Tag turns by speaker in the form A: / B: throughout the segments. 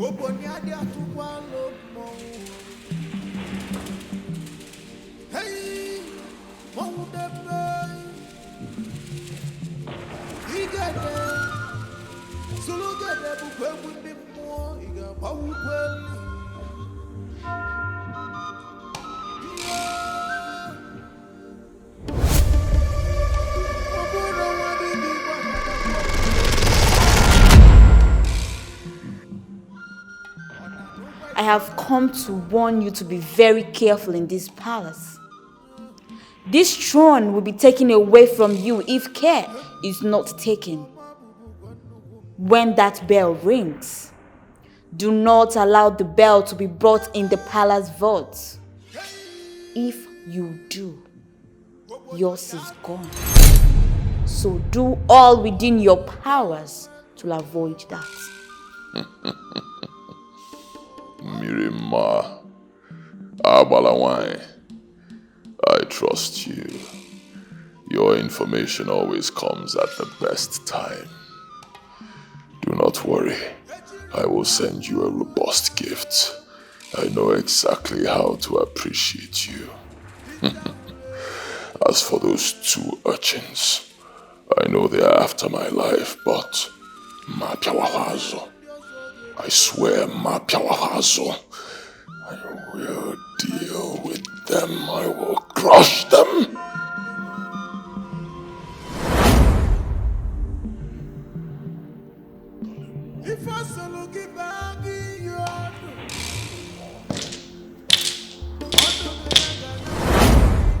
A: I have come to warn you to be very careful in this palace. This throne will be taken away from you if care is not taken. When that bell rings, do not allow the bell to be brought in the palace vault. If you do, yours is gone. So do all within your powers to avoid that.
B: Mirima, Abalawai, I trust you. Your information always comes at the best time. Do not worry, I will send you a robust gift. I know exactly how to appreciate you. As for those two urchins, I know they are after my life, but Mapiawahazo, I swear, Mapiawahazo, I will deal with them. I will crush them.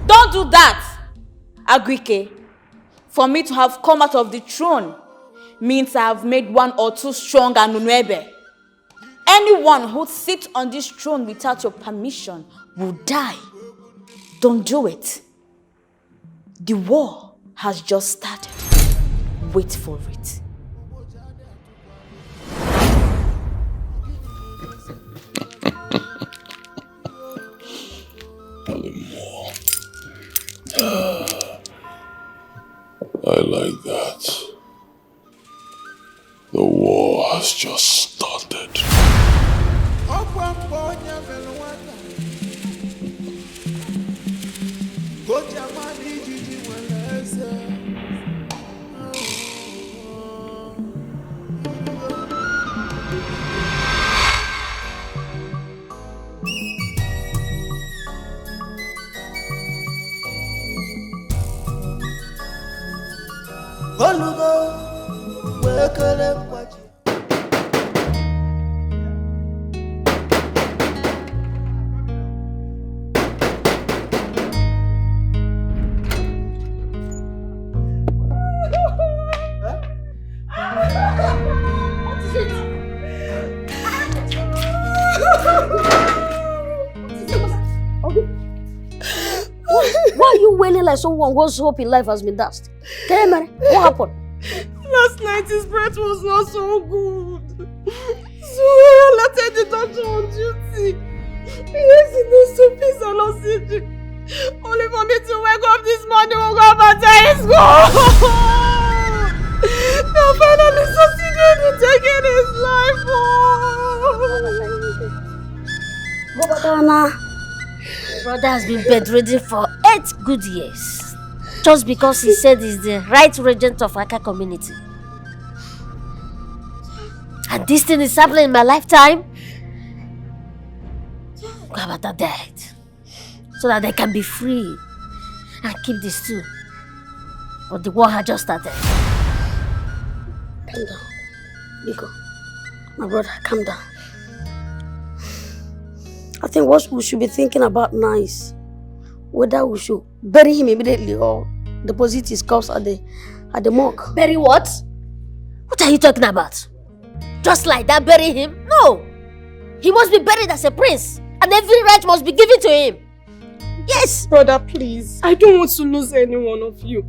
A: Don't do that, AGUIKE. For me to have come out of the throne means I have made one or two strong and unwebe. Anyone who sits on this throne without your permission will die. Don't do it. The war has just started. Wait for it.
B: I like that. The war has just started.
C: Why are you wailing like someone whose hope in life has been dashed? What happened?
D: Last night his breath was not so good. So I alerted the doctor on duty. Yes, he knows to peace and oxygen. Only for me to wake up this morning and go and die is gone. Now finally succeeded in taking his life.
C: Brother has been bedridden for 8 good years. Just because he said he's the right regent of Aka community. And this thing is happening in my lifetime. Gabata died. So that they can be free and keep this too. But the war had just started. Calm down. Biko. My brother, calm down. I think what we should be thinking about now is whether we should bury him immediately or deposit his corpse at the morgue.
E: Bury what?
C: What are you talking about? Just like that, bury him? No! He must be buried as a prince, and every right must be given to him. Yes!
D: Brother, please. I don't want to lose any one of you.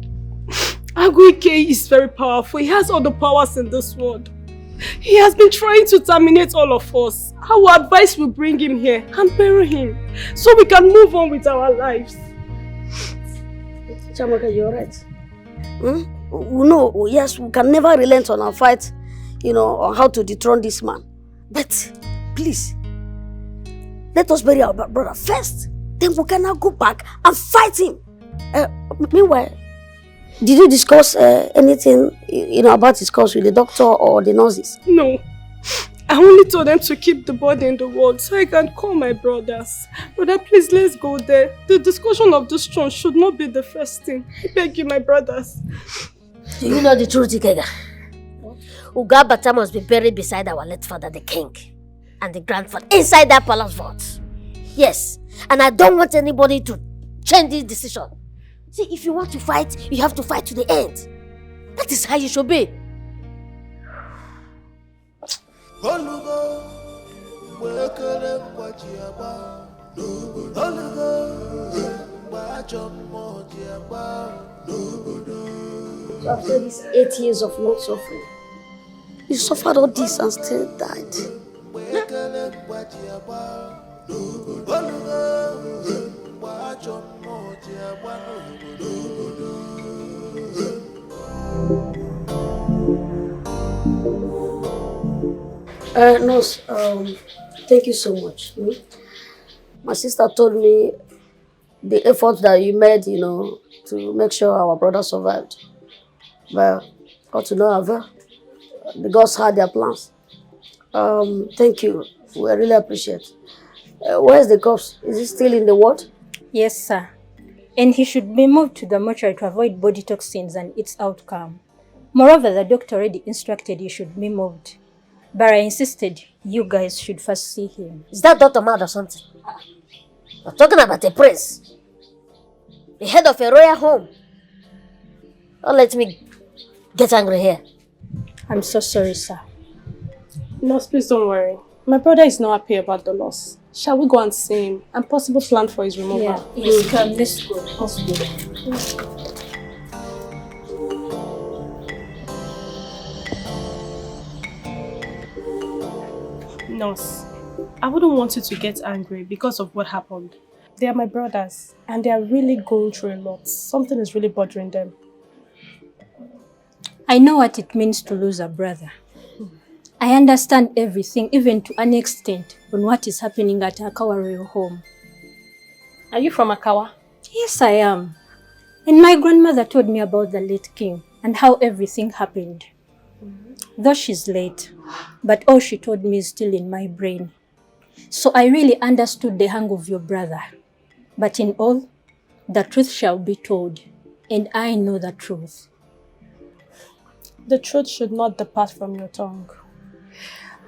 D: AGUIKE is very powerful. He has all the powers in this world. He has been trying to terminate all of us. Our advice will bring him here and bury him so we can move on with our lives.
C: Chamaka, you're right. No, yes, we can never relent on our fight, on how to dethrone this man. But please, let us bury our brother first. Then we can now go back and fight him. Meanwhile, did you discuss anything, about his cause with the doctor or the nurses?
D: No. I only told them to keep the body in the ward so I can call my brothers. Brother, please, let's go there. The discussion of this throne should not be the first thing. I beg you, my brothers.
C: Do you know the truth, Dikeh? Ugabata must be buried beside our late father, the king, and the grandfather, inside that palace vault. Yes, and I don't want anybody to change this decision. See, if you want to fight, you have to fight to the end. That is how you should be. So after these 8 years of long suffering, you suffered all this and still died. Nurse, thank you so much. My sister told me the effort that you made, to make sure our brother survived. But got to no avail. The gods had their plans. Thank you. We really appreciate it. Where's the corpse? Is he still in the ward?
E: Yes, sir. And he should be moved to the mortuary to avoid body toxins and its outcome. Moreover, the doctor already instructed he should be moved. But I insisted you guys should first see him.
C: Is that Dr. mad or something? We're talking about a prince. The head of a royal home. Don't let me get angry here.
E: I'm so sorry, sir.
D: Nurse, please don't worry. My brother is not happy about the loss. Shall we go and see him and possible plan for his removal?
E: Yeah, yes, come, let's go. Let's go.
D: Nurse, I wouldn't want you to get angry because of what happened. They are my brothers and they are really going through a lot. Something is really bothering them.
E: I know what it means to lose a brother. I understand everything, even to an extent, on what is happening at Akawa Royal Home.
D: Are you from Akawa?
E: Yes, I am. And my grandmother told me about the late king and how everything happened. Though she's late, but all she told me is still in my brain. So I really understood the hang of your brother. But in all, the truth shall be told, and I know the truth.
D: The truth should not depart from your tongue.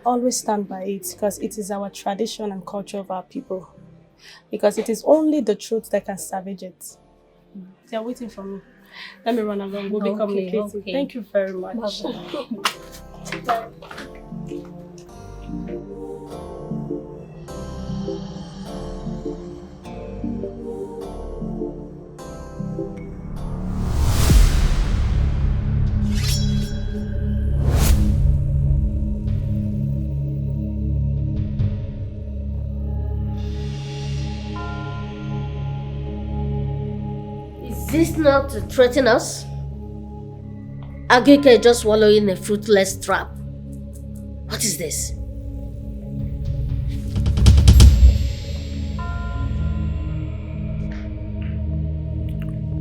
D: Always stand by it, because it is our tradition and culture of our people. Because it is only the truth that can salvage it. They are waiting for me. Let me run along. We'll be communicating. Okay. Thank you very much. Bye.
C: Is this not to threaten us? AGUIKE just wallowing in a fruitless trap. What is this?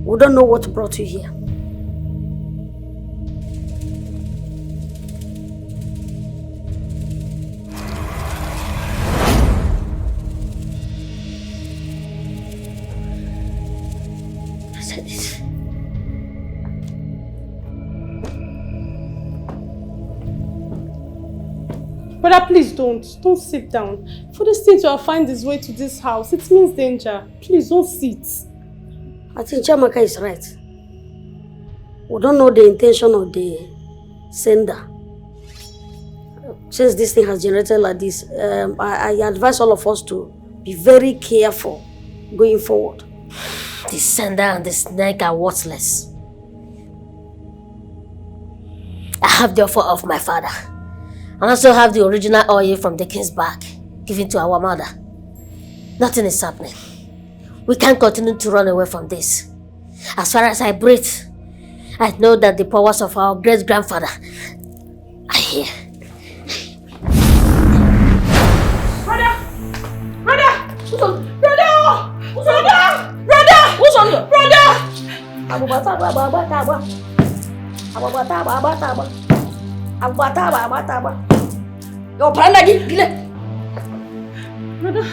C: We don't know what brought you here.
D: Brother, please don't sit down. For this thing to find its way to this house, it means danger. Please don't sit.
C: I think Chamaka is right. We don't know the intention of the sender. Since this thing has generated like this, I advise all of us to be very careful going forward. The sender and the snake are worthless. I have the offer of my father. And also have the original oil from the king's bag given to our mother. Nothing is happening. We can't continue to run away from this. As far as I breathe, I know that the powers of our great-grandfather are here.
D: Brother.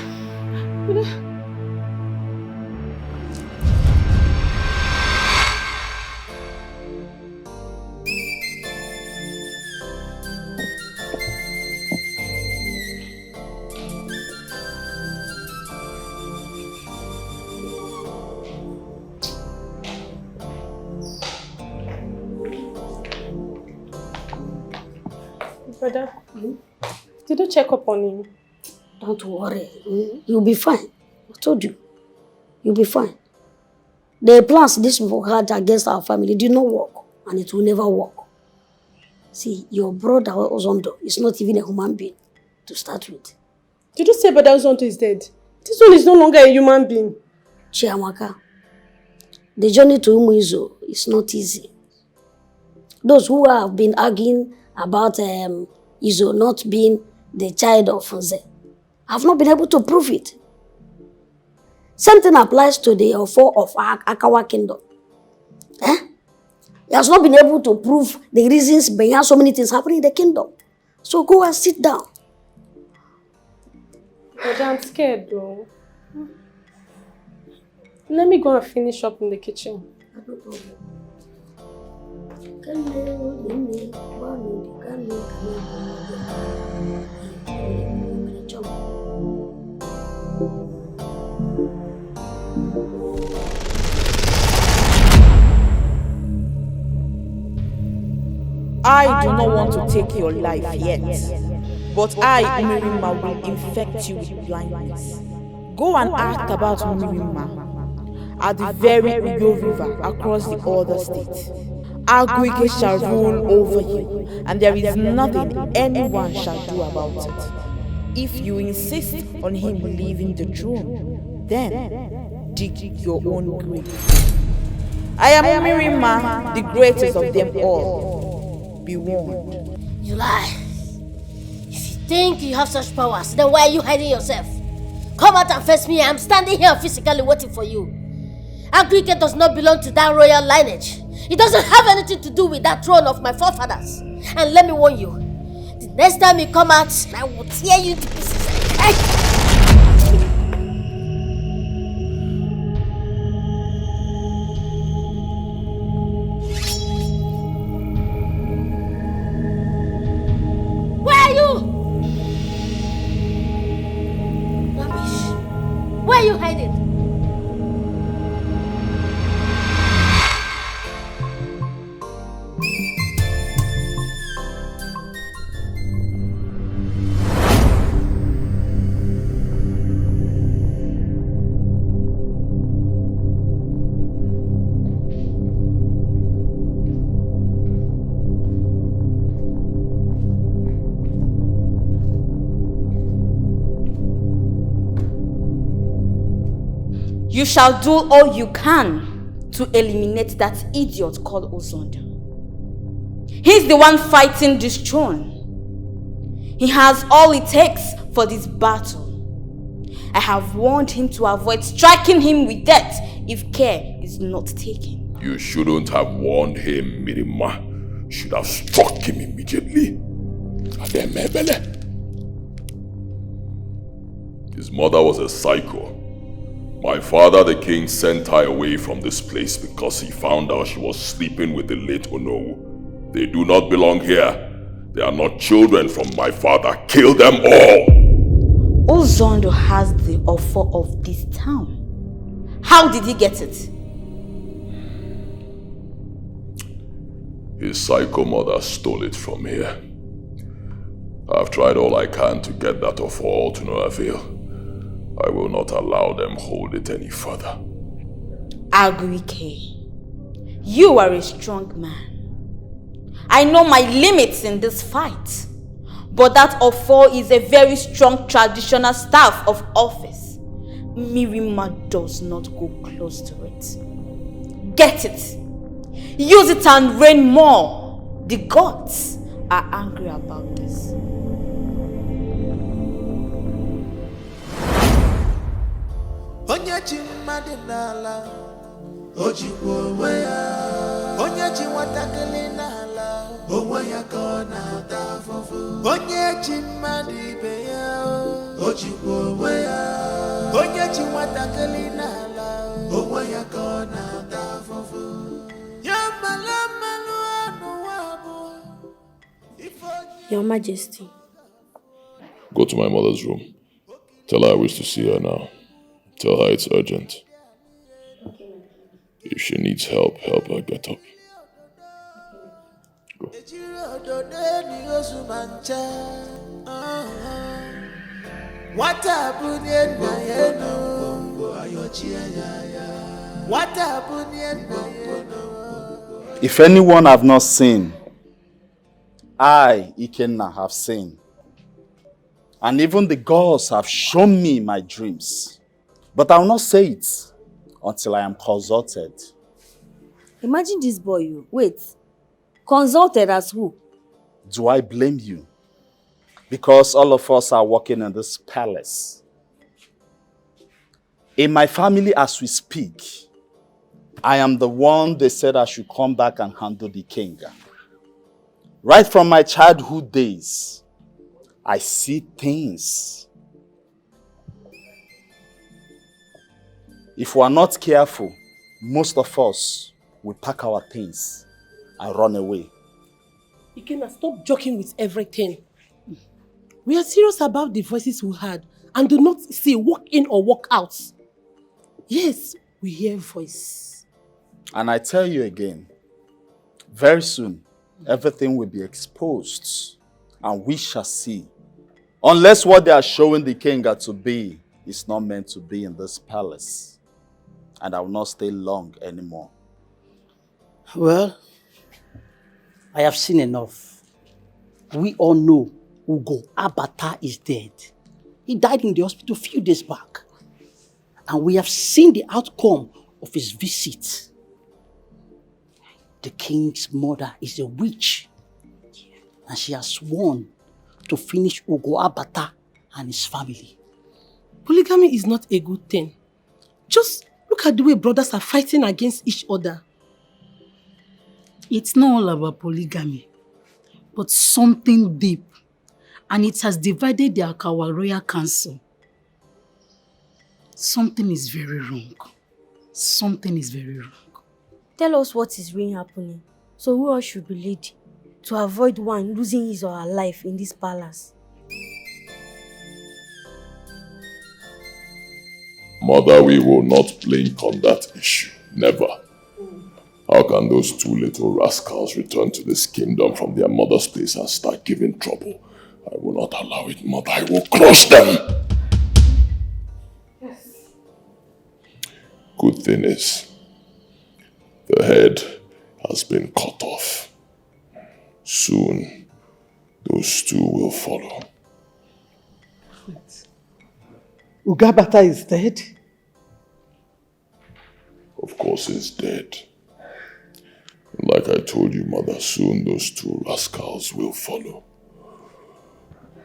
D: Brother, did you check up on him?
C: Don't worry. You'll be fine. I told you. You'll be fine. The plans these people had against our family did not work. And it will never work. See, your brother Ozondo is not even a human being to start with.
D: Did you say Brother Ozondo is dead? This one is no longer a human being.
C: Chiamaka, the journey to Umuizo is not easy. Those who have been arguing about Izo not being the child of Nze have not been able to prove it. Same thing applies to the Ofo of Akawa Kingdom. He has not been able to prove the reasons behind so many things happening in the kingdom. So go and sit down.
D: But I'm scared though. Let me go and finish up in the kitchen.
C: No problem.
A: I do not want to take your life yet, but I, Mirima, will infect you with blindness. Go and ask about Mirima at the very Uyo River across the other state. AGUIKE shall rule over you, and there is nothing anyone shall do about it. If you insist on him leaving the throne, then dig your own grave. I am Mirima, the greatest of them all. Be warned.
F: You lie. If you think you have such powers, then why are you hiding yourself? Come out and face me. I'm standing here physically waiting for you. AGUIKE does not belong to that royal lineage. It doesn't have anything to do with that throne of my forefathers. And let me warn you, the next time you come out, I will tear you to pieces. Where are you? Rubbish. Where are you hiding?
A: You shall do all you can to eliminate that idiot called Ozondo. He's the one fighting this throne. He has all it takes for this battle. I have warned him to avoid striking him with death if care is not taken.
B: You shouldn't have warned him, Mirima. You should have struck him immediately. His mother was a psycho. My father, the king, sent her away from this place because he found out she was sleeping with the late Ono. They do not belong here. They are not children from my father. Kill them all!
A: Ozondo has the offer of this town. How did he get it?
B: His psycho mother stole it from here. I've tried all I can to get that offer, all to no avail. I will not allow them hold it any further.
A: AGUIKE, you are a strong man. I know my limits in this fight, but that offer is a very strong traditional staff of office. Mirima does not go close to it. Get it. Use it and reign more. The gods are angry about this.
G: Onye chi mmadụ n'ala
F: Your Majesty.
B: Go to my mother's room. Tell her I wish to see her now. Tell her it's urgent. If she needs help, help her get up. Go.
G: If anyone have not seen, I, Ikenna, have seen. And even the gods have shown me my dreams. But I will not say it until I am consulted.
C: Imagine this boy, you. Wait. Consulted as who?
G: Do I blame you? Because all of us are working in this palace. In my family as we speak, I am the one they said I should come back and handle the king. Right from my childhood days, I see things. If we are not careful, most of us will pack our things and run away.
D: Ikenna, stop joking with everything. We are serious about the voices we heard and do not say walk in or walk out. Yes, we hear voice.
G: And I tell you again, very soon, everything will be exposed and we shall see. Unless what they are showing the king to be is not meant to be in this palace. And I will not stay long anymore.
H: Well, I have seen enough. We all know Ugo Abata is dead. He died in the hospital a few days back. And we have seen the outcome of his visit. The king's mother is a witch. And she has sworn to finish Ugo Abata and his family.
D: Polygamy is not a good thing. Just look at the way brothers are fighting against each other.
I: It's not all about polygamy, but something deep. And it has divided the Akawa Royal Council. Something is very wrong. Something is very wrong.
F: Tell us what is really happening, so we all should be led to avoid one losing his or her life in this palace.
B: Mother, we will not blink on that issue. Never. How can those two little rascals return to this kingdom from their mother's place and start giving trouble? I will not allow it, Mother. I will crush them.
D: Yes.
B: Good thing is, the head has been cut off. Soon, those two will follow.
J: Wait. Ugabata is dead?
B: Of course he's dead. Like I told you, Mother, soon those two rascals will follow.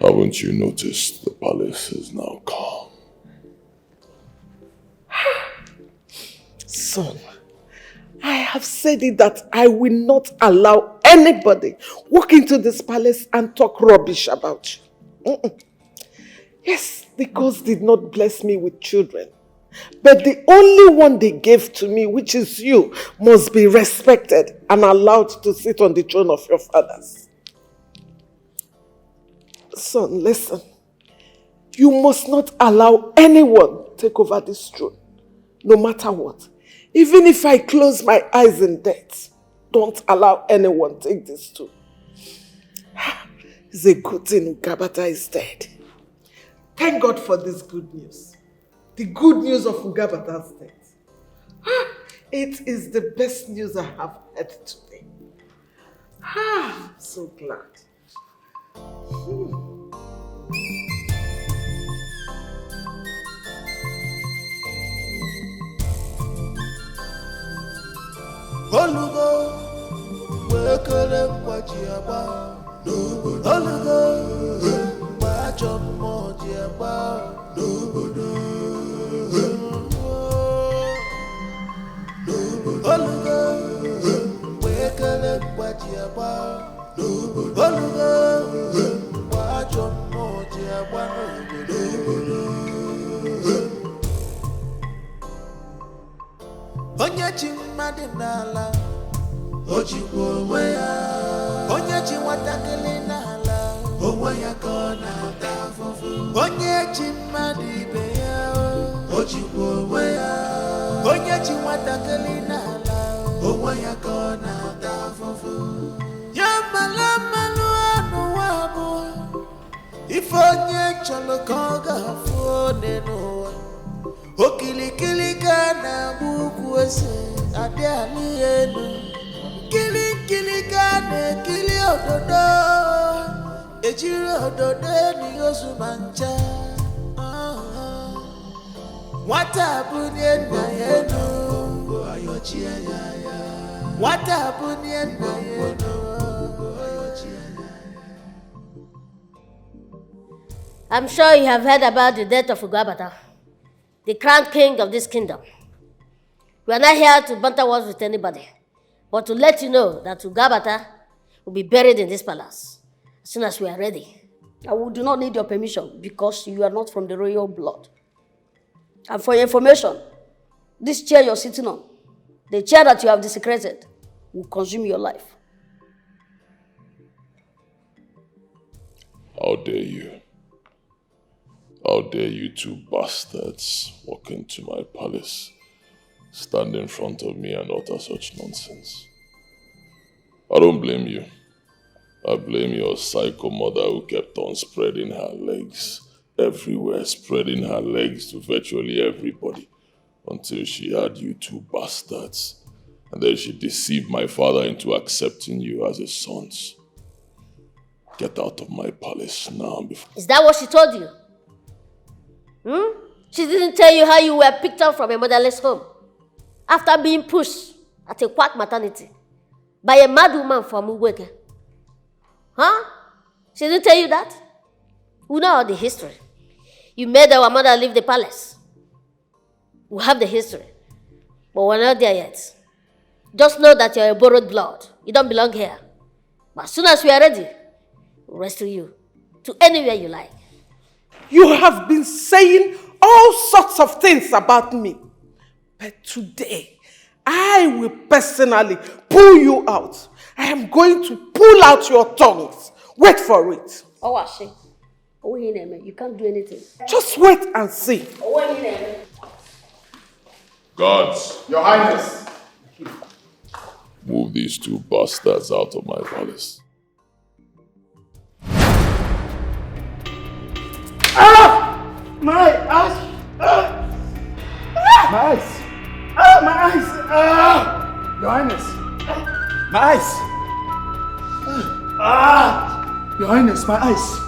B: Haven't you noticed the palace is now calm?
J: Son, I have said it that I will not allow anybody walk into this palace and talk rubbish about you. Yes, the gods did not bless me with children. But the only one they gave to me, which is you, must be respected and allowed to sit on the throne of your fathers. Son, listen. You must not allow anyone take over this throne, no matter what. Even if I close my eyes in death, don't allow anyone take this too. It's a good thing Ugabata is dead. Thank God for this good news. The good news of Ugabata's death. It is the best news I have heard today. I'm so glad.
K: Olugo, wekele mwaji aba, Olugo, mwajo mwaji aba, dị n'ala o jikwa onwe ya onye ji nwatakịrị n'ala onwe ya ka ọ na-ata afụfụ onye ji mmadụ ibe ya o jikwa onwe ya onye ji nwatakịrị n'ala onwe ya ka ọ na-ata afụfụ ya mala mmanụ anụ abụ ife onye chọrọ ka ọ ga-afụ ode n'ụwa okilikili ka na-agba ukwu ose adị alị elu nkili ka na-ekili ododo ejiri ododo eni ozu ma ncha nwata bunye nna ya enu ayochie ya nwata bunye nna ya enu ayochie ya.
F: I'm sure you have heard about the death of Ugabata, the crown king of this kingdom. We are not here to banter words with anybody, but to let you know that Ugabata will be buried in this palace as soon as we are ready.
C: And we do not need your permission because you are not from the royal blood. And for your information, this chair you're sitting on, the chair that you have desecrated, will consume your life.
B: How dare you? How dare you two bastards walk into my palace, stand in front of me and utter such nonsense? I don't blame you. I blame your psycho mother who kept on spreading her legs everywhere, spreading her legs to virtually everybody until she had you two bastards. And then she deceived my father into accepting you as his sons. Get out of my palace now before...
F: Is that what she told you? She didn't tell you how you were picked up from a motherless home after being pushed at a quack maternity by a mad woman from AGUIKE. Huh? She didn't tell you that? We know all the history. You made our mother leave the palace. We have the history, but we're not there yet. Just know that you're a borrowed blood. You don't belong here. But as soon as we are ready, we'll rescue you to anywhere you like.
J: You have been saying all sorts of things about me. But today, I will personally pull you out. I am going to pull out your tongues. Wait for it.
C: You can't do anything.
J: Just wait and see.
B: Guards,
G: Your Highness.
B: move these two bastards out of my palace.
G: My eyes! My eyes! My eyes! Your Highness! My eyes! Your Highness, my eyes!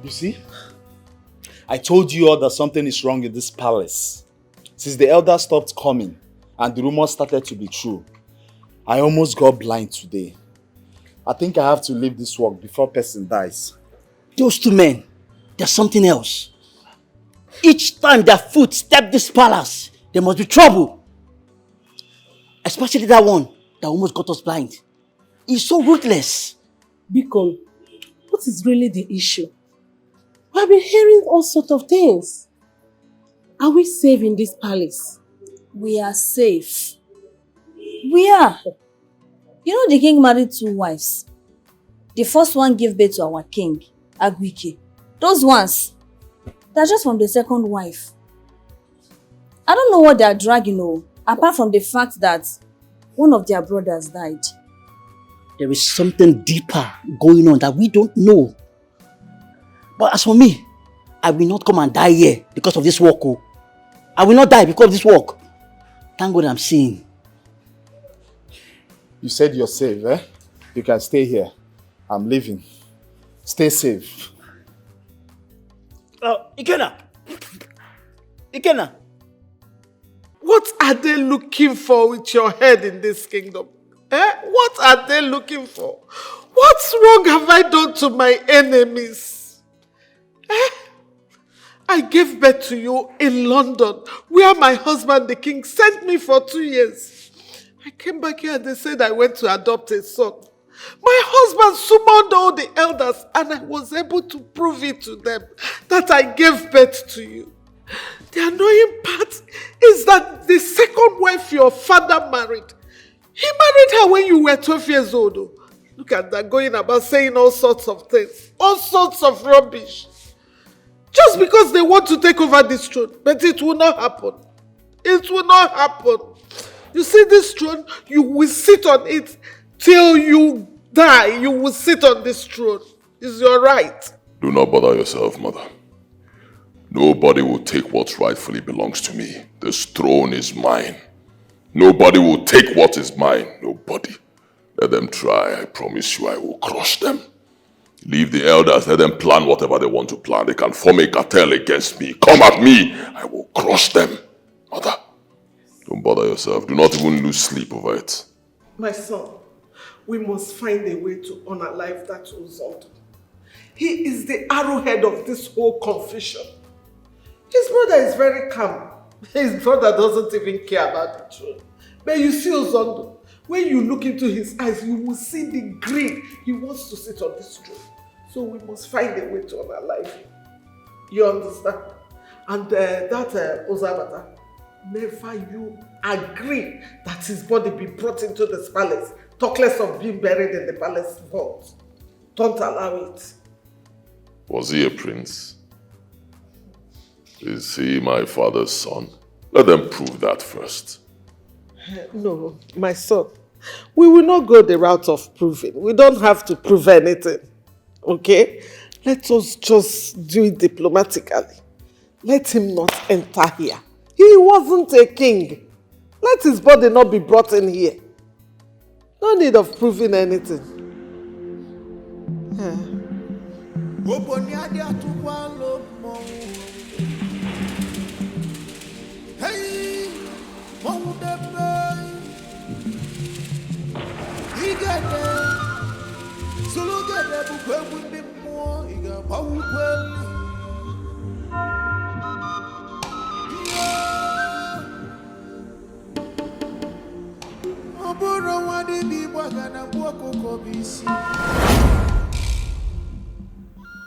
G: You see? I told you all that something is wrong in this palace. Since the elders stopped coming and the rumors started to be true, I almost got blind today. I think I have to leave this work before person dies.
H: Those two men, there's something else. Each time their foot step this palace, there must be trouble. Especially that one that almost got us blind. He's so ruthless.
D: Biko, what is really the issue? I've been hearing all sorts of things. Are we safe in this palace?
A: We are safe. We are. You know the king married 2 wives. The first one gave birth to our king, AGUIKE. Those ones, they're just from the second wife. I don't know what they're dragging, apart from the fact that one of their brothers died.
H: There is something deeper going on that we don't know. But as for me, I will not come and die here because of this work. I will not die because of this work. Thank God I'm seeing.
G: You said you're safe, eh? You can stay here. I'm leaving. Stay safe.
H: Ikena! Ikena!
J: What are they looking for with your head in this kingdom? What are they looking for? What wrong have I done to my enemies? I gave birth to you in London, where my husband, the king, sent me for 2 years. I came back here and they said I went to adopt a son. My husband summoned all the elders and I was able to prove it to them that I gave birth to you. The annoying part is that the second wife your father married, he married her when you were 12 years old. Oh. Look at that, going about saying all sorts of things, all sorts of rubbish. Just because they want to take over this throne, but it will not happen. It will not happen. You see this throne, you will sit on it till you die. You will sit on this throne. It's your right.
B: Do not bother yourself, mother. Nobody will take what rightfully belongs to me. This throne is mine. Nobody will take what is mine. Nobody. Let them try. I promise you I will crush them. Leave the elders. Let them plan whatever they want to plan. They can form a cartel against me. Come at me. I will crush them. Mother, don't bother yourself. Do not even lose sleep over it.
J: My son, we must find a way to honor life that Uzonto. He is the arrowhead of this whole confusion. His brother is very calm. His brother doesn't even care about the throne. But you see Uzonto, when you look into his eyes, you will see the greed. He wants to sit on this throne. So we must find a way to honor life. You understand? And that Ozabata, never you agree that his body be brought into this palace. Talk less of being buried in the palace vault. Don't allow it.
B: Was he a prince? Is he my father's son? Let them prove that first.
J: No, my son. We will not go the route of proving. We don't have to prove anything. Okay? Let us just do it diplomatically. Let him not enter here. He wasn't a king. Let his body not be brought in here. No need of proving anything.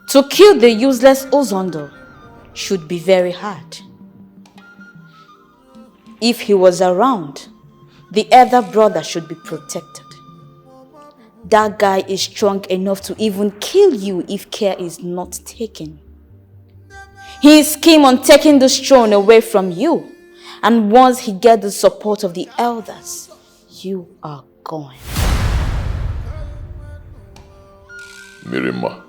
A: To kill the useless Ozondo should be very hard. If he was around, the elder brother should be protected. That guy is strong enough to even kill you if care is not taken. He scheme on taking this throne away from you, and once he gets the support of the elders, you are gone.
B: Mirima,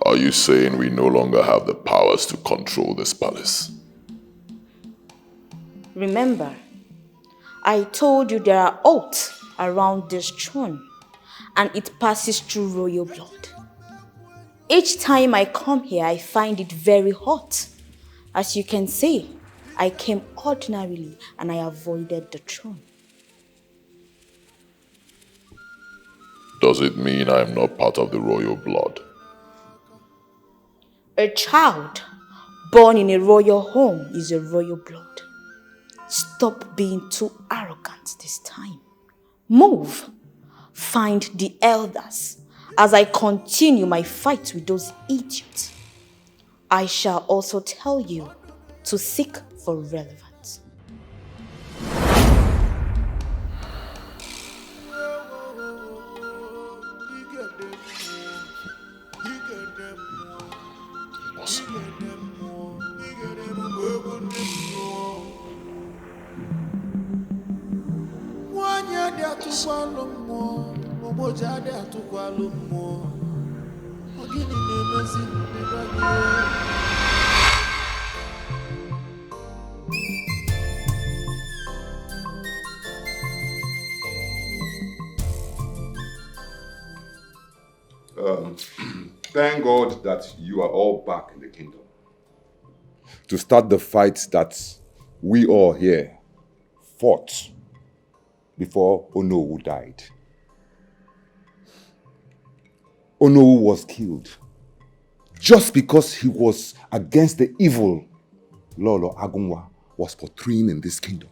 B: are you saying we no longer have the powers to control this palace?
A: Remember, I told you there are oaths around this throne, and it passes through royal blood. Each time I come here, I find it very hot. As you can see, I came ordinarily and I avoided the throne.
B: Does it mean I am not part of the royal blood?
A: A child born in a royal home is a royal blood. Stop being too arrogant this time. Move. Find the elders as I continue my fight with those idiots. I shall also tell you to seek for relevance.
L: Thank God that you are all back in the kingdom to start the fight that we all here fought before Onowu died. Onowu was killed just because he was against the evil Lolo Agunwa was portraying in this kingdom.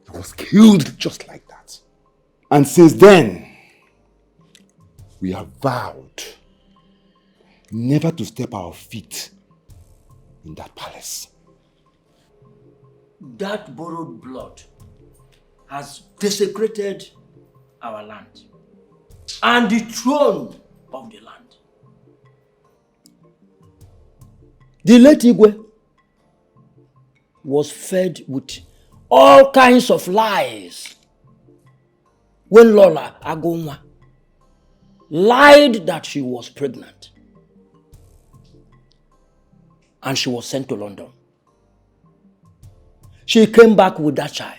L: He was killed just like that. And since then, we have vowed never to step our feet in that palace.
H: That borrowed blood has desecrated our land and the throne of the land. The late Igwe was fed with all kinds of lies when Lola Agonwa lied that she was pregnant and she was sent to London. She came back with that child.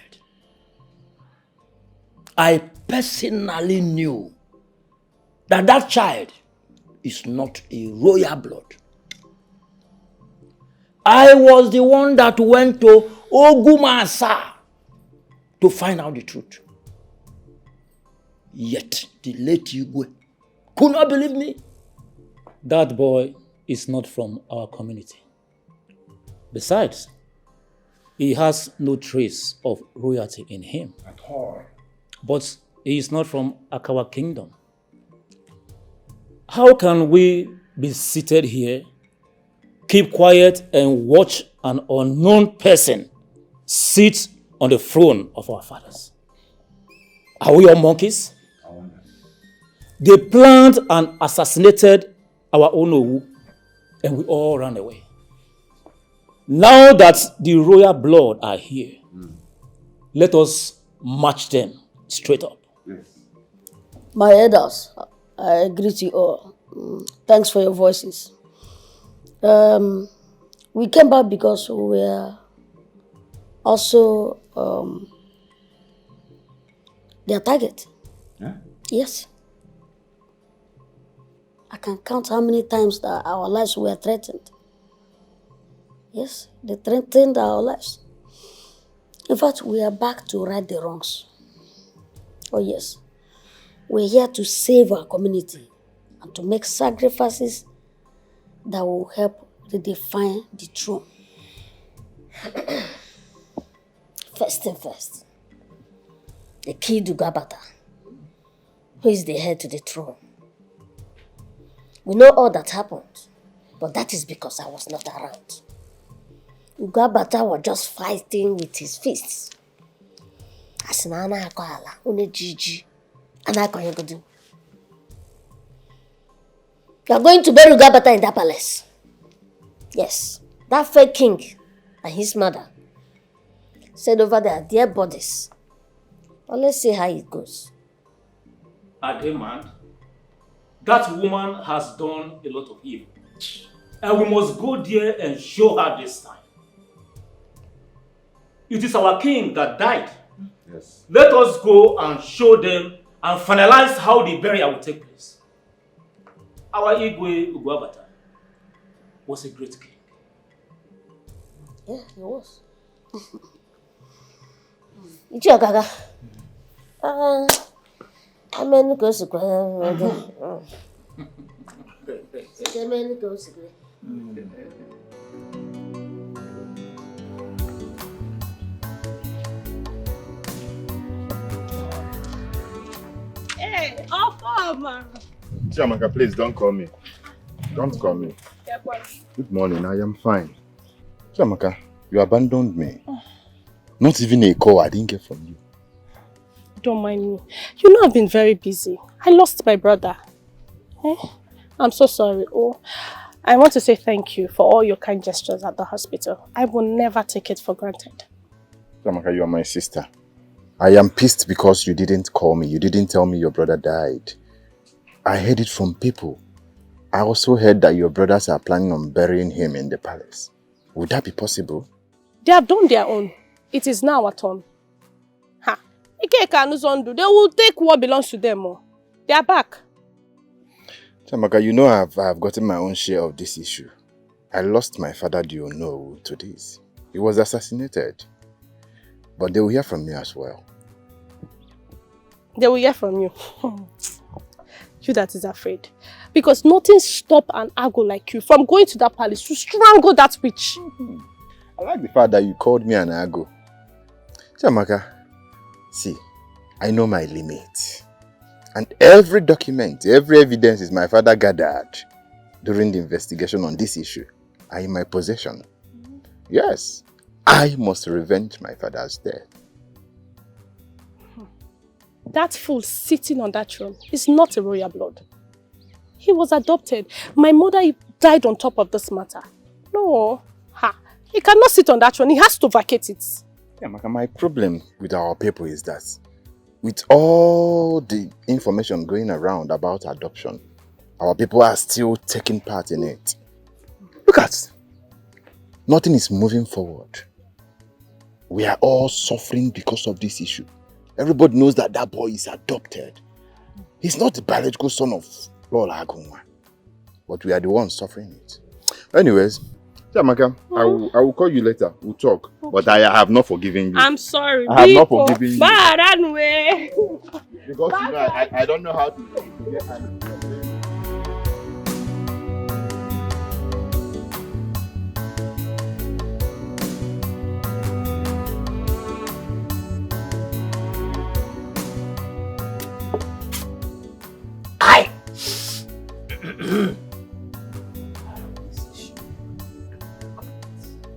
H: I personally knew that that child is not a royal blood. I was the one that went to Ogumasa to find out the truth. Yet the late Igwe could not believe me.
M: That boy is not from our community. Besides, he has no trace of royalty in him.
L: At all.
M: But he is not from Akawa kingdom. How can we be seated here, keep quiet and watch an unknown person sit on the throne of our fathers? Are we all monkeys? They planned and assassinated our own Owu, and we all ran away. Now that the royal blood are here, let us march them straight up.
C: Yes. My elders, I greet you all. Thanks for your voices. We came back because we were also their target.
L: Yeah?
C: Yes. I can count how many times that our lives were threatened. Yes, they threatened our lives. In fact, we are back to right the wrongs. Oh yes, we're here to save our community and to make sacrifices that will help redefine the throne. First thing first, the key to Gabata, who is the heir to the throne. We know all that happened, but that is because I was not around. Ugabata was just fighting with his fists. Asinana akwala, une Gigi, anakonyogodu. You are going to bury Ugabata in that palace. Yes, that fake king and his mother said over their dear bodies. Well, let's see how it goes.
M: Ademand, that woman has done a lot of evil. And we must go there and show her this time. It is our king that died.
L: Yes.
M: Let us go and show them and finalize how the burial will take place. Our Igwe Ugwabata was a great king.
C: Yeah, he was. Ichiogaga. Amen goes to Amen goes to
D: Hey, Ofama.
N: Chiamaka, please don't call me. Don't call me. Good morning, I am fine. Chiamaka, you abandoned me. Not even a call I didn't get from you.
D: Don't mind me. You know I've been very busy. I lost my brother. I'm so sorry. Oh, I want to say thank you for all your kind gestures at the hospital. I will never take it for granted.
N: Chiamaka, you are my sister. I am pissed because you didn't call me. You didn't tell me your brother died. I heard it from people. I also heard that your brothers are planning on burying him in the palace. Would that be possible?
D: They have done their own. It is now our turn. Ha! They will take what belongs to them. They are back.
N: Chiamaka, you know I've gotten my own share of this issue. I lost my father, do you know, to this. He was assassinated. But they will hear from me as well.
D: They will hear from you. You that is afraid. Because nothing stop an Ago like you from going to that palace to strangle that witch.
N: I like the fact that you called me an Ago. Chiamaka, see, I know my limit. And every document, every evidence is my father gathered during the investigation on this issue are in my possession. Yes, I must revenge my father's death.
D: That fool sitting on that throne is not a royal blood. He was adopted. My mother died on top of this matter. No, he cannot sit on that throne. He has to vacate it.
N: Yeah, my problem with our people is that with all the information going around about adoption, our people are still taking part in it. Look at, nothing is moving forward. We are all suffering because of this issue. Everybody knows that that boy is adopted. He's not the biological son of Lord Agunwa. But we are the ones suffering it. Anyways, Chiamaka, I will call you later. We'll talk. Okay. But I have not forgiven you.
D: I'm sorry.
N: I have not forgiven you.
D: Run away.
N: Because you know, I don't know how to get angry.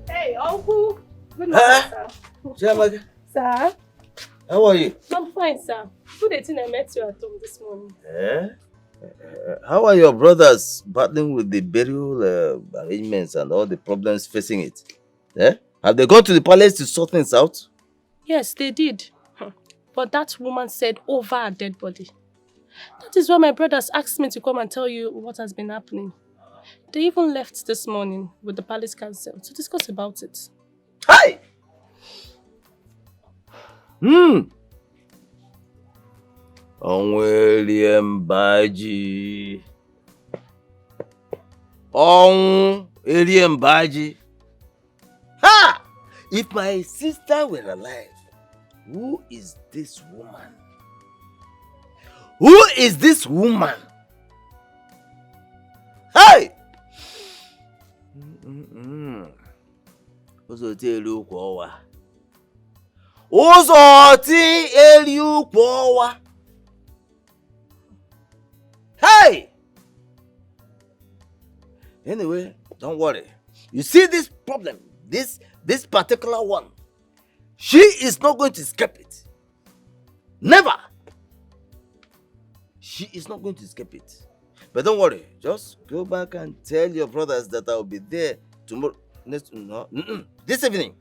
D: Hey, Uncle. Good morning, sir. Sir?
O: How are you?
D: I'm fine, sir. Good thing I met you at home this morning.
O: How are your brothers battling with the burial arrangements and all the problems facing it? Have they gone to the palace to sort things out?
D: Yes, they did. But that woman said over a dead body. That is why my brothers asked me to come and tell you what has been happening. They even left this morning with the palace council to discuss about it.
O: Hi! William Baji. William Baji. Ha! If my sister were alive, who is this woman? Who is this woman? Hey! Osita Iheme. Hey! Anyway, don't worry. You see this problem, this particular one, she is not going to escape it. Never! She is not going to escape it. But don't worry, just go back and tell your brothers that I'll be there tomorrow. This evening.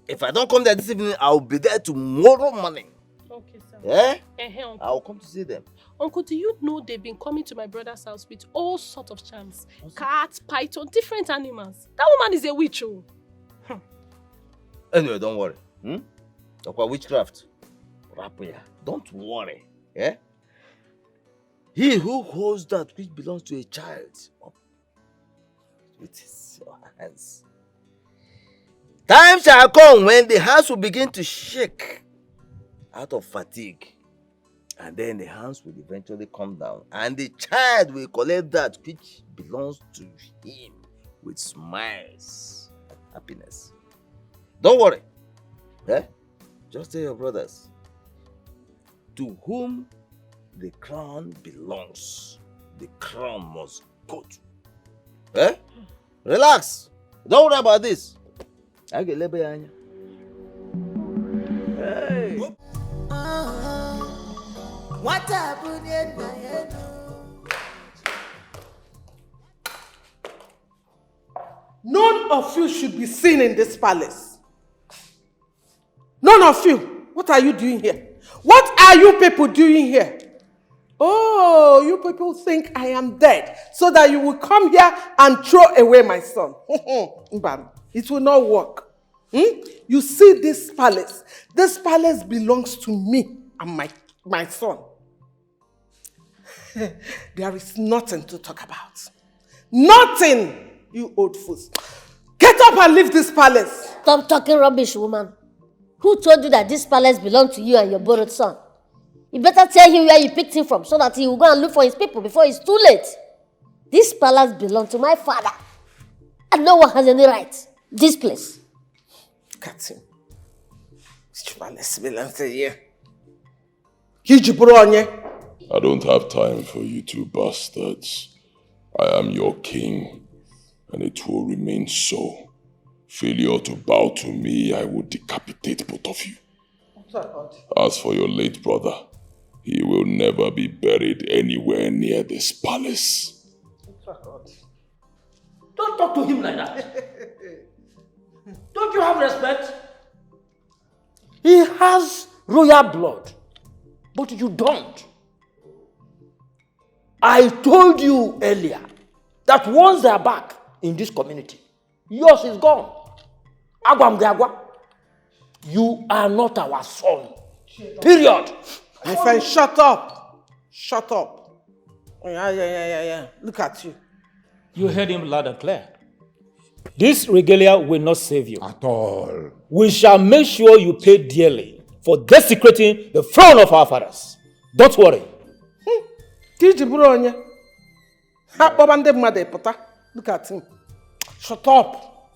O: If I don't come there this evening, I'll be there tomorrow morning.
D: Okay, sir.
O: Yeah? I'll come to see them.
D: Uncle, do you know they've been coming to my brother's house with all sorts of charms? Cats, python, different animals. That woman is a witch.
O: Anyway, don't worry. Talk about witchcraft. Don't worry. Yeah? He who holds that which belongs to a child up with his hands. Time shall come when the hands will begin to shake out of fatigue. And then the hands will eventually come down. And the child will collect that which belongs to him with smiles and happiness. Don't worry. Just tell your brothers, to whom the crown belongs, the crown must go to. Relax. Don't worry about this. I get Hey.
K: What happened in my head?
J: None of you should be seen in this palace. None of you. What are you doing here? What are you people doing here? Oh, you people think I am dead so that you will come here and throw away my son. It will not work. You see this palace? This palace belongs to me and my son. There is nothing to talk about. Nothing, you old fools. Get up and leave this palace.
F: Stop talking rubbish, woman. Who told you that this palace belongs to you and your borrowed son? You better tell him where you picked him from so that he will go and look for his people before it's too late. This palace belongs to my father. And no one has any right. This place.
J: Cut him. Which palace belongs to you?
B: I don't have time for you two bastards. I am your king, and it will remain so. Failure to bow to me, I will decapitate both of you. As for your late brother, he will never be buried anywhere near this palace.
H: Don't talk to him like that. Don't you have respect? He has royal blood, but you don't. I told you earlier that once they are back in this community, yours is gone. Agwamgagwa, you are not our son. Period.
J: My friend, shut up. Shut up. Yeah. Look at you.
M: You heard him loud and clear. This regalia will not save you.
L: At all.
M: We shall make sure you pay dearly for desecrating the throne of our fathers. Don't worry.
J: Look at him. Shut up.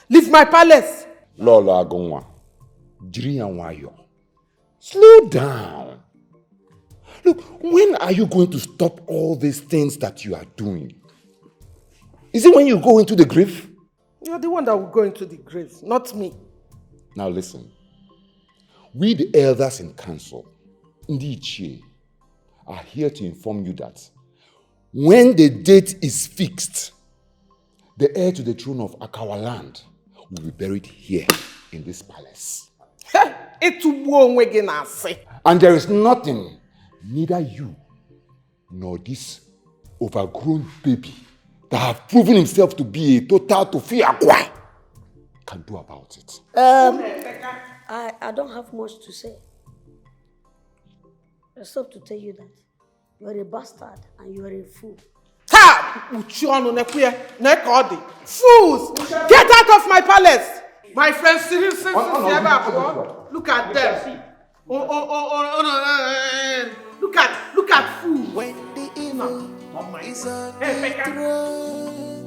J: Leave my palace.
L: Lolo Agonwa, Jiriyanwayo, slow down. Look, when are you going to stop all these things that you are doing? Is it when you go into the grave?
J: You're the one that will go into the grave, not me.
L: Now listen. We the elders in council, Ndi Ichie, are here to inform you that when the date is fixed, the heir to the throne of Akawa land will be buried here in this palace. And there is nothing neither you nor this overgrown baby that have proven himself to be a total Tofiakwa can do about it.
C: I don't have much to say. Except to tell you that you are a bastard and you are a fool.
J: Fools! Get out of my palace! My friends, seriously, look at them. Look at fools.
K: When the evil is on the throne.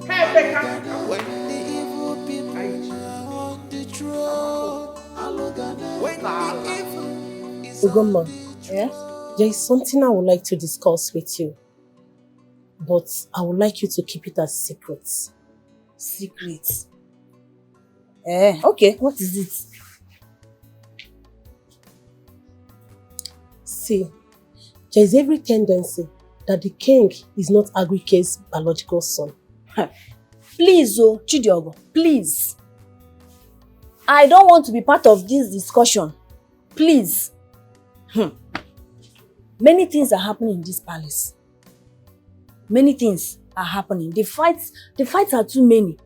K: When the evil people are on the throne. When the evil is
D: Ugomma, there is something I would like to discuss with you. But I would like you to keep it as secret.
A: Secret? Okay, what is it?
D: See, there is every tendency that the king is not AGUIKE's biological son.
A: Please, Chidiogo, please. I don't want to be part of this discussion. Please. Many things are happening in this palace. Many things are happening. The fights are too many.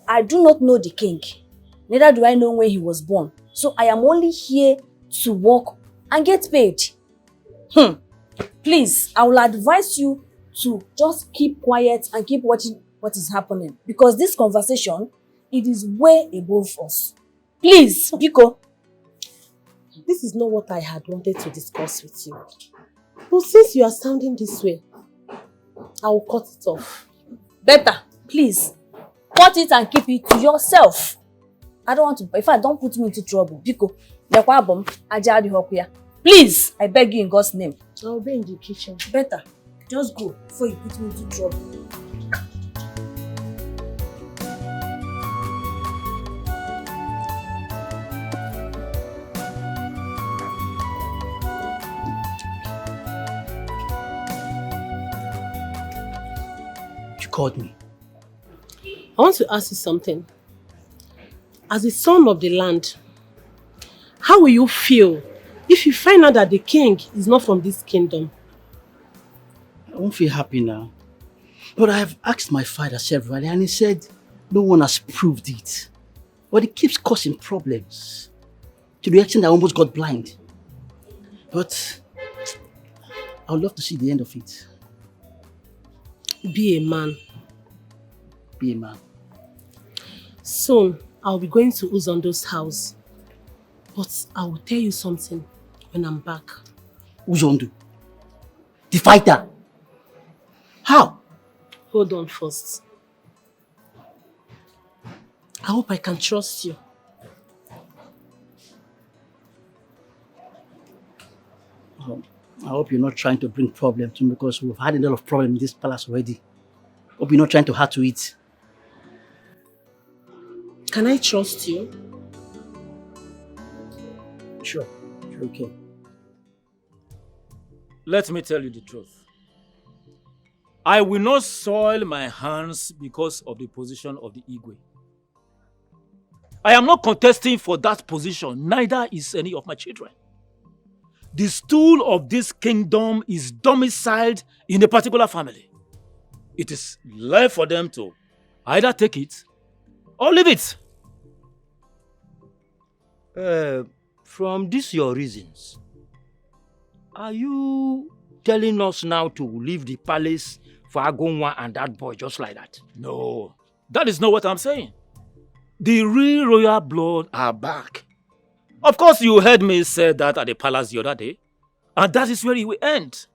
A: I do not know the king. Neither do I know when he was born. So I am only here to work and get paid. Please, I will advise you to just keep quiet and keep watching what is happening. Because this conversation, it is way above us. Please, Biko.
D: This is not what I had wanted to discuss with you. But since you are sounding this way, I will cut it off.
A: Better, please. Cut it and keep it to yourself. I don't want to, in fact, don't put me into trouble. Biko, please, I beg you in God's name.
D: I'll be in the kitchen.
A: Better, just go before you put me into trouble.
H: Called me.
D: I want to ask you something. As the son of the land, how will you feel if you find out that the king is not from this kingdom?
H: I won't feel happy now. But I have asked my father severally and he said no one has proved it. But it keeps causing problems to the extent I almost got blind. But I would love to see the end of it.
D: Be a man.
H: Be a man.
D: Soon, I'll be going to Uzondo's house. But I will tell you something when I'm back.
H: Uzondo? The fighter? How?
D: Hold on first. I hope I can trust you.
H: I hope you're not trying to bring problems to me because we've had a lot of problems in this palace already. Hope you're not trying to hard to eat.
D: Can I trust you?
H: Sure, okay.
M: Let me tell you the truth. I will not soil my hands because of the position of the Igwe. I am not contesting for that position, neither is any of my children. The stool of this kingdom is domiciled in a particular family. It is left for them to either take it or leave it.
O: From these your reasons, are you telling us now to leave the palace for Agonwa and that boy just like that?
M: No, that is not what I'm saying. The real royal blood are back. Of course, you heard me say that at the palace the other day, and that is where it will end.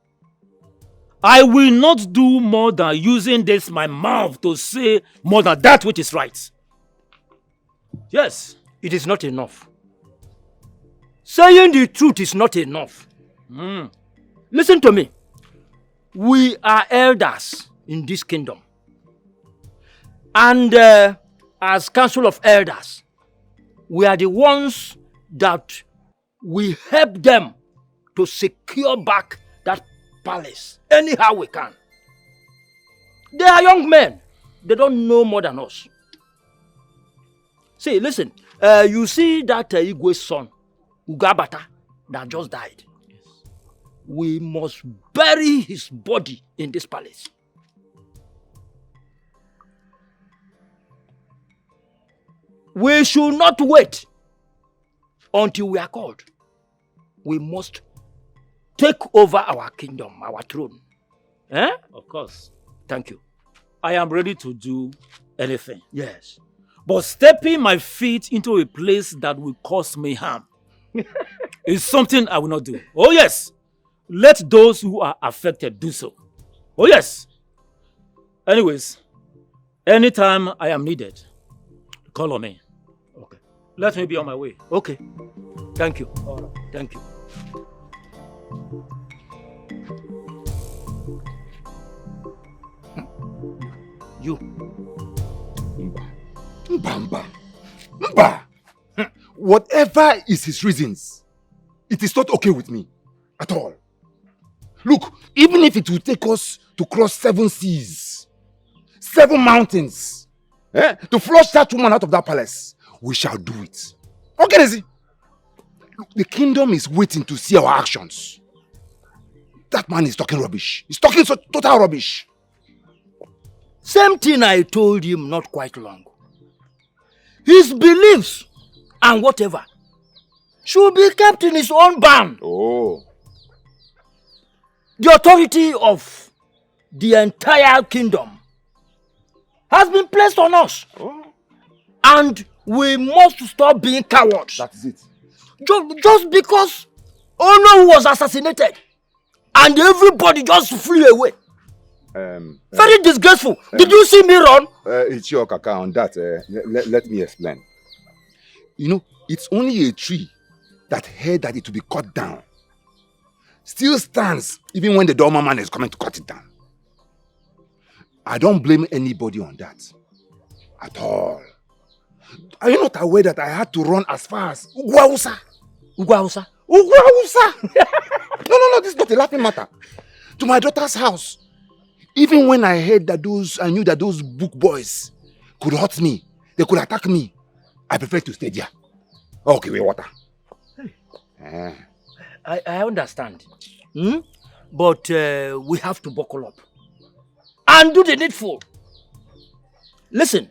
M: I will not do more than using this my mouth to say more than that which is right. Yes.
O: It is not enough. Saying the truth is not enough. Listen to me. We are elders in this kingdom. And as council of elders, we are the ones that we help them to secure back that palace anyhow we can. They are young men. They don't know more than us. See, listen. You see that Igwe's son, Ugabata, that just died. Yes. We must bury his body in this palace. We should not wait until we are called. We must take over our kingdom, our throne. Eh?
M: Of course.
O: Thank you.
M: I am ready to do anything.
O: Yes.
M: But stepping my feet into a place that will cause me harm is something I will not do. Oh yes, let those who are affected do so. Oh yes. Anyways, anytime I am needed, call on me.
O: Okay.
M: Let me be on my way.
O: Okay. Thank you. All right. Thank you. You.
L: Mba. Whatever is his reasons, it is not okay with me at all. Look, even if it will take us to cross 7 seas, 7 mountains, to flush that woman out of that palace, we shall do it. Okay, Nezi? Look, the kingdom is waiting to see our actions. That man is talking rubbish. He's talking total rubbish.
O: Same thing I told him not quite long. His beliefs and whatever should be kept in his own band.
L: Oh.
O: The authority of the entire kingdom has been placed on us.
L: Oh.
O: And we must stop being cowards.
L: That is it.
O: Just because Ono was assassinated and everybody just flew away. Very disgraceful. Did you see me run?
L: It's your kaka on that. Let me explain. You know, it's only a tree that heard that it will be cut down. Still stands even when the Doma man is coming to cut it down. I don't blame anybody on that. At all. Are you not aware that I had to run as far as Ugwausa?
O: Ugwausa?
L: Ugwausa! No, this is not a laughing matter. To my daughter's house. Even when I heard that I knew that those book boys could hurt me, they could attack me, I preferred to stay there. Okay, wait, water.
O: Hey. I understand. But we have to buckle up and do the needful. Listen,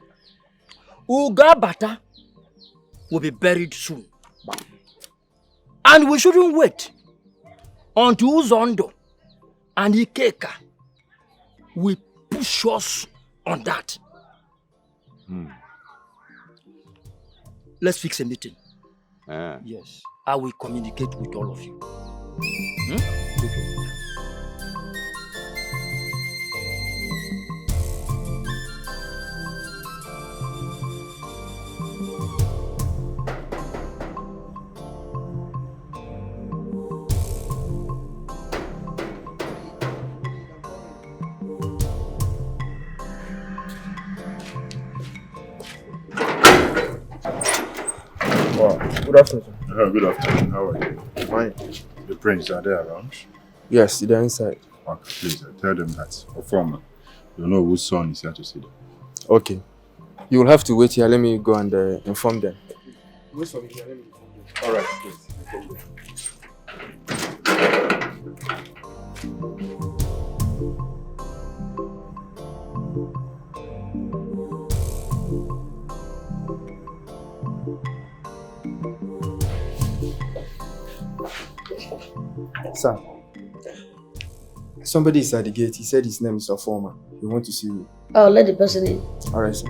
O: Ugabata will be buried soon. And we shouldn't wait until Uzondo and Ikeka will push us on that. Let's fix a meeting. Yes. I will communicate with all of you.
N: Wow. Good afternoon. Good afternoon. How are you? Fine. The prince, are they around?
P: Yes, they're inside.
N: Okay, please tell them that. Or former. You know whose son is here to see them.
P: Okay. You will have to wait here. Let me go and inform them. Wait for me here. Let me inform them.
N: Alright, please. Inform them.
P: Sir, somebody is at the gate. He said his name is Ofoma. He wants to see you.
C: Oh, let the person in.
P: Alright, sir.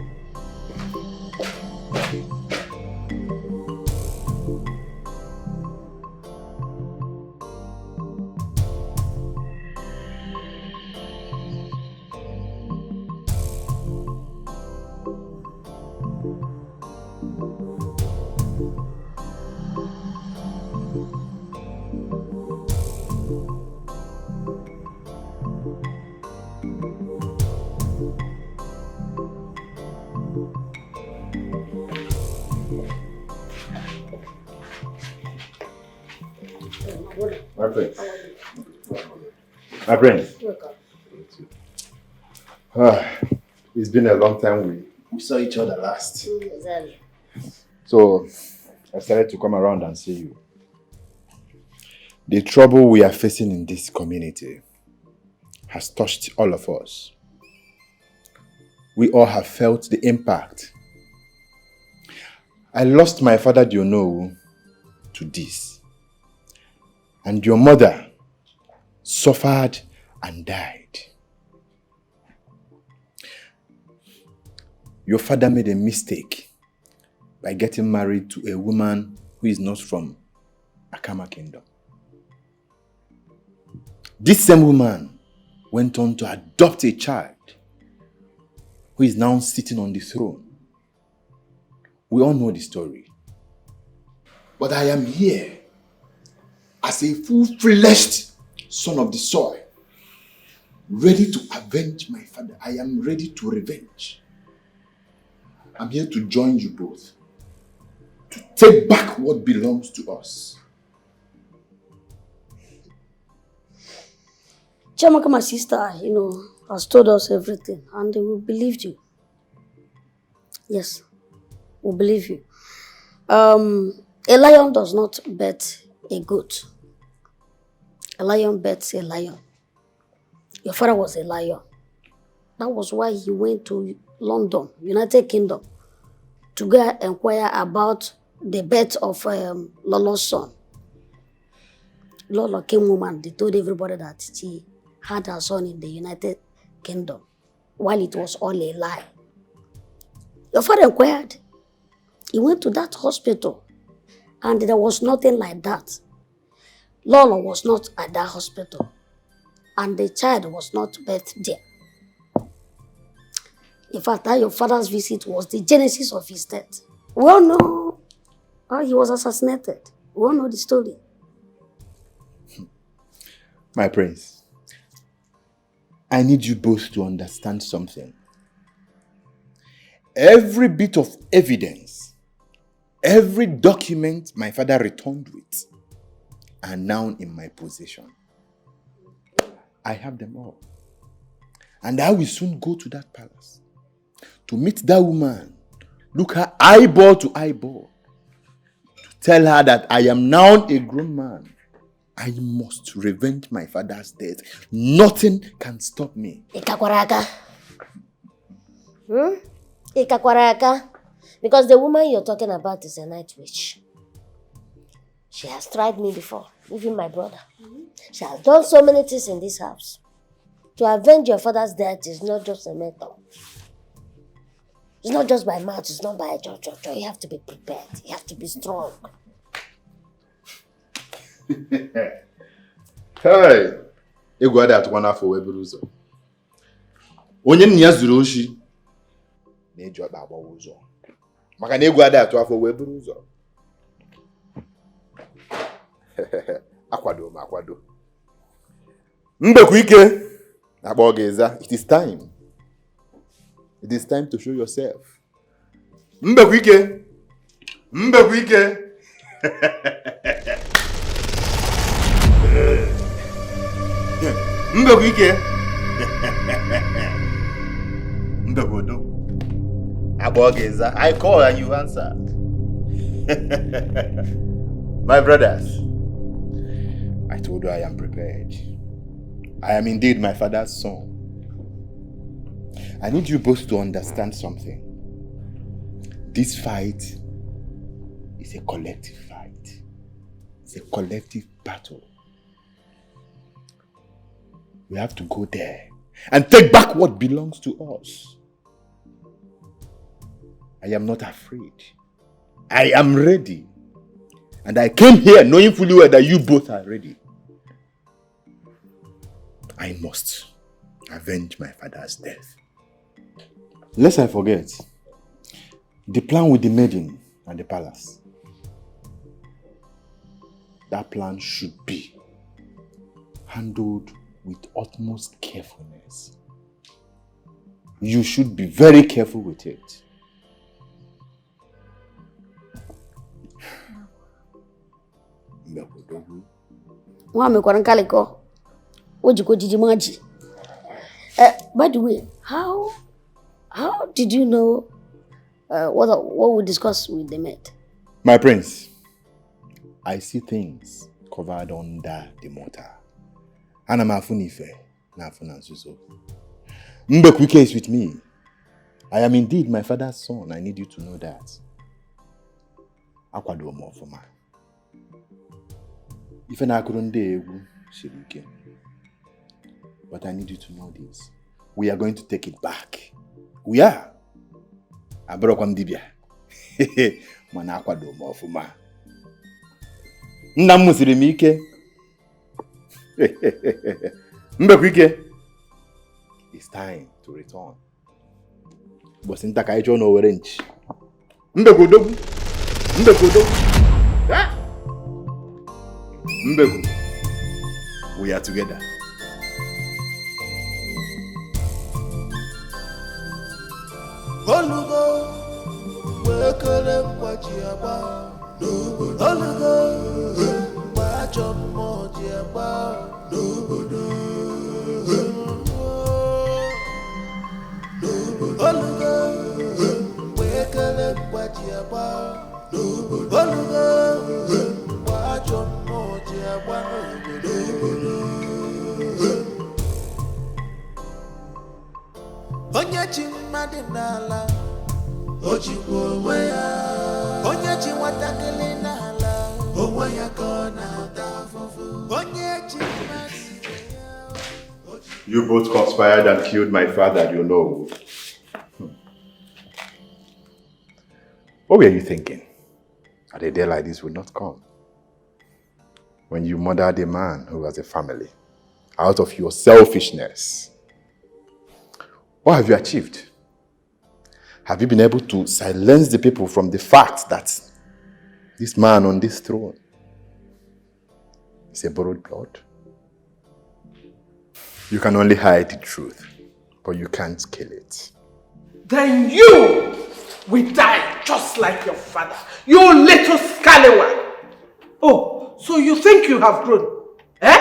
N: My friend. My friend. It's been a long time we saw each other last.
C: Exactly.
N: So I started to come around and see you. The trouble we are facing in this community has touched all of us. We all have felt the impact. I lost my father, Diono, to this. And your mother suffered and died. Your father made a mistake by getting married to a woman who is not from Akama Kingdom. This same woman went on to adopt a child who is now sitting on the throne. We all know the story. But I am here as a full-fledged son of the soil, ready to avenge my father. I am ready to revenge. I'm here to join you both, to take back what belongs to us.
C: Chamaka, my sister, has told us everything, and we believed you. Yes, we believe you. A lion does not bet a goat. A lion bets a lion. Your father was a lion. That was why he went to London, United Kingdom, to go inquire about the birth of Lolo's son. Lolo came home and they told everybody that she had her son in the United Kingdom, while it was all a lie. Your father inquired. He went to that hospital, and there was nothing like that. Lolo was not at that hospital, and the child was not birthed there. In fact, that your father's visit was the genesis of his death. We all know how he was assassinated. We all know the story.
N: My prince, I need you both to understand something. Every bit of evidence, every document my father returned with are now in my possession. I have them all. And I will soon go to that palace to meet that woman, look her eyeball to eyeball, to tell her that I am now a grown man. I must revenge my father's death. Nothing can stop me.
F: Ikakwaraka. Ikakwaraka. Because the woman you're talking about is a night witch. She has tried me before, even my brother. She has done so many things in this house. To avenge your father's death is not just a method. It's not just by mouth, it's not by a jojo. You have to be prepared. You have to be strong.
N: Hey! Ego ada atụkwa n'afọ wee buru ụzọ. Onye nna ya zuru oshi na-eji ọkpa agbawa ụzọ. Maka na ego ada atụ afọ wee buru ụzọ. Akwado m akwado. Mbekwa ike na-akpọ gị ịza. It is time. It is time to show yourself. Mbekwa ike. Mbekwa ike. Mbekwa ike. Mbekwa odo. Akpọ gị ịza. I call and you answer. My brothers, I told you I am prepared. I am indeed my father's son. I need you both to understand something. This fight is a collective fight. It's a collective battle. We have to go there and take back what belongs to us. I am not afraid. I am ready. And I came here knowing fully well that you both are ready. I must avenge my father's death. Lest I forget, the plan with the maiden and the palace. That plan should be handled with utmost carefulness. You should be very careful with it.
C: By the way, how did you know what we discussed with the maid?
N: My prince, I see things covered under the mortar. Ana mafunife na afunansuso. Mbekwike is with me. I am indeed my father's son. I need you to know that. Akwado mo for ma. Ife na akurunde egwu shirike. But I need you to know this. We are going to take it back. We are. Abrokwam dibia. Mana akwado mo for ma. Nna m musiri m ike. Mbekwike. It's time to return. But sinta ka ijo no werench. Mbekwodogu. Mbekwodogu. Ah! Mbekwu. We are together.
K: Olugo, wekele mwaji aba. Olugo, mwajo mwaji aba. Olugo, wekele mwaji aba. Olugo, mwajo mwaji aba. Onye chi mmadụ n'ala, o jikwa onwe ya. Onye chi nwatakịrị n'ala, onwe ya ka ọ na-ata afụfụ. Onye chi mmadụ ya.
N: You both conspired and killed my father, you know. What were you thinking? That a day like this would not come? When you murdered a man who has a family, out of your selfishness. What have you achieved? Have you been able to silence the people from the fact that this man on this throne is a borrowed blood? You can only hide the truth, but you can't kill it.
J: Then you will die just like your father, you little scallywag. Oh, so you think you have grown? Eh?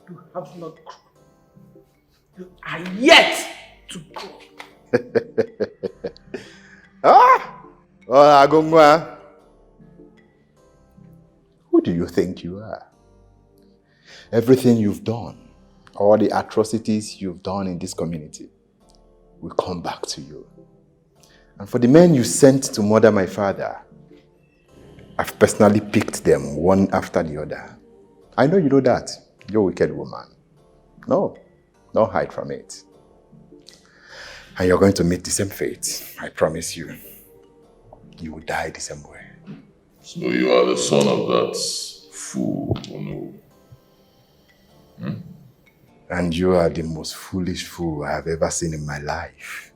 J: You have not grown. You are yet to grow.
N: Agongwa. Who do you think you are? Everything you've done, all the atrocities you've done in this community, will come back to you. And for the men you sent to murder my father, I've personally picked them one after the other. I know you know that, you're a wicked woman. No, don't hide from it. And you're going to meet the same fate, I promise you. You will die the same way.
B: So you are the son of that fool, Ono.
N: And you are the most foolish fool I have ever seen in my life.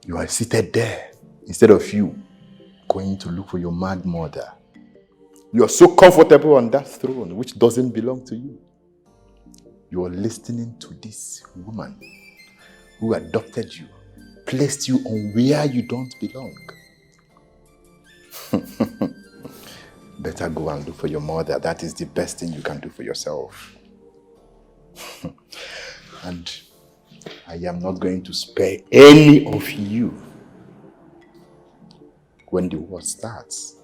N: You are seated there instead of you going to look for your mad mother. You are so comfortable on that throne which doesn't belong to you. You are listening to this woman who adopted you, placed you on where you don't belong. Better go and look for your mother. That is the best thing you can do for yourself. And I am not going to spare any of you when the war starts.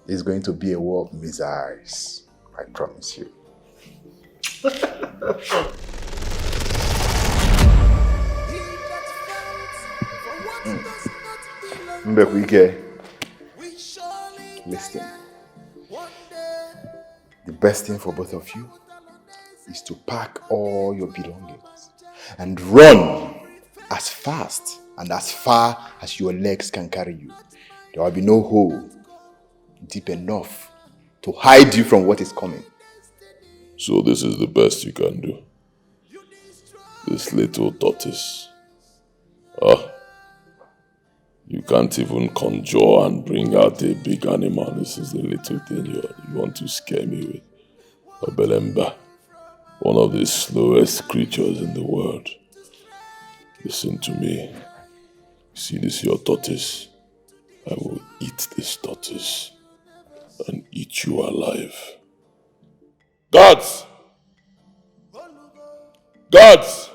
N: It's going to be a war of missiles, I promise you. AGUIKE, listen. The best thing for both of you is to pack all your belongings and run as fast and as far as your legs can carry you. There will be no hole deep enough to hide you from what is coming.
B: So this is the best you can do. This little tortoise. You can't even conjure and bring out a big animal. This is the little thing you want to scare me with. Obelemba, one of the slowest creatures in the world. Listen to me. See this your tortoise? I will eat this tortoise and eat you alive. Guards! Guards!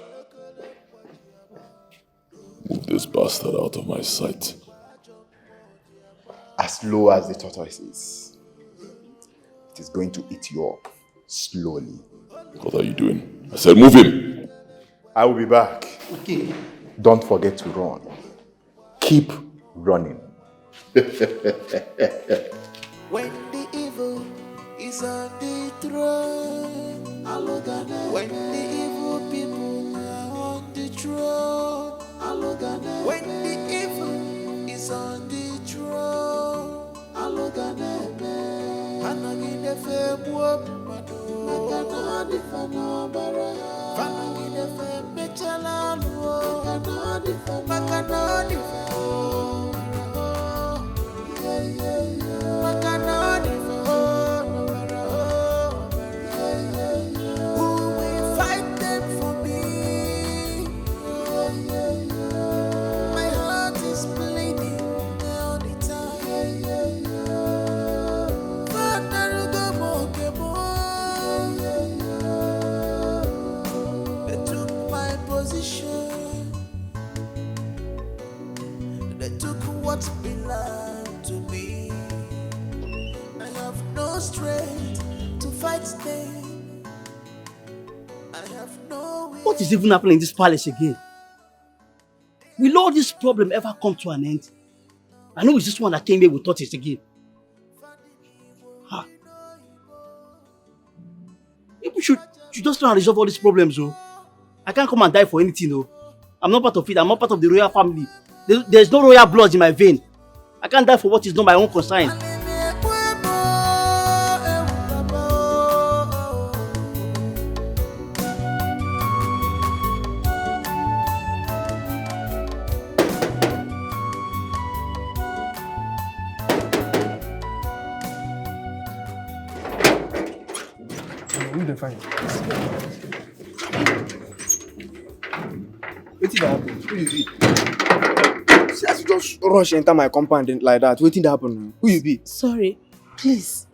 B: Move this bastard out of my sight.
N: As slow as the tortoise is, it is going to eat you up slowly.
B: What are you doing? I said move him.
N: I will be back.
H: Okay.
N: Don't forget to run. Keep running.
K: When the evil is on the throne, when the evil people are on the throne, when the evil is on the throne, Anagine fe buop mado, Nakanadi fanobara, Fanagine fe mechalaluo, Nakanadi fanobara, Makanadi fanobara, who will fight them for me? My heart is bleeding all the time. They took my position. They took what belonged to me. I have no strength to fight them. I have no way.
H: What is even happening in this palace again? Will all this problem ever come to an end? I know it's this one that came here with tortoise again. People should just try and resolve all these problems, oh. I can't come and die for anything, oh. I'm not part of it. I'm not part of the royal family. There's no royal blood in my vein. I can't die for what is not my own concern.
P: Who dey find? Wetin dey happen? Who you be? See as you just rush enter my compound like that. Wetin dey happen? Who you be?
D: Sorry, please.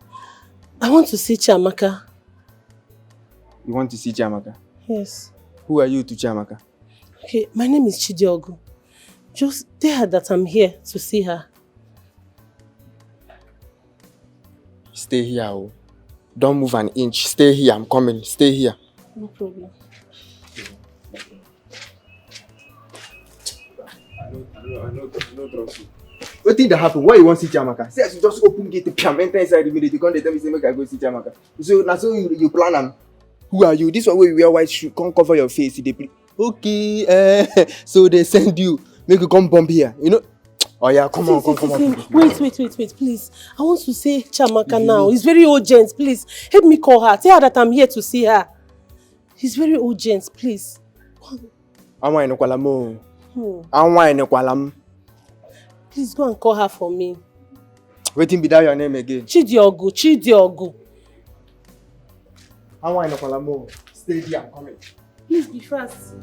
D: I want to see Chiamaka.
P: You want to see Chiamaka?
D: Yes.
P: Who are you to Chiamaka?
D: Okay, my name is Chidiogu. Just tell her that I'm here to see her.
P: Stay here, oh. Don't move an inch. Stay here. I'm coming. Stay here.
D: No problem.
P: I know trust you. What did that happen? Why you want to see Chiamaka? Say as you just open gate, enter inside immediately. Come they tell me say make I go see Chiamaka. So now so you plan am. Who are you? This one where you wear white shoe, come cover your face. Okay, so they send you, make you come bump here. You know, Oh yeah, come on.
D: Wait, please. I want to see Chiamaka now. It's very urgent, please. Help me call her. Tell her that I'm here to see her. It's very urgent, please. Please go and call her for me.
P: Waiting be that your name again.
D: Chidiogu.
P: Stay there, I'm coming.
D: Please be fast.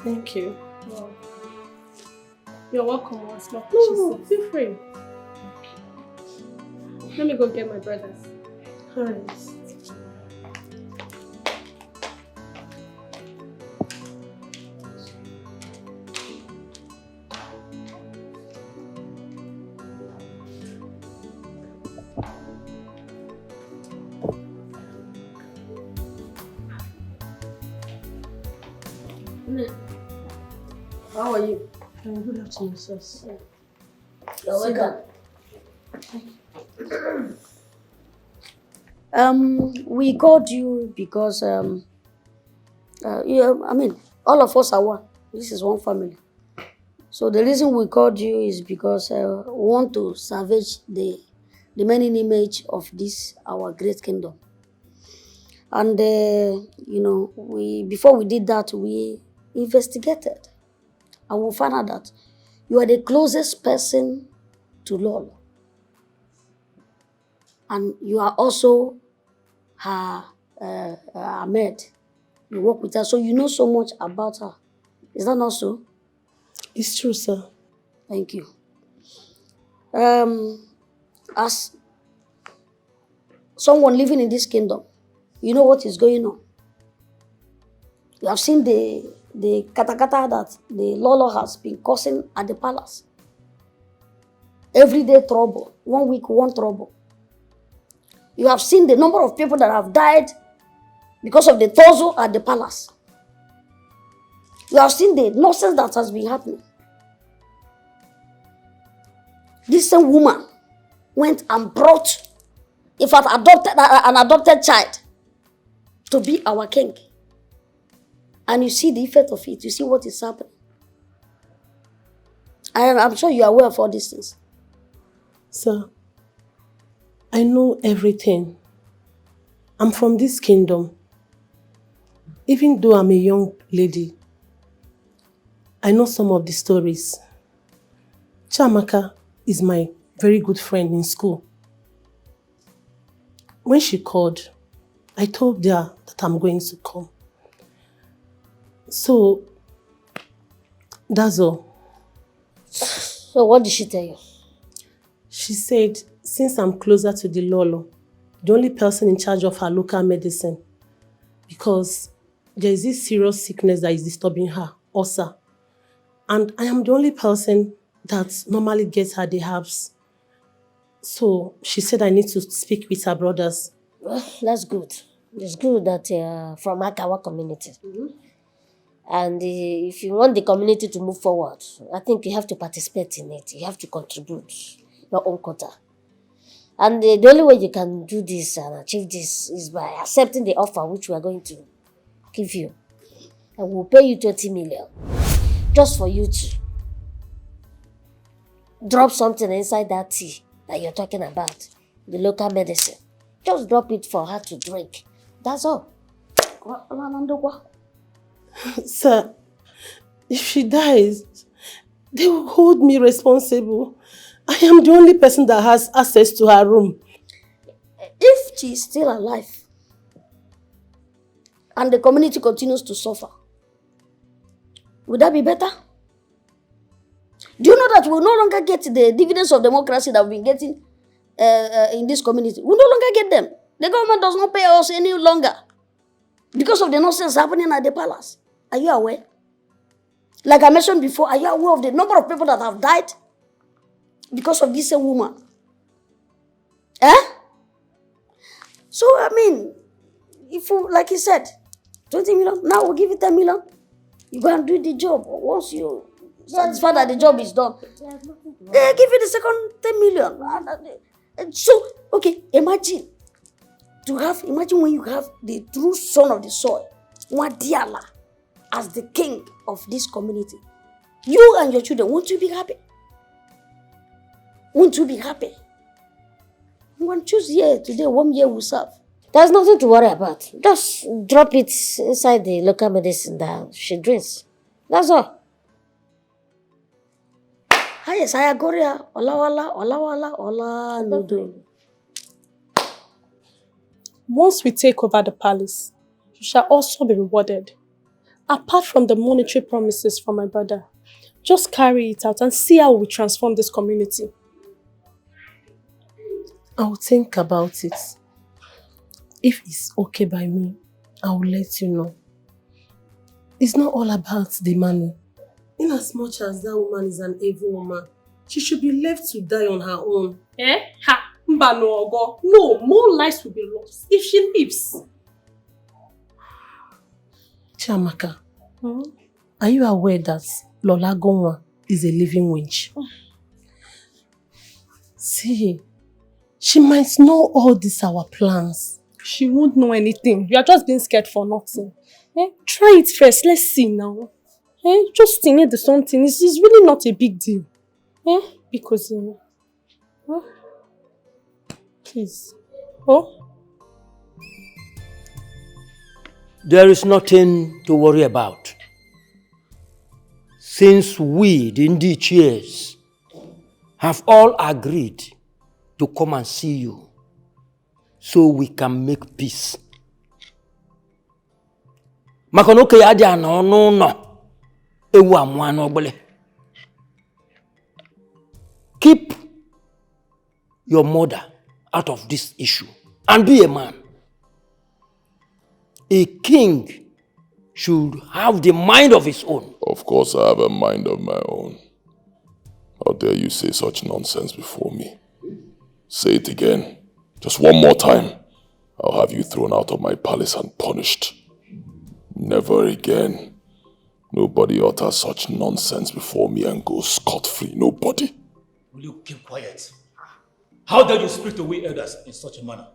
D: Thank you. Wow. You're welcome once more. No, feel free. Let me go get my brothers. Alright.
C: How are you?
D: Good afternoon, sis.
C: You're welcome. We called you because all of us are one. This is one family. So the reason we called you is because we want to salvage the remaining image of this our great kingdom. And before we did that, we investigated. And we found out that you are the closest person to Lolo. And you are also her maid. You work with her, so you know so much about her. Is that not so?
D: It's true, sir.
C: Thank you. As someone living in this kingdom, you know what is going on. You have seen the katakata that the Lolo has been causing at the palace. Everyday trouble. 1 week, one trouble. You have seen the number of people that have died because of the torso at the palace. You have seen the nonsense that has been happening. This same woman went and brought, in fact, an adopted child to be our king. And you see the effect of it. You see what is happening. I'm sure you are aware of all these things.
D: Sir, I know everything. I'm from this kingdom. Even though I'm a young lady, I know some of the stories. Chiamaka is my very good friend in school. When she called, I told her that I'm going to come. So, that's all.
F: So what did she tell you?
D: She said, since I'm closer to the Lolo, the only person in charge of her local medicine, because there is this serious sickness that is disturbing her, ulcer. And I am the only person that normally gets her the herbs. So she said I need to speak with her brothers.
F: Well, that's good. It's good that you're from Akawa community. And if you want the community to move forward, I think you have to participate in it. You have to contribute your own quota. And the only way you can do this and achieve this is by accepting the offer which we are going to give you. And we'll pay you 20 million just for you to drop something inside that tea that you're talking about, the local medicine. Just drop it for her to drink. That's all.
D: Sir, if she dies, they will hold me responsible. I am the only person that has access to her room.
C: If she is still alive and the community continues to suffer, would that be better? Do you know that we will no longer get the dividends of democracy that we've been getting in this community? We no longer get them. The government does not pay us any longer because of the nonsense happening at the palace. Are you aware? Like I mentioned before, are you aware of the number of people that have died because of this woman? So, I mean, if you, like he said, 20 million, now we'll give you 10 million. You go and do the job. Once you satisfy that the job is done, they give you the second 10 million. And so, okay, imagine when you have the true son of the soil, Wadiala, as the king of this community. You and your children, won't you be happy? Won't you be happy? You want to choose here today, 1 year will serve.
F: There's nothing to worry about. Just drop it inside the local medicine that she drinks. That's all.
C: Hi, saya Goria, Ola, Nudu.
D: Once we take over the palace, you shall also be rewarded. Apart from the monetary promises from my brother, just carry it out and see how we transform this community. I'll think about it. If it's okay by me, I will let you know. It's not all about the money. In as much as that woman is an evil woman, she should be left to die on her own. Ha! No, more lives will be lost if she lives. Chiamaka, are you aware that Lola Gonwa is a living witch? See, she might know all these our plans. She won't know anything. You are just being scared for nothing. Try it first. Let's see now. Just think the something. It's really not a big deal. Because please.
H: There is nothing to worry about. Since we, the Ndichies, have all agreed to come and see you, so we can make peace. Makonoke yadia no. Ewu amwano bole. Keep your mother out of this issue and be a man. A king should have the mind of his own.
B: Of course I have a mind of my own. How dare you say such nonsense before me? Say it again. Just one more time. I'll have you thrown out of my palace and punished. Never again. Nobody utters such nonsense before me and goes scot-free. Nobody.
M: Will you keep quiet? How dare you speak to we elders in such a manner?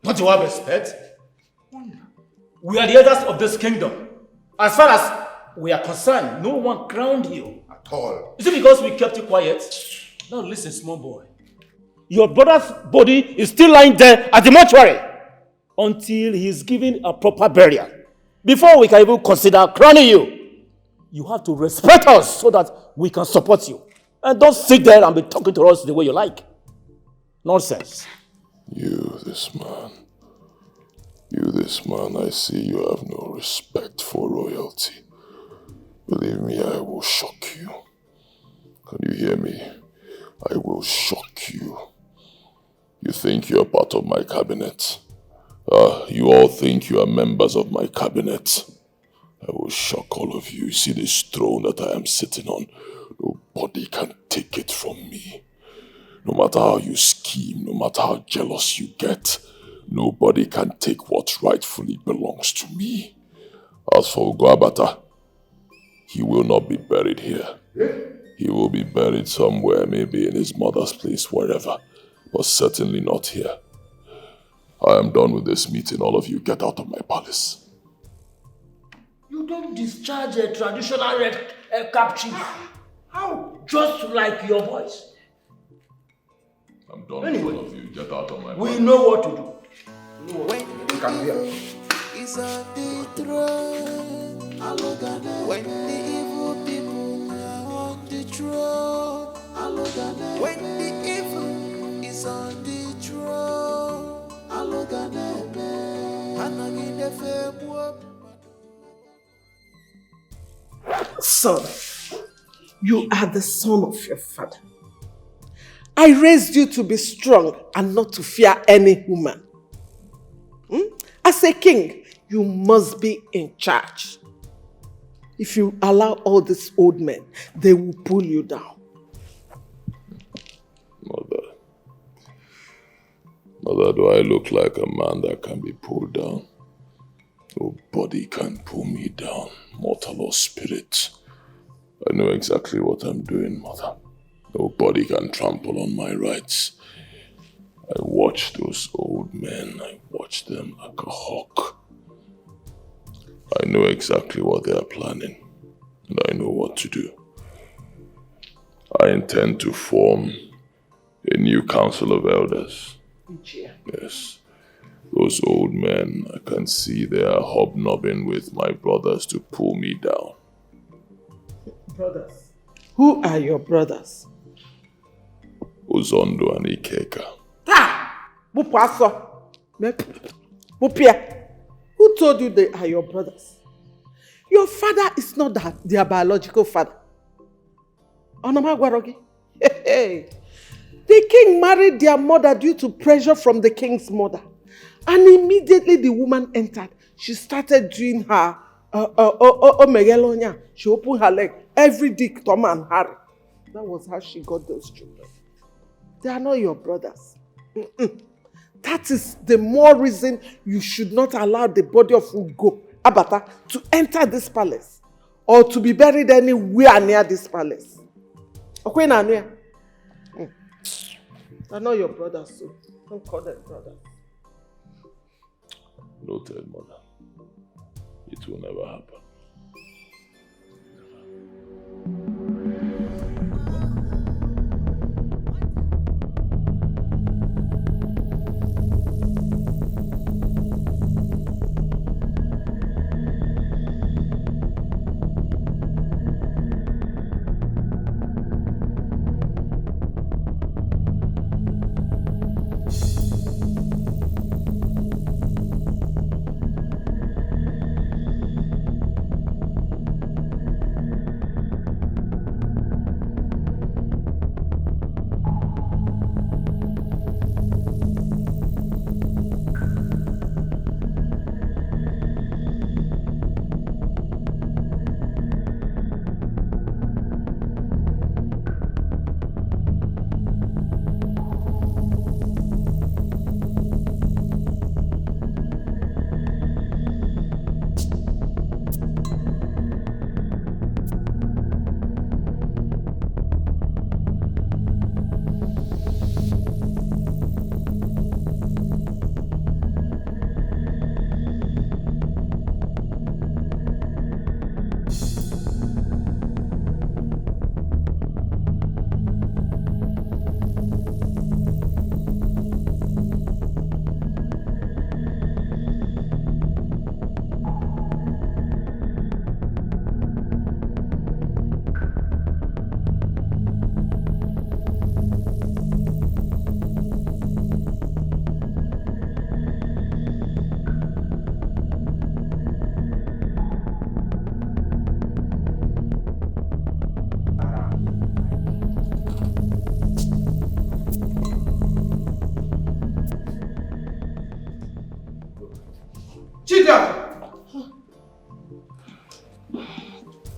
M: Don't you have respect? We are the elders of this kingdom. As far as we are concerned, no one crowned you. At all. Is it because we kept you quiet? Now listen, small boy. Your brother's body is still lying there at the mortuary until he is given a proper burial. Before we can even consider crowning you, you have to respect us so that we can support you. And don't sit there and be talking to us the way you like. Nonsense.
B: You, this man, I see you have no respect for royalty. Believe me, I will shock you. Can you hear me? I will shock you. You think you are part of my cabinet? You all think you are members of my cabinet? I will shock all of you. You see this throne that I am sitting on? Nobody can take it from me. No matter how you scheme, no matter how jealous you get, nobody can take what rightfully belongs to me. As for Ugoabata, he will not be buried here. He will be buried somewhere, maybe in his mother's place, wherever, but certainly not here. I am done with this meeting. All of you get out of my palace.
H: You don't discharge a traditional red cap chief. How? Just like your voice.
B: I'm done with all of you. Get out of my palace.
H: We know what to do.
K: You can hear. Is on the throne. When the evil people are on the throne. When the evil is on the throne,
J: Son, you are the son of your father. I raised you to be strong and not to fear any woman. As a king, you must be in charge. If you allow all these old men, they will pull you down.
B: Mother, do I look like a man that can be pulled down? Nobody can pull me down, mortal or spirit. I know exactly what I'm doing, Mother. Nobody can trample on my rights. I watch those old men. I watch them like a hawk. I know exactly what they are planning, and I know what to do. I intend to form a new council of elders. Yes. Those old men, I can see they are hobnobbing with my brothers to pull me down.
J: Brothers? Who are your brothers?
B: Ozondo and Ikeka.
J: Who told you they are your brothers? Your father is not their biological father. The king married their mother due to pressure from the king's mother. And immediately the woman entered. She started doing her she opened her leg. Every Dick, Tom and Harry. That was how she got those children. They are not your brothers. That is the more reason you should not allow the body of Ugo Abata to enter this palace or to be buried anywhere near this palace. Okay, Nanuya? They're not your brothers, so don't call them brothers.
B: Noted, Mother. It will never happen.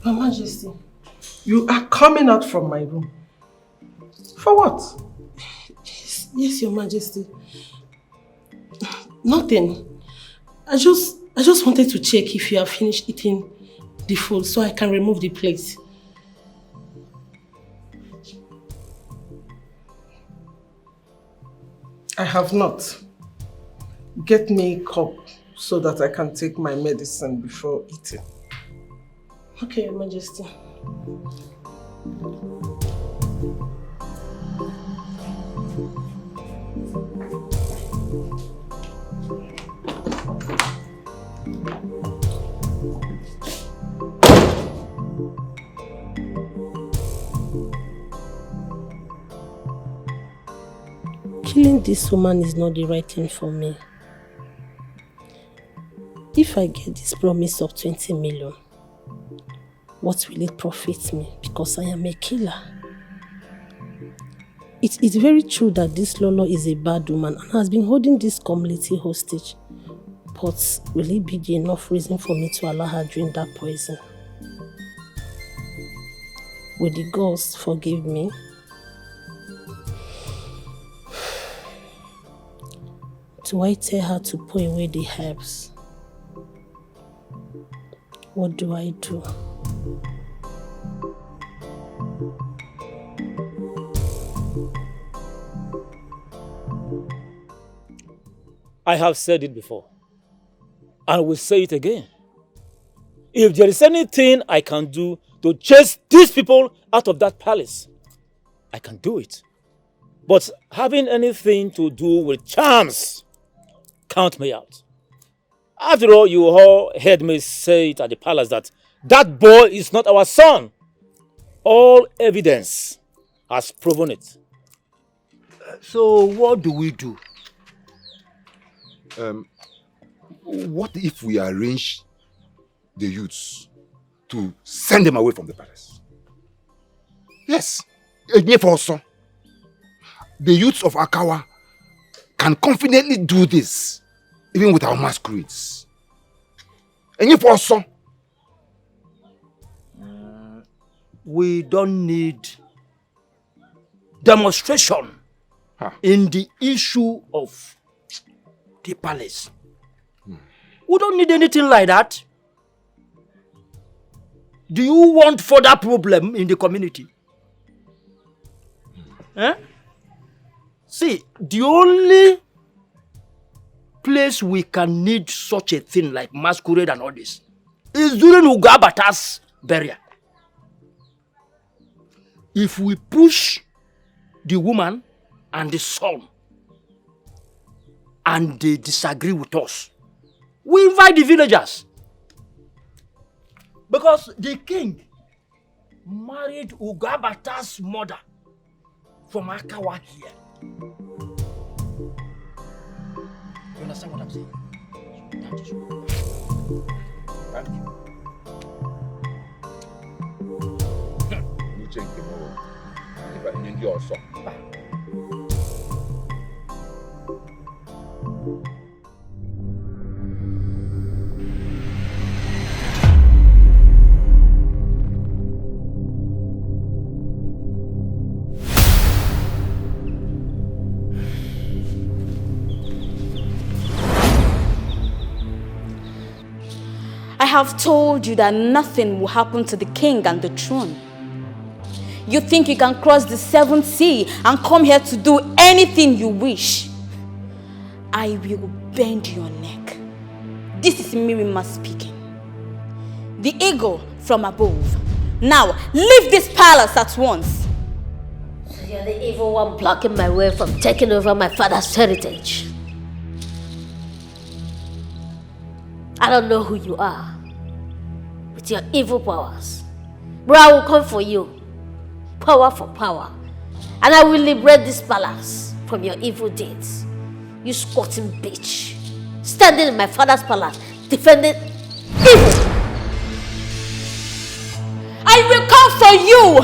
J: Your Majesty, you are coming out from my room. For what?
D: Yes, Your Majesty. Nothing. I just wanted to check if you have finished eating the food so I can remove the plate.
J: I have not. Get me a cup so that I can take my medicine before eating.
D: Okay, Your Majesty.
F: think this woman is not the right thing for me. If I get this promise of 20 million, what will it profit me? Because I am a killer. It's very true that this Lolo is a bad woman and has been holding this community hostage. But will it be enough reason for me to allow her drink that poison? Will the gods forgive me? Do I tell her to pour away the herbs? What do I do?
M: I have said it before, and will say it again. If there is anything I can do to chase these people out of that palace, I can do it. But having anything to do with charms, count me out. After all, you all heard me say it at the palace that that boy is not our son. All evidence has proven it.
O: So what do we do? What if we arrange the youths to send them away from the palace? Yes, the youths of Akawa can confidently do this, even with our masquerades.
H: We don't need demonstration in the issue of the palace. We don't need anything like that. Do you want further problem in the community? See, the only place we can need such a thing like masquerade and all this is during Ugabata's burial. If we push the woman and the son and they disagree with us, we invite the villagers. Because the king married Ugabata's mother from Akawa here. You understand what I'm saying? That is what. Thank you.
A: I have told you that nothing will happen to the king and the throne. You think you can cross the 7th sea and come here to do anything you wish? I will bend your neck. This is Mirima speaking. The eagle from above. Now, leave this palace at once.
F: So you're the evil one blocking my way from taking over my father's heritage. I don't know who you are with your evil powers, but I will come for you, power for power, and I will liberate this palace from your evil deeds. You squatting bitch, standing in my father's palace, defending evil.
A: I will come for you.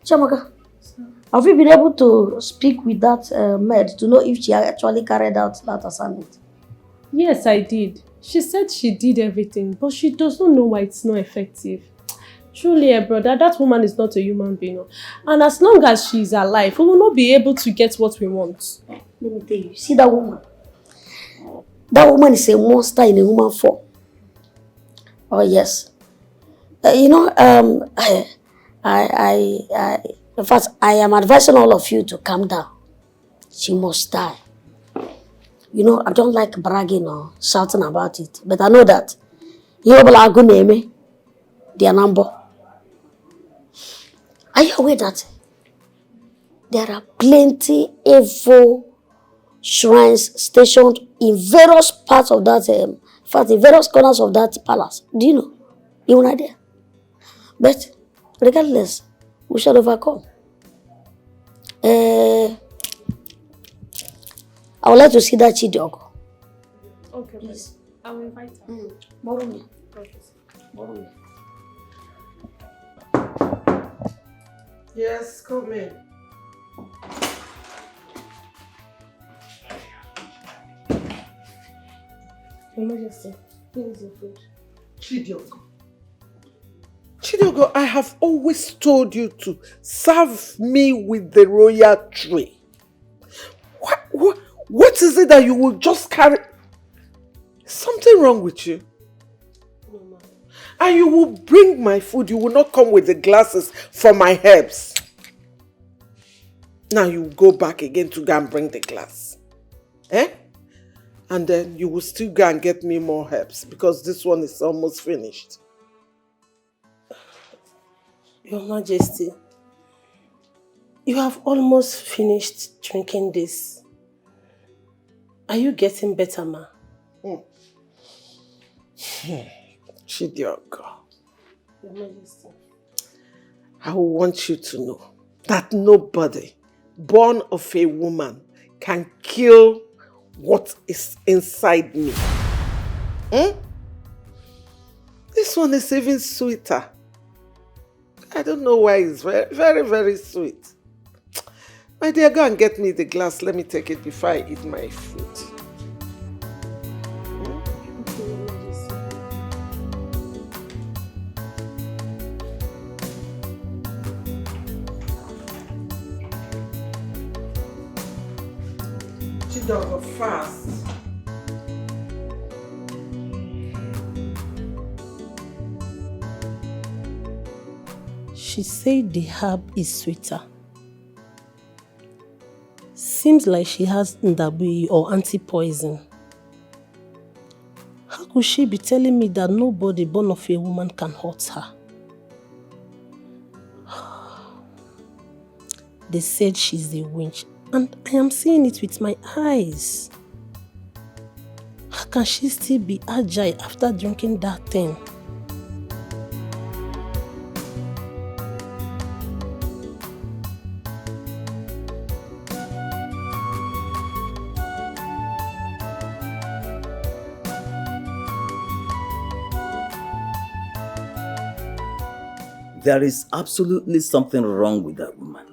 C: Chamaka, have you been able to speak with that maid to know if she actually carried out that assignment?
D: Yes, I did. She said she did everything, but she does not know why it's not effective. Truly, brother, that woman is not a human being. And as long as she is alive, we will not be able to get what we want.
C: Let me tell you, see that woman? That woman is a monster in a human form. Oh, yes. In fact, I am advising all of you to calm down. She must die. You know, I don't like bragging or shouting about it, but I know that Are you aware that there are plenty evil shrines stationed in various parts of that, in fact, in various corners of that palace? Do you know? Even idea. But regardless, we shall overcome. I would like to see that Chidiogo.
D: Okay, please. I will invite her.
C: Borrow me.
D: Okay.
C: Borrow me.
J: Yes, come in.
D: Your Majesty, here is your food.
J: Chidiogo. Chidiogo, I have always told you to serve me with the royal tray. What is it that you will just carry? Something wrong with you?
D: No, ma'am.
J: And you will bring my food. You will not come with the glasses for my herbs. Now you will go back again to go and bring the glass. Eh? And then you will still go and get me more herbs because this one is almost finished.
D: Your Majesty, you have almost finished drinking this. Are you getting better, ma?
J: Chidiogo,
D: Your Majesty.
J: I want you to know that nobody born of a woman can kill what is inside me. This one is even sweeter. I don't know why it's very, very, very sweet. My dear, go and get me the glass. Let me take it before I eat my food. Chidiogo, fast.
D: She said the herb is sweeter. Seems like she has ndabui or anti-poison. How could she be telling me that nobody born of a woman can hurt her? They said she's a witch, and I am seeing it with my eyes. How can she still be agile after drinking that thing?
O: There is absolutely something wrong with that woman.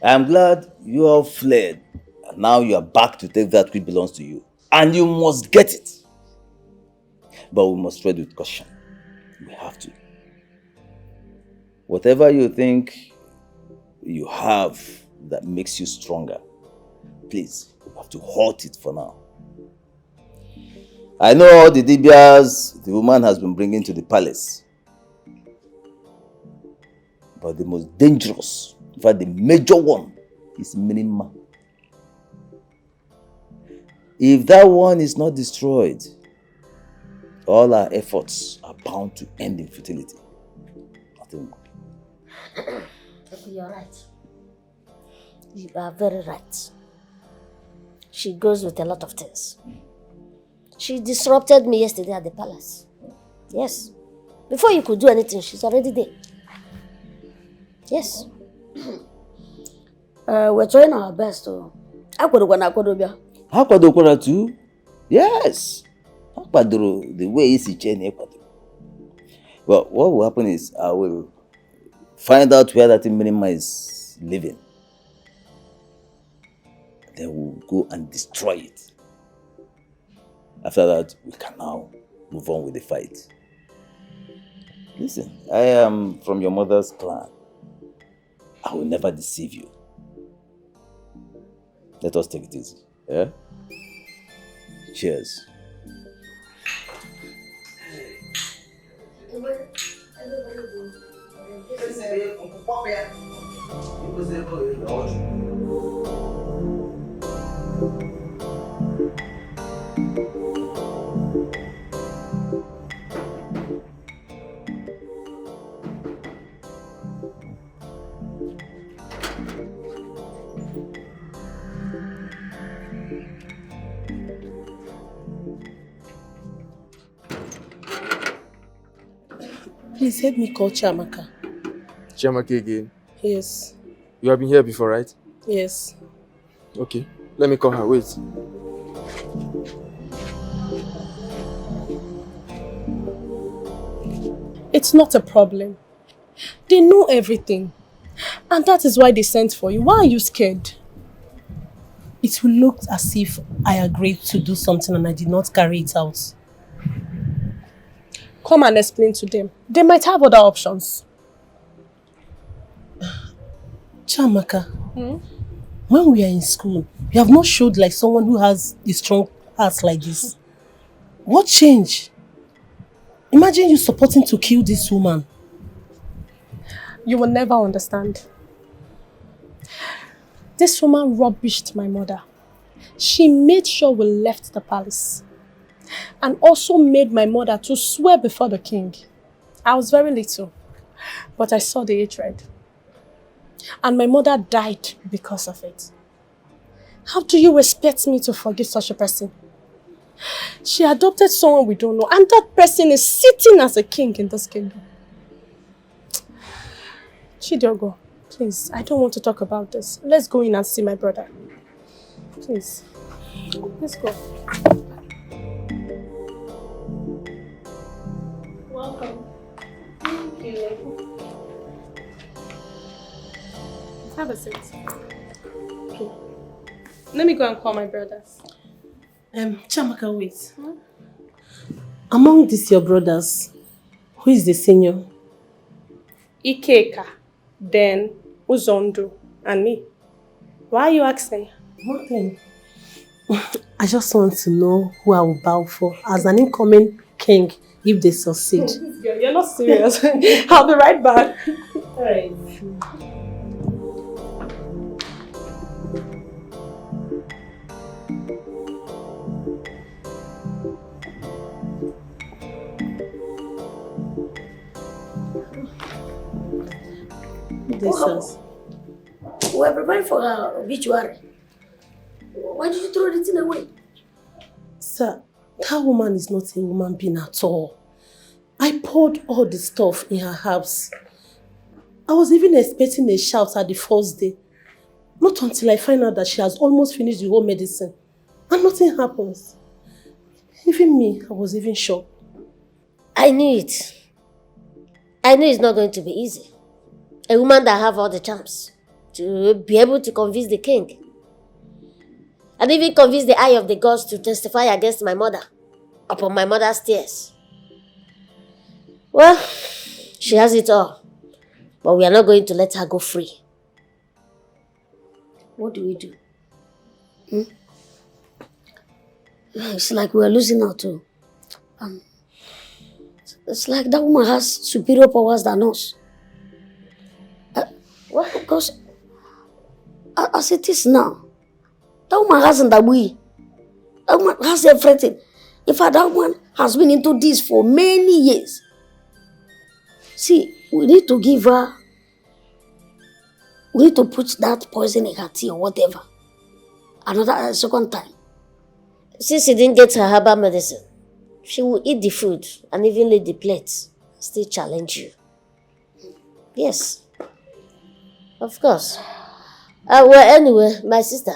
O: I'm glad you all fled, and now you are back to take that which belongs to you. And you must get it. But we must tread with caution. We have to. Whatever you think you have that makes you stronger, please, you have to halt it for now. I know all the dibias the woman has been bringing to the palace. But the most dangerous, in fact the major one, is Minima. If that one is not destroyed, all our efforts are bound to end in futility. Nothing more.
F: You're right. You are very right. She goes with a lot of things. She disrupted me yesterday at the palace. Yes. Before you could do anything, she's already there. Yes.
C: We're trying our best to.
O: Akwadokwara too? Yes. Akwadoro the way is Ichene Ekwado. Well, what will happen is I will find out where that Minima is living. Then we'll go and destroy it. After that, we can now move on with the fight. Listen, I am from your mother's clan. I will never deceive you. Let us take it easy. Yeah? Cheers.
D: Please help me call Chiamaka.
P: Chiamaka again?
D: Yes.
P: You have been here before, right?
D: Yes.
P: Okay. Let me call her. Wait.
D: It's not a problem. They know everything. And that is why they sent for you. Why are you scared? It will look as if I agreed to do something and I did not carry it out. Come and explain to them. They might have other options. Chiamaka, when we are in school, you have not showed like someone who has a strong heart like this. What changed? Imagine you supporting to kill this woman. You will never understand. This woman rubbished my mother. She made sure we left the palace. And also made my mother to swear before the king. I was very little, but I saw the hatred. And my mother died because of it. How do you expect me to forgive such a person? She adopted someone we don't know, and that person is sitting as a king in this kingdom. Chidiogo, please, I don't want to talk about this. Let's go in and see my brother. Please, let's go. Welcome. Thank you. Have a seat. Okay. Let me go and call my brothers. Chiamaka, wait. Among these your brothers, who is the senior? Ikeka, then Uzondo, and me. Why are you asking? Nothing. I just want to know who I will bow for as an incoming king if they succeed. You're not serious. I'll be right back. Alright.
C: We're preparing for her obituary. Why did you throw the thing away?
D: Sir, that woman is not a human being at all. I poured all the stuff in her house. I was even expecting a shout at the first day. Not until I find out that she has almost finished the whole medicine. And nothing happens. Even me, I was even shocked.
F: I knew it. I knew it's not going to be easy. A woman that have all the charms to be able to convince the king. And even convince the eye of the gods to testify against my mother upon my mother's stairs. Well, she has it all. But we are not going to let her go free.
C: What do we do? It's like we're losing out too. It's like that woman has superior powers than us. Well, because as it is now, that woman hasn't that we. That woman has everything. In fact, that woman has been into this for many years. See, we need to give her, we need to put that poison in her tea or whatever. Another second time.
F: Since she didn't get her herbal medicine, she will eat the food and even leave the plates. Still challenge you. Yes. Of course. Well, anyway, my sister,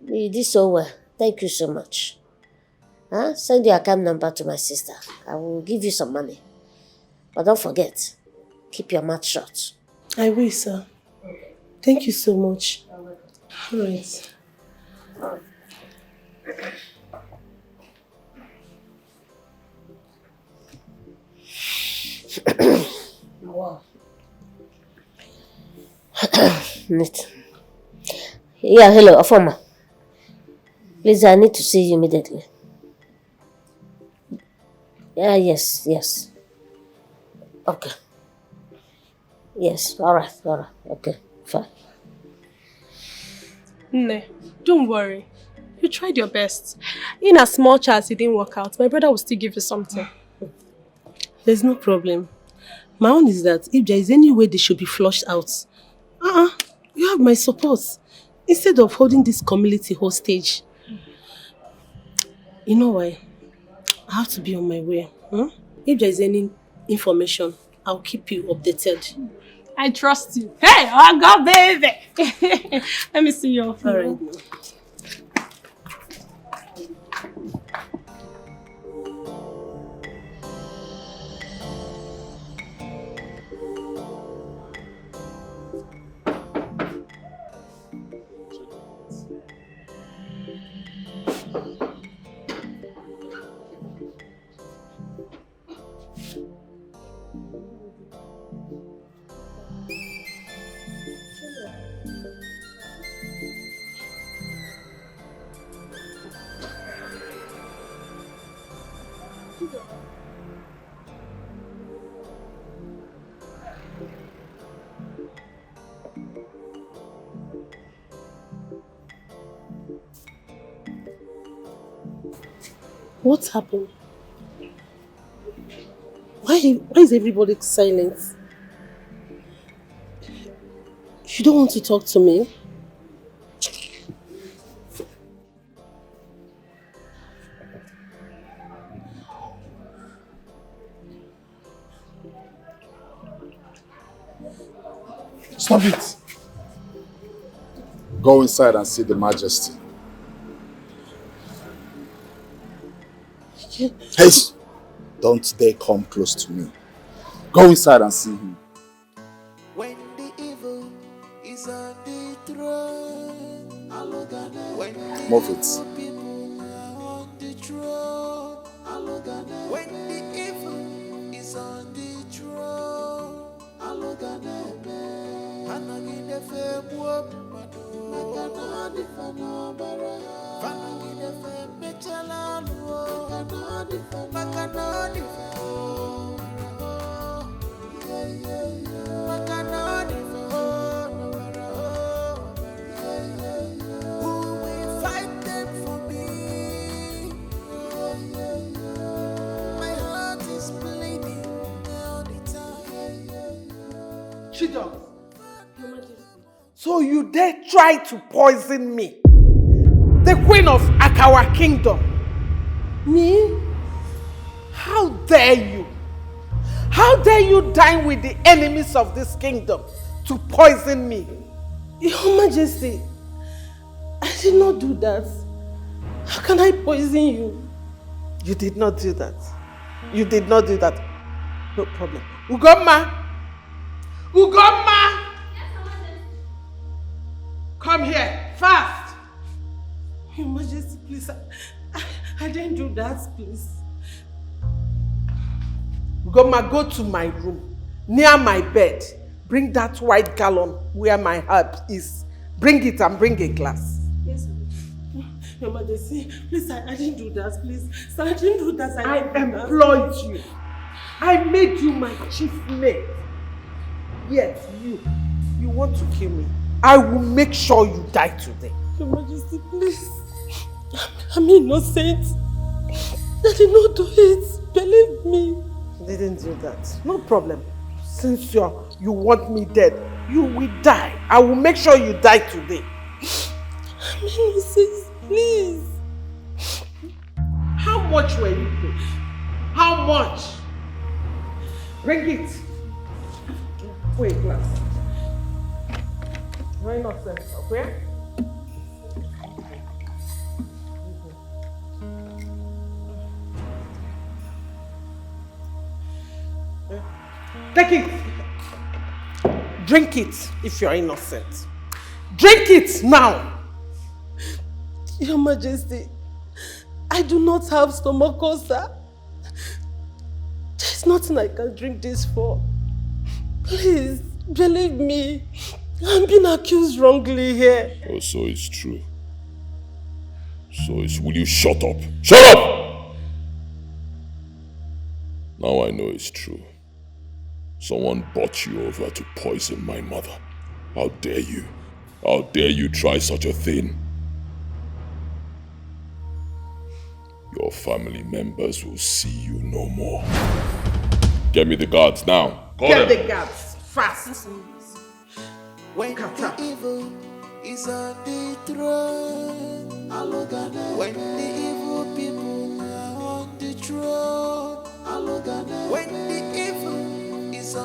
F: you did so well. Thank you so much. Send your account number to my sister. I will give you some money. But don't forget, keep your mouth shut.
D: I will, sir. Thank you so much. All right.
C: Wow.
F: Neat. Yeah, hello, Afoma. Please, I need to see you immediately. Yeah, yes. Okay. Yes, alright, okay, fine.
D: Ne, don't worry. You tried your best. In as much as it didn't work out, my brother will still give you something. There's no problem. My own is that if there is any way they should be flushed out, you have my support. Instead of holding this community hostage. You know why? I have to be on my way. If there is any information,
I: I'll keep you updated.
D: I trust you. Hey, oh God, baby. Let me see your phone.
I: All right.
D: What happened? Why is everybody silent? You don't want to talk to me?
G: Stop it! Go inside and see the Majesty. Hey! Don't dare come close to me. Go inside and see him.
K: When the evil is on the throne, when the
G: Move it.
K: people are on the throne, when the evil is on the throne, Anagide fe buopumado, Anagide fe mechalaluo, Makanoni who will fight them for me? My heart is bleeding all the time.
J: Chidok, so you dare try to poison me? The queen of Akawa kingdom? Me? How dare you? How dare you dine with the enemies of this kingdom to poison me?
D: Your Majesty, I did not do that. How can I poison you?
J: You did not do that. You did not do that. No problem. Ugomma! Ugomma! Come here, fast!
D: Your Majesty, please, I didn't do that, please.
J: Ugomma, go to my room, near my bed. Bring that white gallon where my herb is. Bring it and bring a glass.
D: Yes, Your Majesty, please, I didn't do that, please. Sir, I didn't do that.
J: I employed you. I made you my chief mate. Yet you want to kill me. I will make sure you die today.
D: Your Majesty, please. I'm innocent. I did not do it. Believe me.
J: You didn't do that. No problem. Since you want me dead, you will die. I will make sure you die today.
D: I'm innocent, please.
J: How much were you paid? How much? Bring it. Wait, glass. Very nonsense, okay? Take it. Drink it if you're innocent. Drink it now.
D: Your Majesty, I do not have stomach ulcer. There's nothing I can drink this for. Please, believe me. I'm being accused wrongly here.
B: Oh, so it's true. Will you shut up? Shut up! Now I know it's true. Someone bought you over to poison my mother. How dare you? How dare you try such a thing? Your family members will see you no more. Get me the guards now.
J: Get the guards fast.
K: When the evil is on the throne, when the evil people are on the throne, when the evil is on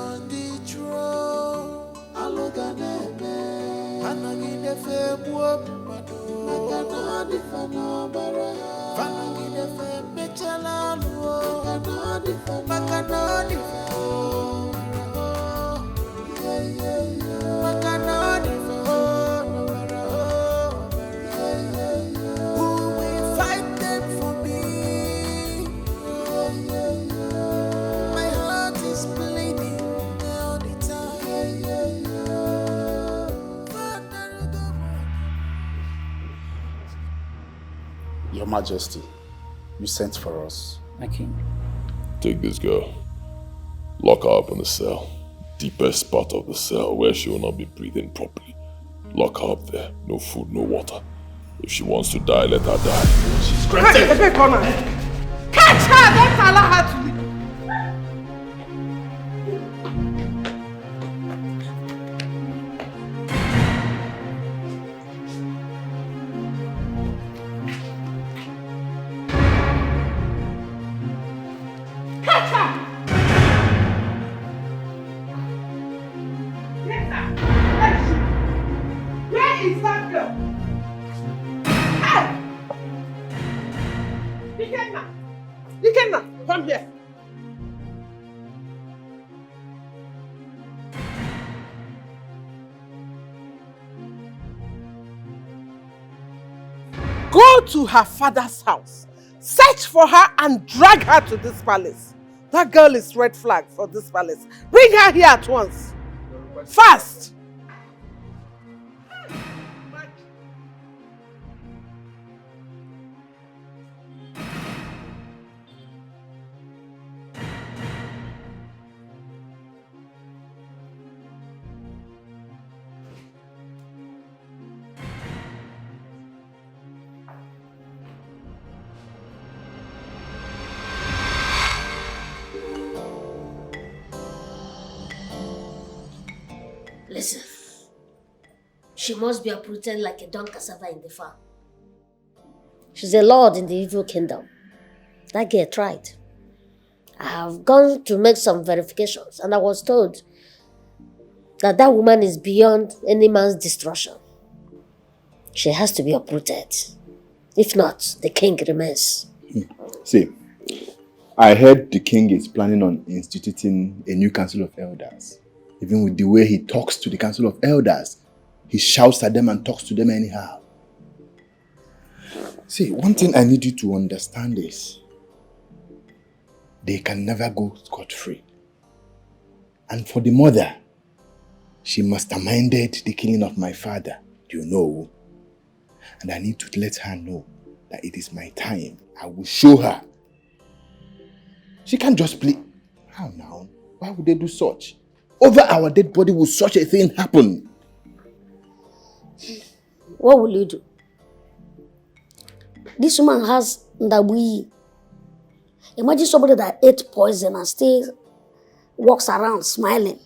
G: Your Majesty, you sent for us.
M: My king.
B: Take this girl. Lock her up in the cell. Deepest part of the cell where she will not be breathing properly. Lock her up there. No food, no water. If she wants to die, let her die. She's granted.
J: Catch her! Don't allow her to leave. Come here. Go to her father's house. Search for her and drag her to this palace. That girl is red flag for this palace. Bring her here at once. Fast.
F: Listen, she must be uprooted like a done cassava in the farm. She's a lord in the evil kingdom. That girl tried. I have gone to make some verifications and I was told that that woman is beyond any man's destruction. She has to be uprooted. If not, the king remains.
N: See, I heard the king is planning on instituting a new council of elders. Even with the way he talks to the council of elders, he shouts at them and talks to them anyhow. See, one thing I need you to understand is, they can never go scot-free. And for the mother, she masterminded the killing of my father, you know. And I need to let her know that it is my time. I will show her. She can't just play. How now? Why would they do such? Over our dead body will such a thing happen?
F: What will you do? This woman has Ndabui. Imagine somebody that ate poison and still walks around smiling.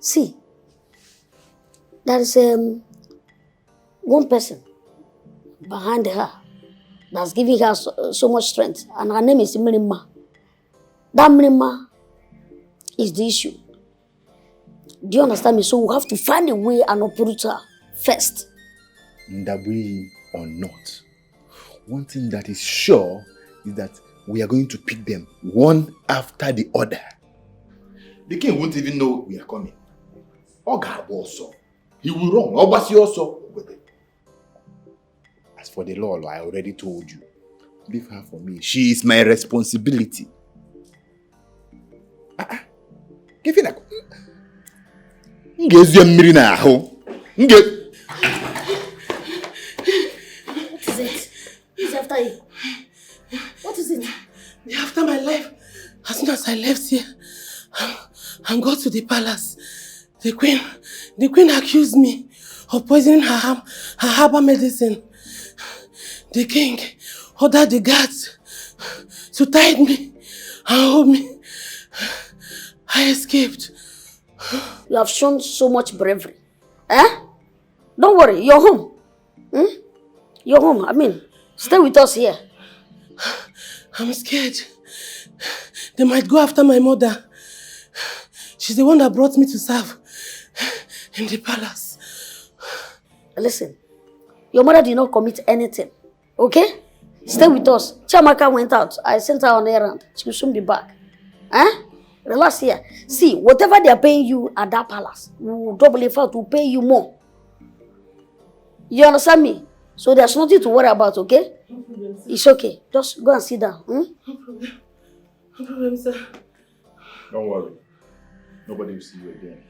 F: See, there is one person behind her that's giving her so much strength, and her name is Mrima. That Mrima is the issue. Do you understand me? So we have to find a way and uproot her first.
N: Ndabui or not, one thing that is sure is that we are going to pick them one after the other. The king won't even know we are coming. Oga also. He will run. Obasi also. As for the law, I already told you. Leave her for me. She is my responsibility. Give it a... What is
F: it? Who's after you? What is it?
J: They're after my life. As soon as I left here and got to the palace, the queen accused me of poisoning her herbal medicine. The king ordered the guards to tie me and hold me. I escaped.
F: You have shown so much bravery. Eh? Don't worry, you're home. You're home. I mean, stay with us here.
J: I'm scared. They might go after my mother.
D: She's the one that brought me to serve in the palace.
C: Listen, your mother did not commit anything, okay? Stay with us. Chiamaka went out. I sent her on errand. She will soon be back. Relax here. See, whatever they are paying you at that palace, we will double it out to pay you more. You understand me? So there's nothing to worry about, okay?
D: No problem, sir.
C: It's okay. Just go and sit down.
D: No problem. No problem, sir.
G: Don't worry. Nobody will see you again.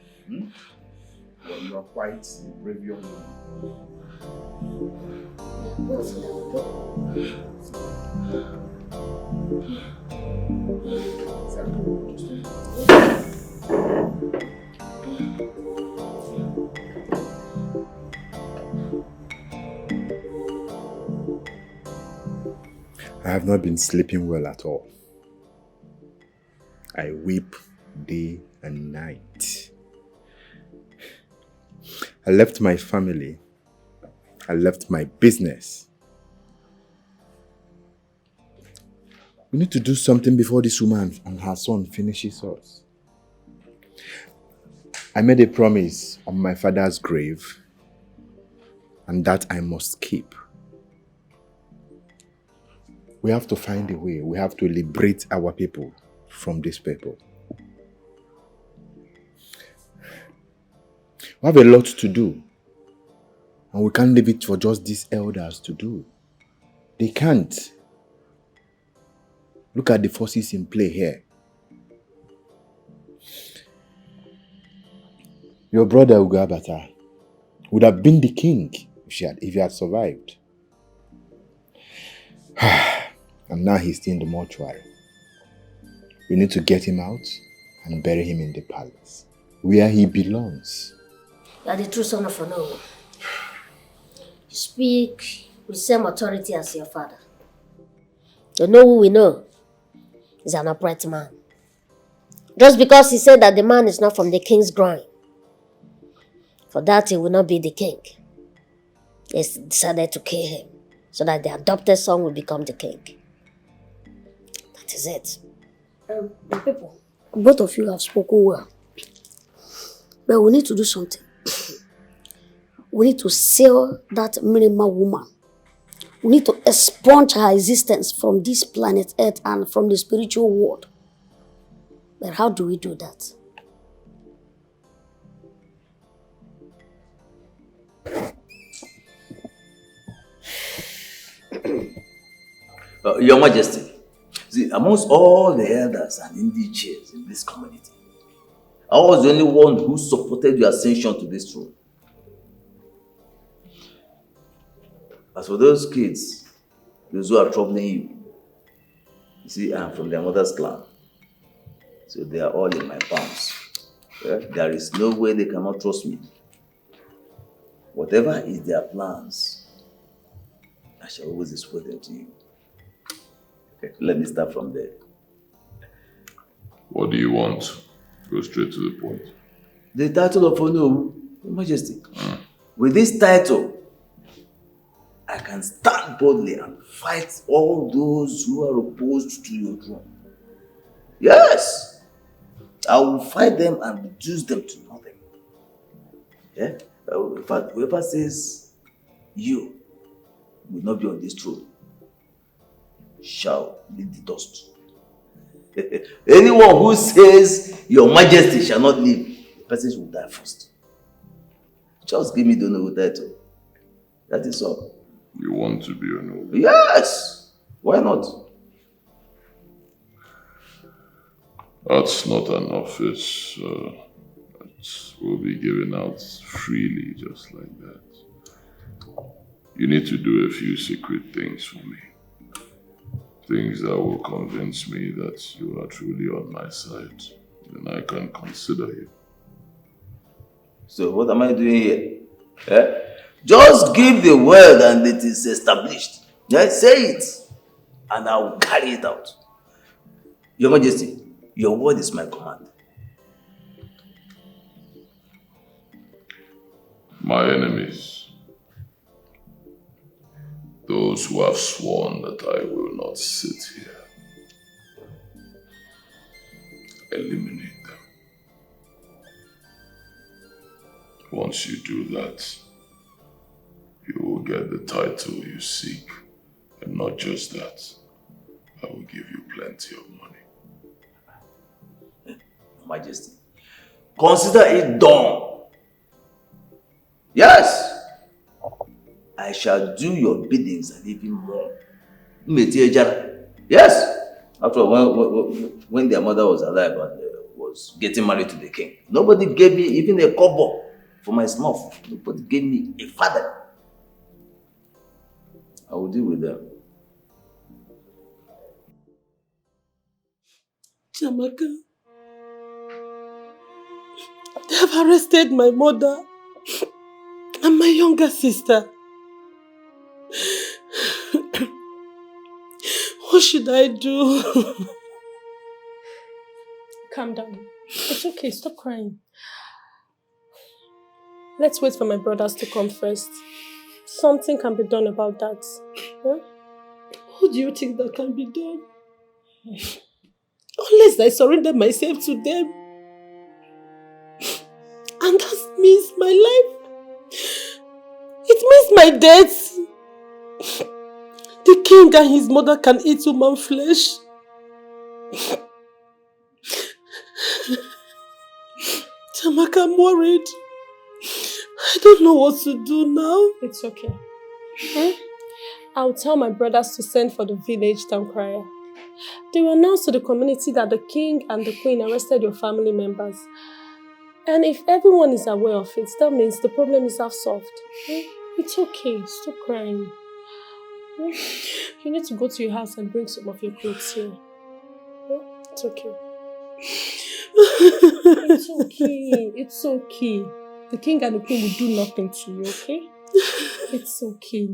G: Well, you are quite a brave young woman. I have not been sleeping well at all. I weep day and night. I left my family. I left my business. We need to do something before this woman and her son finishes us. I made a promise on my father's grave, and that I must keep. We have to find a way. We have to liberate our people from these people. We have a lot to do. And we can't leave it for just these elders to do. They can't. Look at the forces in play here. Your brother Ugabata would have been the king if he had survived. And now he's still in the mortuary. We need to get him out and bury him in the palace, where he belongs.
F: You are the true son of Ono. You speak with the same authority as your father. You know who we know is an upright man. Just because he said that the man is not from the king's groin, for that he will not be the king. They decided to kill him so that the adopted son will become the king. That is it.
C: People, both of you have spoken well. But we need to do something. We need to seal that minimal woman. We need to expunge her existence from this planet Earth and from the spiritual world. But how do we do that?
O: Your Majesty, see, amongst all the elders and indigenous in this community, I was the only one who supported your ascension to this throne. As for those kids, those who are troubling you see, I am from their mother's clan. So they are all in my palms. There is no way they cannot trust me. Whatever is their plans, I shall always display them to you. Okay, let me start from there.
B: What do you want? Go straight to the point.
O: The title of Ono, Your Majesty. With this title, I can stand boldly and fight all those who are opposed to your throne. Yes! I will fight them and reduce them to nothing. Yeah? In fact, whoever says you will not be on this throne shall leave the dust. Anyone who says your Majesty shall not live, the person will die first. Just give me the Ono title. That is all.
B: You want to be Ono?
O: Yes! Why not?
B: That's not an office that will be given out freely just like that. You need to do a few secret things for me. Things that will convince me that you are truly on my side. Then I can consider you.
O: So what am I doing here? Just give the word and it is established. Say it and I will carry it out. Your Majesty, your word is my command.
B: My enemies, those who have sworn that I will not sit here, eliminate them. Once you do that, you will get the title you seek. And not just that, I will give you plenty of money.
O: Majesty, consider it done. Yes, I shall do your biddings and even more. Yes, after when their mother was alive and was getting married to the king, nobody gave me even a kobo for my snuff. Nobody gave me a father. I will deal with them.
D: Chamaka, they have arrested my mother and my younger sister. What should I do? Calm down. It's okay, stop crying. Let's wait for my brothers to come first. Something can be done about that. Huh? What do you think that can be done? Unless I surrender myself to them. And that means my life. It means my death. The king and his mother can eat human flesh. Chamaka, I'm worried. I don't know what to do now. It's okay. I'll tell my brothers to send for the village town crier. They will announce to the community that the king and the queen arrested your family members. And if everyone is aware of it, that means the problem is half solved. It's okay. Stop crying. You need to go to your house and bring some of your clothes here. It's okay. It's okay. It's okay. The king and the queen will do nothing to you, okay? It's okay.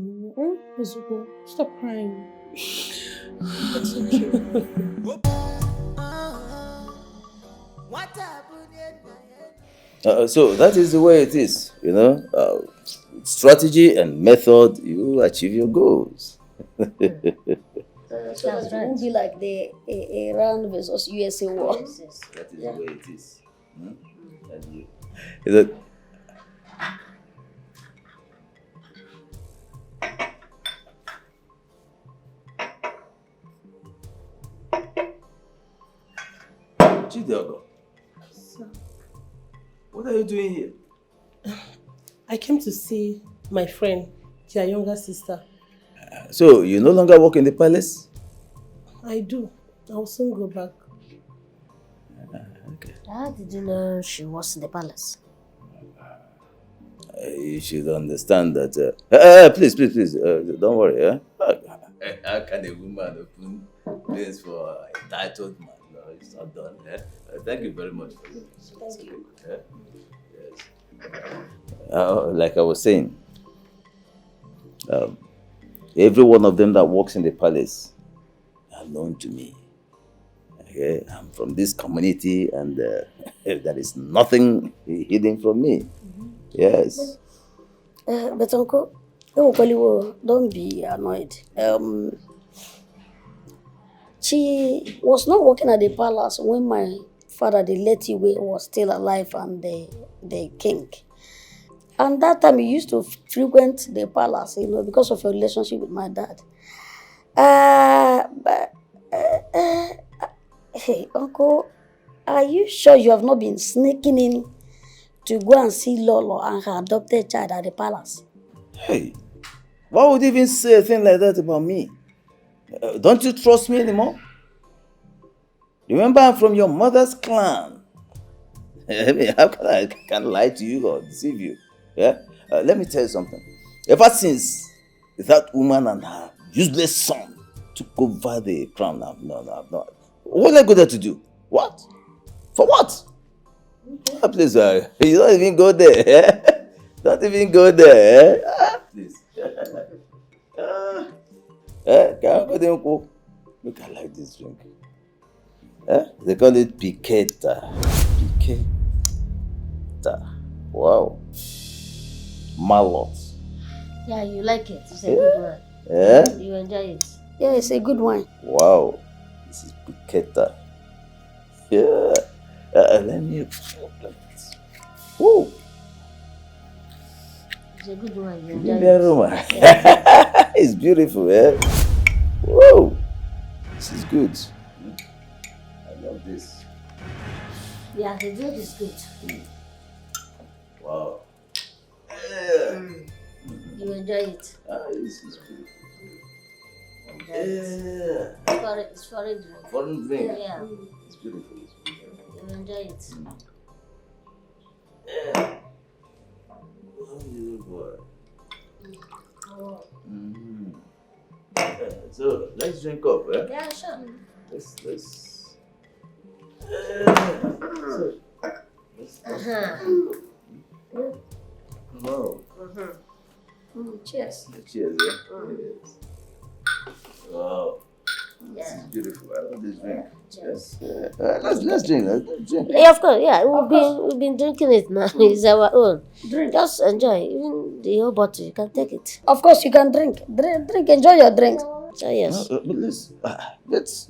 D: Stop crying. It's okay.
O: So that is the way it is, you know. Strategy and method, you achieve your goals.
C: That's right. It won't be like the Iran versus USA war.
O: That is the way it is. Is it? Chidiago, what are you doing here?
D: I came to see my friend, your younger sister.
O: So, you no longer work in the palace?
D: I do. I will soon go back.
O: Okay.
C: How did you know she was in the palace?
O: You should understand that. Please, don't worry. How can a woman open place for a entitled man? No, it's not done. Thank you very much for this.
C: Thank you.
O: Yes. Like I was saying, every one of them that works in the palace are known to me. Okay, I'm from this community, and there is nothing hidden from me. Yes.
C: But Uncle, don't be annoyed. She was not working at the palace when my father, the late Iwe, was still alive and the king. And that time he used to frequent the palace, you know, because of your relationship with my dad. Hey, Uncle, are you sure you have not been sneaking in to go and see Lolo and her adopted child at the palace?
O: Hey, why would you even say a thing like that about me? Don't you trust me anymore? Remember, I'm from your mother's clan. I mean, how can I lie to you or deceive you? Yeah? Let me tell you something. Ever since that woman and her useless son took over the crown, no. What am I going to do? What? For what? Please, you don't even go there. Don't even go there. Please. Look, I like this drink. They call it piqueta. Wow. Malot.
F: Yeah, you like it. It's a good one.
O: Yeah?
F: You enjoy it.
C: Yeah, it's a good wine.
O: Wow. This is piqueta. Yeah. Let me. Woo.
F: It's a good one. You enjoy
O: Philomene
F: it.
O: Roma.
F: Yeah.
O: It's beautiful, eh? Whoa! This is good. I love this.
F: Yeah, the drink is good.
O: Wow.
F: You enjoy it.
O: This is beautiful.
F: Enjoy it. It's foreign drink.
O: Foreign drink.
F: Yeah.
O: It's beautiful.
F: You enjoy it.
O: Oh, you boy.
F: Oh.
O: So let's drink up, eh?
F: Yeah, sure.
O: Let's. Wow.
C: Cheers.
O: Cheers, yeah. Yes. Wow. This is beautiful. I love this drink.
F: Cheers.
O: Let's drink. Let's drink.
F: Yeah, of course. Yeah, we've been drinking it now. It's our own. Drink. Just enjoy. Even the whole bottle, you can take it.
C: Of course, you can drink. Drink. Enjoy your drink.
F: So yes.
O: But let's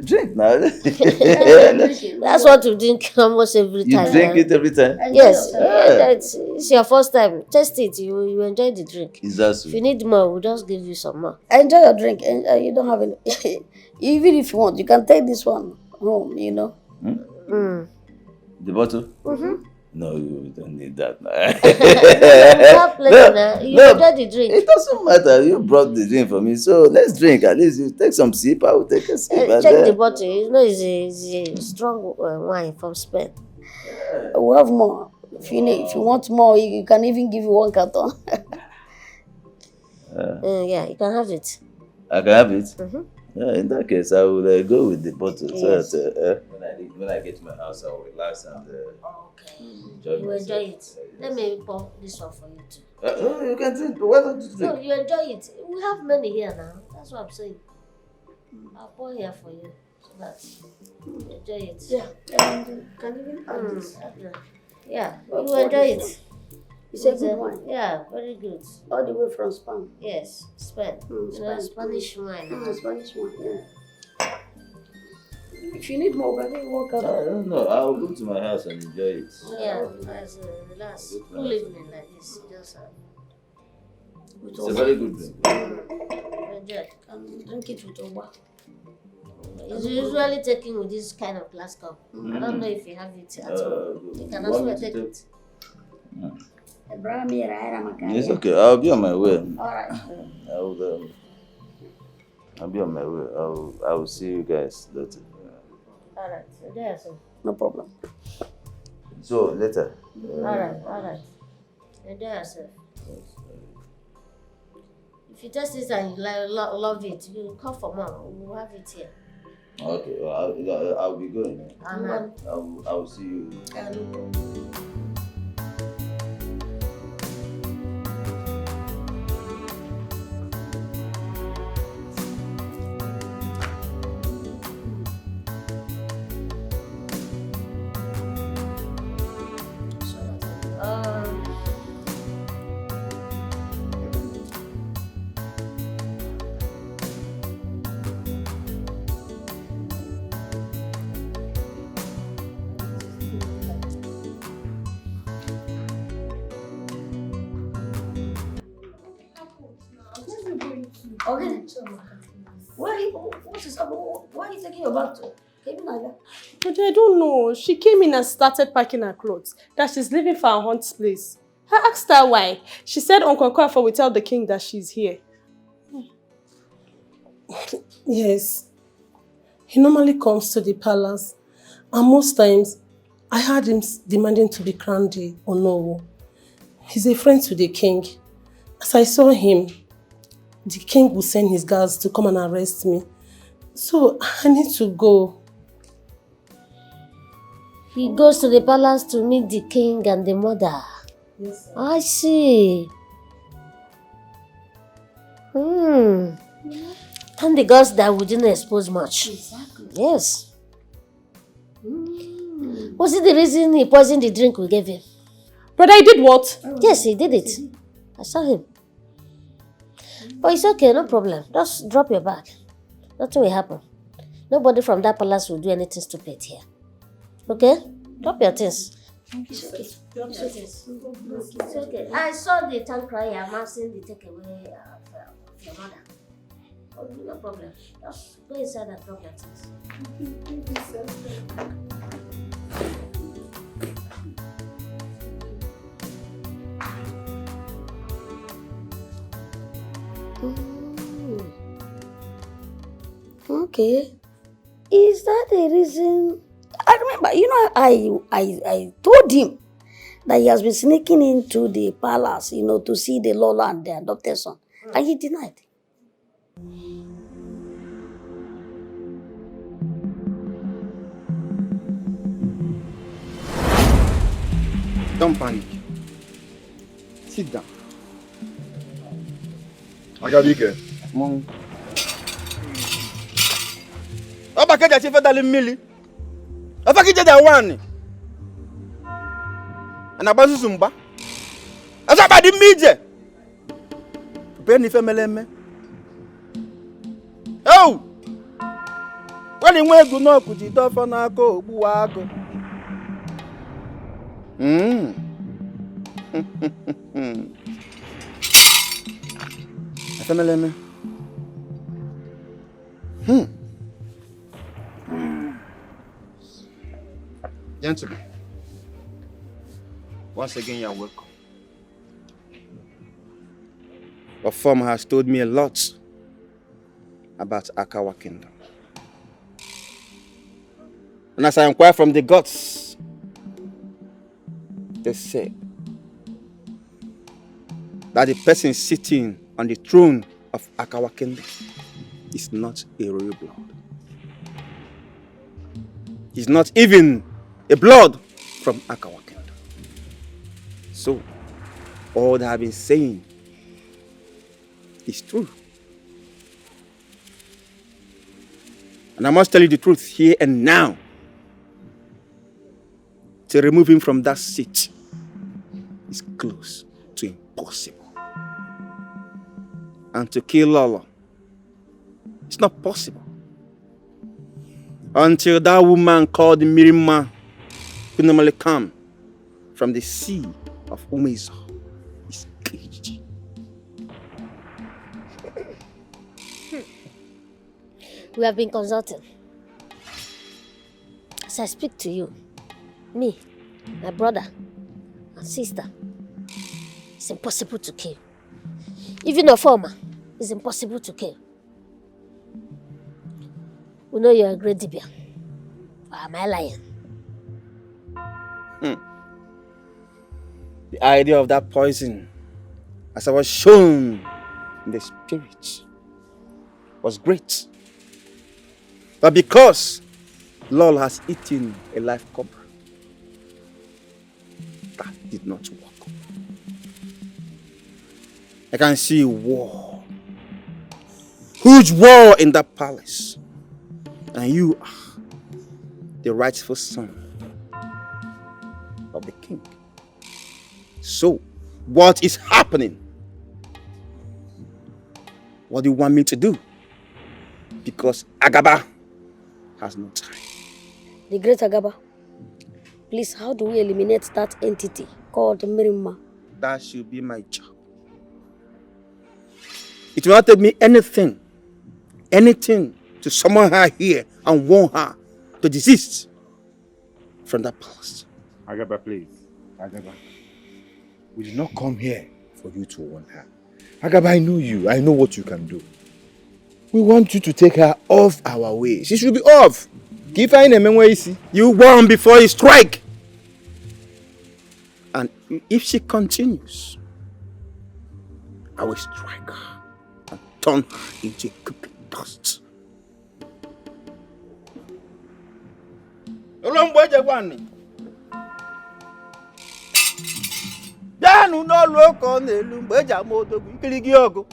O: drink now.
F: That's what we drink almost every
O: You
F: time.
O: drink it every time?
F: Yes. It's your first time. Test it. You enjoy the drink.
O: Is that so?
F: If you need more, we'll just give you some more.
C: Enjoy your drink. You don't have any. Even if you want, you can take this one home. You know.
O: The bottle?
F: Mm-hmm.
O: No, you don't need that now.
F: You enjoy the drink.
O: It doesn't matter. You brought the drink for me, so let's drink. At least you take some sip. I will take a sip.
F: Check the bottle. You know, it's a strong wine from Spain.
C: We have more. If you want more, you can even give you one carton.
F: Yeah, you can have it.
O: I can have it?
F: Mm-hmm.
O: Yeah, in that case, I will go with the bottle.
F: Yes.
O: So that when I get to my house, I will relax and enjoy
F: You enjoy it. Let me pour this one for you too.
O: You can drink. Why don't you drink?
F: No, you enjoy it. We have many here now. That's what I'm saying. I'll pour here for you so that you enjoy it.
C: Yeah. Can even add this.
F: Yeah, you enjoy it.
C: It's a good wine.
F: Yeah, very good.
C: All the way from Spain.
F: Yes, Spain. Spanish wine.
C: Spanish wine, yeah. If you need more, maybe walk out.
O: No, I will go to my house and enjoy it.
F: Yeah, as relax. Cool evening like this. Just
O: it's a very good drink.
F: Enjoy.
C: And drink it with Oba.
F: It's usually taken with this kind of glass cup. I don't know if you have it at home. You can also take it.
O: It's okay. I'll be on my way.
C: Alright.
O: I'll be on my way. I will see you guys later.
F: Alright, so there's
C: no problem.
O: So later.
F: Alright. Enjoy yourself. If you taste it and you love it, you come for more. We'll have it here.
O: Okay, well, I'll be going.
F: I
O: will see you.
C: Okay. Why are you taking your bag to?
D: But I don't know. She came in and started packing her clothes. That she's leaving for her aunt's place. I asked her why. She said Uncle Kwafa will tell the king that she's here. Yes. He normally comes to the palace. And most times, I heard him demanding to be crowned the Onowu. He's a friend to the king. As I saw him, the king will send his guards to come and arrest me. So, I need to go.
F: He goes to the palace to meet the king and the mother.
D: Yes, sir.
F: I see. And the girls that we didn't expose much.
C: Exactly.
F: Yes. Was it the reason he poisoned the drink we gave him?
D: But I did what?
F: Yes, he did it. I saw him. But it's okay, no problem. Just drop your bag. Nothing will happen. Nobody from that palace will do anything stupid here. Okay? Drop your things. It's okay. It's okay. I saw the tank cry amassing the takeaway of your mother. Oh, no problem. Just go inside and drop your things.
J: Thank you, sir.
C: Okay. Is that the reason? I remember, I told him that he has been sneaking into the palace, to see the Lola and the adopted son. And he denied.
P: Don't panic. Sit down.
L: AGUIKE.
P: Mom. Oba keja chife dali mmili. Ofa kije da one. Ana bazu zumba. Asa ba di mije. Pe ni femeleme. Oh! Wali nwe egu na okuji do fo na aka ogbuwa ago. Femeleme. Gentlemen, once again you are welcome. Your firm has told me a lot about Akawa Kingdom. And as I inquire from the gods, they say that the person sitting on the throne of Akawa Kingdom is not a royal blood. He's not even a blood from Akawa Kingdom. So, all that I've been saying is true. And I must tell you the truth here and now. To remove him from that seat is close to impossible. And to kill Lola, it's not possible. Until that woman called Mirima, who normally come from the sea of Umeza, is caged.
F: We have been consulting. As I speak to you, me, my brother, and sister, it's impossible to kill. Even a farmer, it's impossible to kill. We know you're a great Dibia. Or am I lying?
P: The idea of that poison, as I was shown in the spirit, was great. But because Lol has eaten a live cobra, that did not work. I can see war. Huge war in that palace. And you are the rightful son of the king. So, what is happening? What do you want me to do? Because Agaba has no time.
C: The great Agaba, please, how do we eliminate that entity called Mirima?
P: That should be my job. It will not take me anything to summon her here and warn her to desist from that palace.
N: Agaba, please. Agaba. We did not come here for you to warn her. Agaba, I know you. I know what you can do. We want you to take her off our way. She should be off. Give her in a memory.
P: You warn before you strike. And if she continues, I will strike her and turn her into cooking dust. Danu no loko nelu mbeja moto ikirigi ogo.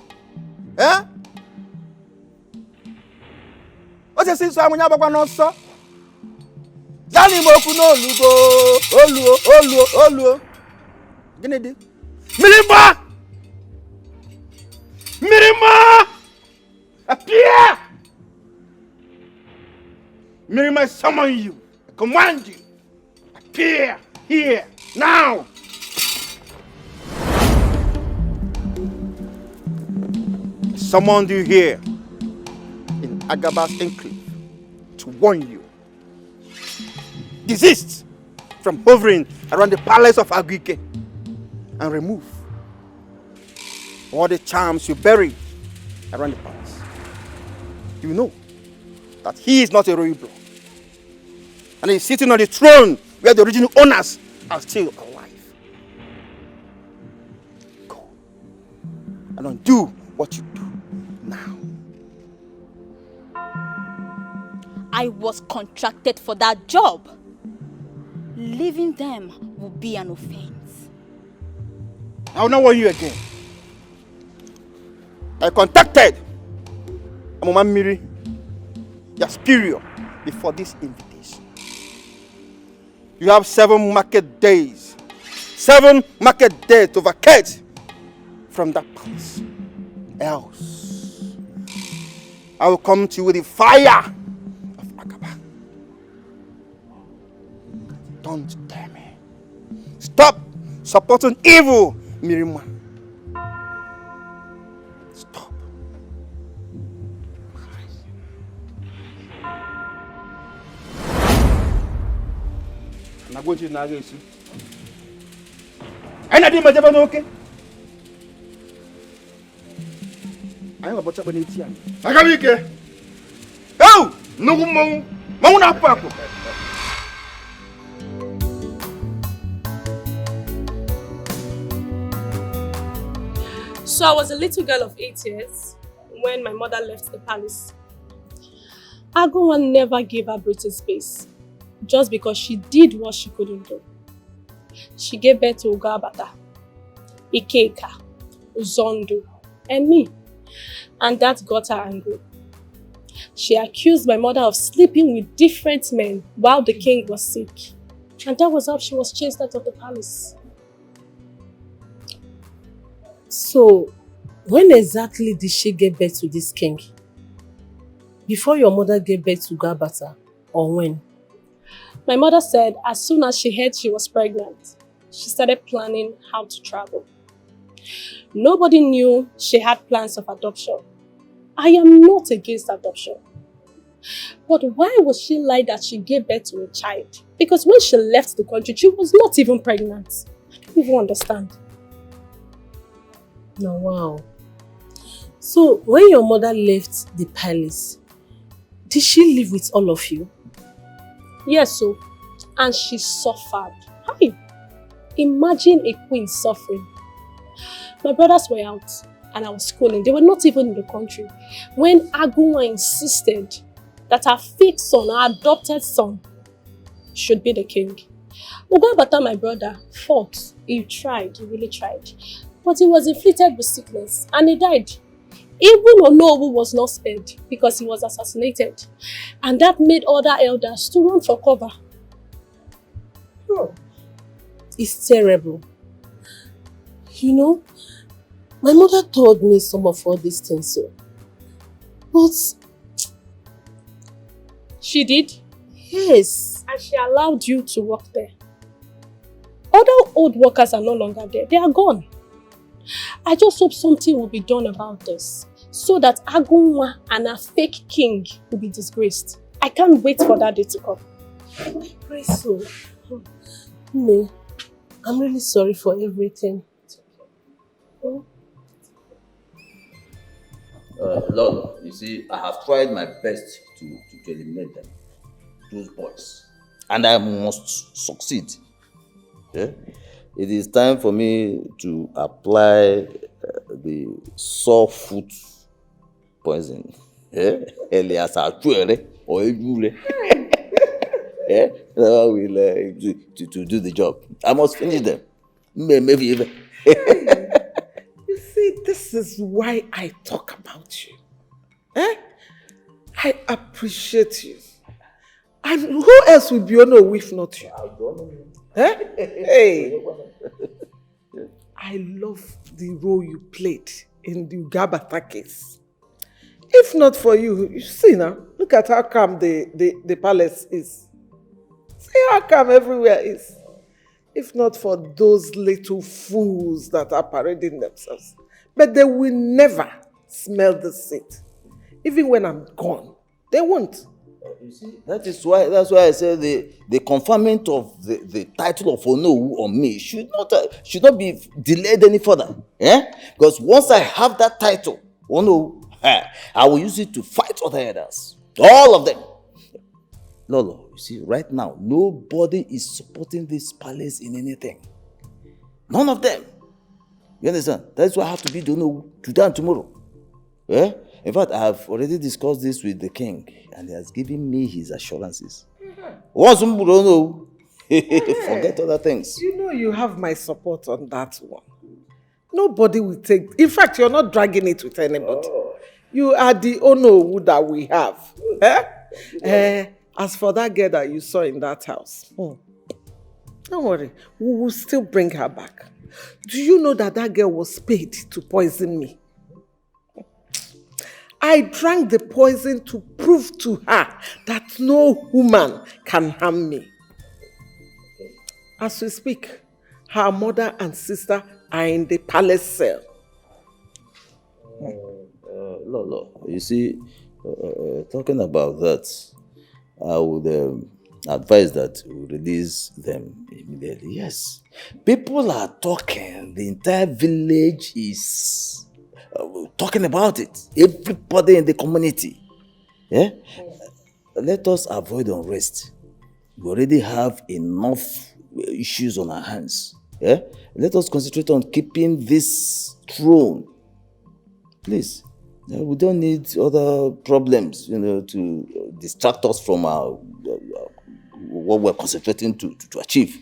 P: O se sinso amunya bakwa no so. Dani moku no lugo oluo. Gini di? Mirima! Appear! Mirima, summon you. I command you. Appear here, now! I summoned you here in Agaba's enclave to warn you. Desist from hovering around the palace of AGUIKE and remove all the charms you bury around the palace. You know that he is not a royal blood, and he is sitting on the throne where the original owners are still alive. Go and undo what you do now.
A: I was contracted for that job. Leaving them will be an offense.
P: I will not warn you again. I contacted Amoma Miri, your superior, before this invitation. You have 7 market days. 7 market days to vacate from that palace. Else, I will come to you with the fire of Agaba. Don't dare me. Stop supporting evil, Mirima. Stop. I'm not going to Nagesi. I'm not doing my okay. I'm about to be here. AGUIKE. Oh, no more. Mama Papa.
D: So I was a little girl of 8 years when my mother left the palace. Agua never gave her breathing space just because she did what she couldn't do. She gave birth to Ugabata, Ikeka, Uzondu, and me. And that got her angry. She accused my mother of sleeping with different men while the king was sick. And that was how she was chased out of the palace.
Q: So, when exactly did she give birth to this king? Before your mother gave birth to Gabata, or when?
D: My mother said as soon as she heard she was pregnant, she started planning how to travel. Nobody knew she had plans of adoption. I am not against adoption. But why would she lie that she gave birth to a child? Because when she left the country, she was not even pregnant. I don't even understand.
Q: Now, wow. So, when your mother left the palace, did she live with all of you?
D: Yes, so. And she suffered. Hi. Imagine a queen suffering. My brothers were out and I was schooling. They were not even in the country. When Agua insisted that her fake son, her adopted son, should be the king. Ugabata, my brother, fought. He tried. He really tried. But he was afflicted with sickness and he died. Even Onowu was not spared because he was assassinated. And that made other elders to run for cover.
Q: Oh, it's terrible. You know, my mother told me some of all these things, so. But
D: she did?
Q: Yes.
D: And she allowed you to work there. Other old workers are no longer there. They are gone. I just hope something will be done about this so that Agunwa and her fake king will be disgraced. I can't wait for that day to come.
Q: I pray so. No, I'm really sorry for everything.
O: Lord, you see, I have tried my best to eliminate them, those boys, and I must succeed. Yeah? It is time for me to apply the sore foot poison. Elias Achuere or Ejule. To do the job. I must finish them. Maybe even.
J: You see, this is why I talk about you. I appreciate you. And who else will be on if not you? Hey, I love the role you played in the Ugabata case. If not for you, you see now, look at how calm the palace is. See how calm everywhere is. if not for those little fools that are parading themselves. But they will never smell the seat. Even when I'm gone, they won't.
O: You see, that's why I say the conferment of the title of Onowu on me should not be delayed any further. Because once I have that title, Onowu, I will use it to fight other elders. All of them. Lolo, you see, right now, nobody is supporting this palace in anything. None of them. You understand? That's why I have to be the Onowu today and tomorrow. In fact, I have already discussed this with the king, and he has given me his assurances. Once forget other things.
J: You know you have my support on that one. Nobody will take... In fact, you're not dragging it with anybody. You are the Onowu that we have. As for that girl that you saw in that house, don't worry. We will still bring her back. Do you know that girl was paid to poison me? I drank the poison to prove to her that no woman can harm me. As we speak, her mother and sister are in the palace cell.
O: Lolo, you see, talking about that, I would advise that we release them immediately. Yes. People are talking. The entire village is talking about it. Everybody in the community. Let us avoid unrest. We already have enough issues on our hands. Let us concentrate on keeping this throne. Please. We don't need other problems, to distract us from what we're concentrating to achieve.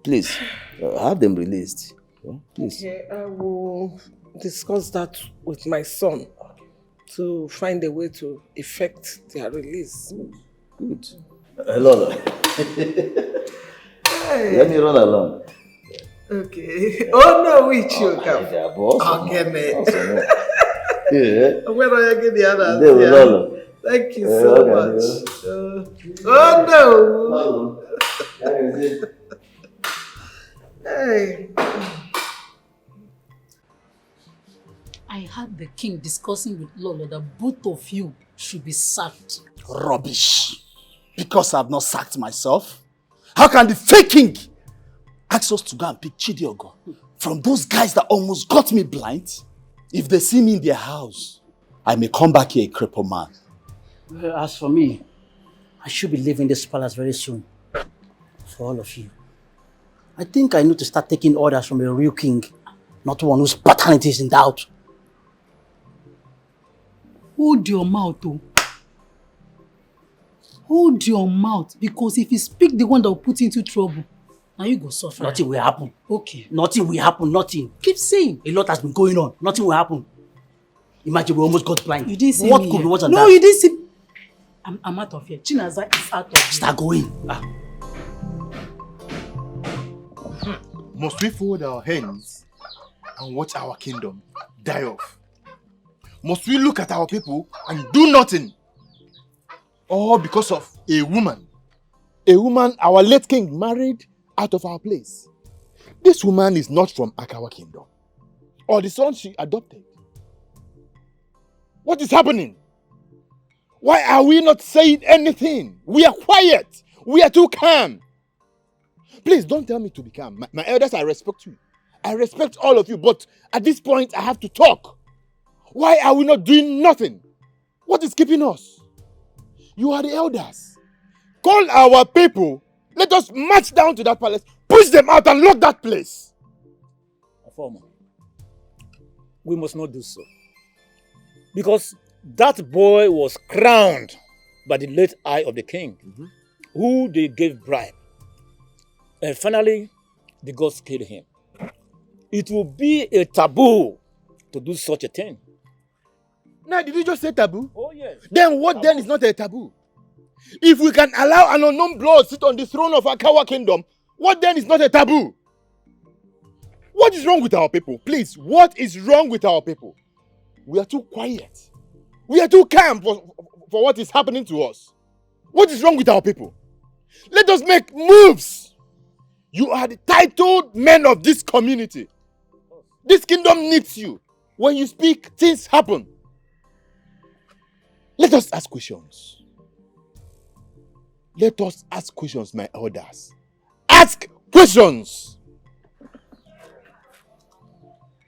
O: Please, have them released. Please.
J: Okay, I will discuss that with my son to find a way to effect their release.
O: Good. Hello. Let me run along.
J: Okay. Oh no, which you come?
O: Okay,
J: man.
O: Yeah.
J: Where are you getting the others? Thank you so much. Oh no. Hey.
I: I heard the king discussing with Lolo that both of you should be sacked.
G: Rubbish. Because I've not sacked myself. How can the fake king ask us to go and pick Chidiogo from those guys that almost got me blind? If they see me in their house, I may come back here a crippled man.
H: Well, as for me, I should be leaving this palace very soon. For all of you. I think I need to start taking orders from a real king, not one whose paternity is in doubt.
I: Hold your mouth, oh. Hold your mouth, because if you speak the one that will put you into trouble, now you go suffer.
H: Nothing will happen.
I: Okay.
H: Nothing will happen, nothing.
I: Keep saying.
H: A lot has been going on. Nothing will happen. Imagine we almost got blind.
I: You didn't see
H: what
I: me
H: could be worse than
I: No,
H: that?
I: you didn't see. I'm out of here. Chinaza is out of here.
H: Start going.
R: Must we fold our hands and watch our kingdom die off? Must we look at our people and do nothing? All because of a woman? A woman our late king married out of our place. This woman is not from Akawa kingdom or the son she adopted. What is happening? Why are we not saying anything? We are quiet. We are too calm. Please don't tell me to be calm. My elders, I respect you. I respect all of you, but at this point I have to talk. Why are we not doing nothing? What is keeping us? You are the elders. Call our people. Let us march down to that palace, push them out and lock that place.
M: Former, we must not do so. Because that boy was crowned by the late eye of the king, who they gave bribe. And finally, the gods killed him. It will be a taboo to do such a thing.
R: Now, did you just say taboo?
M: Oh, yes.
R: Then what then is not a taboo? If we can allow an unknown blood sit on the throne of Akawa kingdom, what then is not a taboo? What is wrong with our people? Please, what is wrong with our people? We are too quiet. We are too calm for what is happening to us. What is wrong with our people? Let us make moves. You are the titled men of this community. This kingdom needs you. When you speak, things happen. Let us ask questions. Let us ask questions, my elders. Ask questions.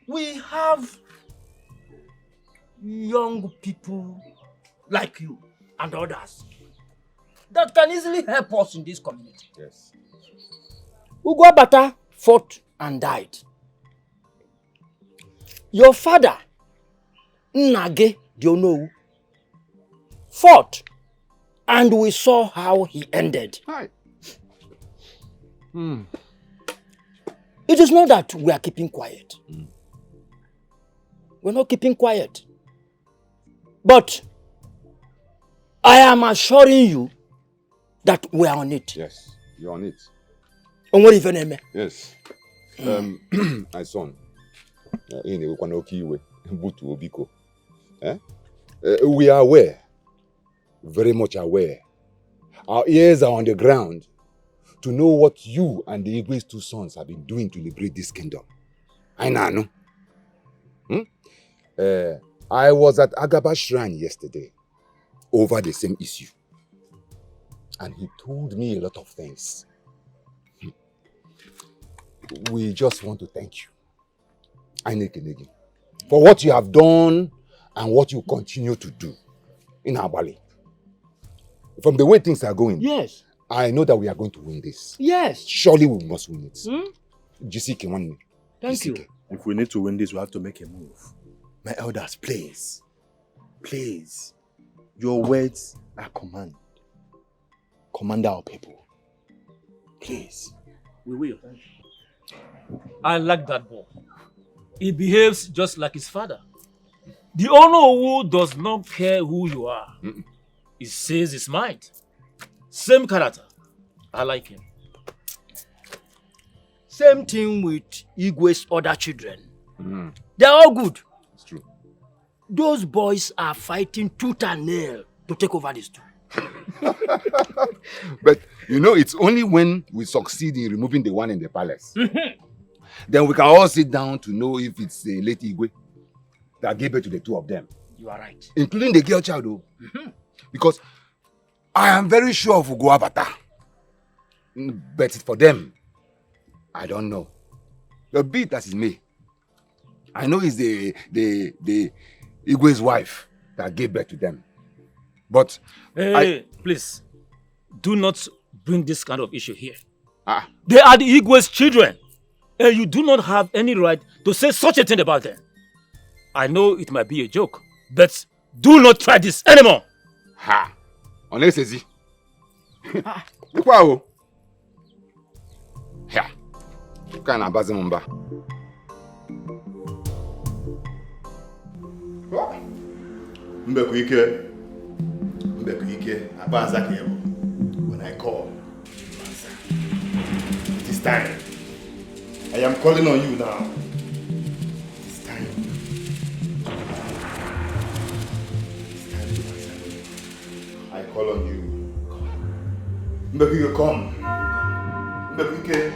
H: We have young people like you and others that can easily help us in this community.
L: Yes.
H: Ugwabata fought and died. Your father, Nage Dionou, fought, and we saw how he ended.
L: Hi.
H: It is not that we are keeping quiet. We're not keeping quiet. But I am assuring you that we are on it.
L: Yes, you're on it.
H: And what even?
L: Yes. My son. We are aware. Very much aware. Our ears are on the ground to know what you and the Igwe's two sons have been doing to liberate this kingdom. I know. I was at Agaba Shrine yesterday over the same issue. And he told me a lot of things. We just want to thank you, Aineke, for what you have done and what you continue to do in Abali. From the way things are going,
H: yes,
L: I know that we are going to win this.
H: Yes.
L: Surely we must win it.
H: Thank you.
G: If we need to win this, we have to make a move. My elders, please. Please. Your words are command. Command our people. Please.
M: We will. I like that boy. He behaves just like his father. The owner who does not care who you are. He says his mind. Same character. I like him.
H: Same thing with Igwe's other children. They're all good.
L: It's true.
H: Those boys are fighting tooth and nail to take over this too.
L: But you know, it's only when we succeed in removing the one in the palace. Then we can all sit down to know if it's the late Igwe that gave birth to the two of them.
H: You are right.
L: Including the girl child, though. Because I am very sure of Uguabata. But for them, I don't know. The bit that is me, I know it's the Igwe's wife that gave birth to them. But
M: hey, please, do not bring this kind of issue here. They are the Igwe's children. And you do not have any right to say such a thing about them. I know it might be a joke, but do not try this anymore.
L: Ha! Onesezi. Wow. Yeah. Kana bazi mumba.
R: Mbekuike. Abanza kebo. When I call, you answer. It is time. I am calling on you now. It's time. It's time to answer me. I call on you. Mbekuike, come. Mbekuike.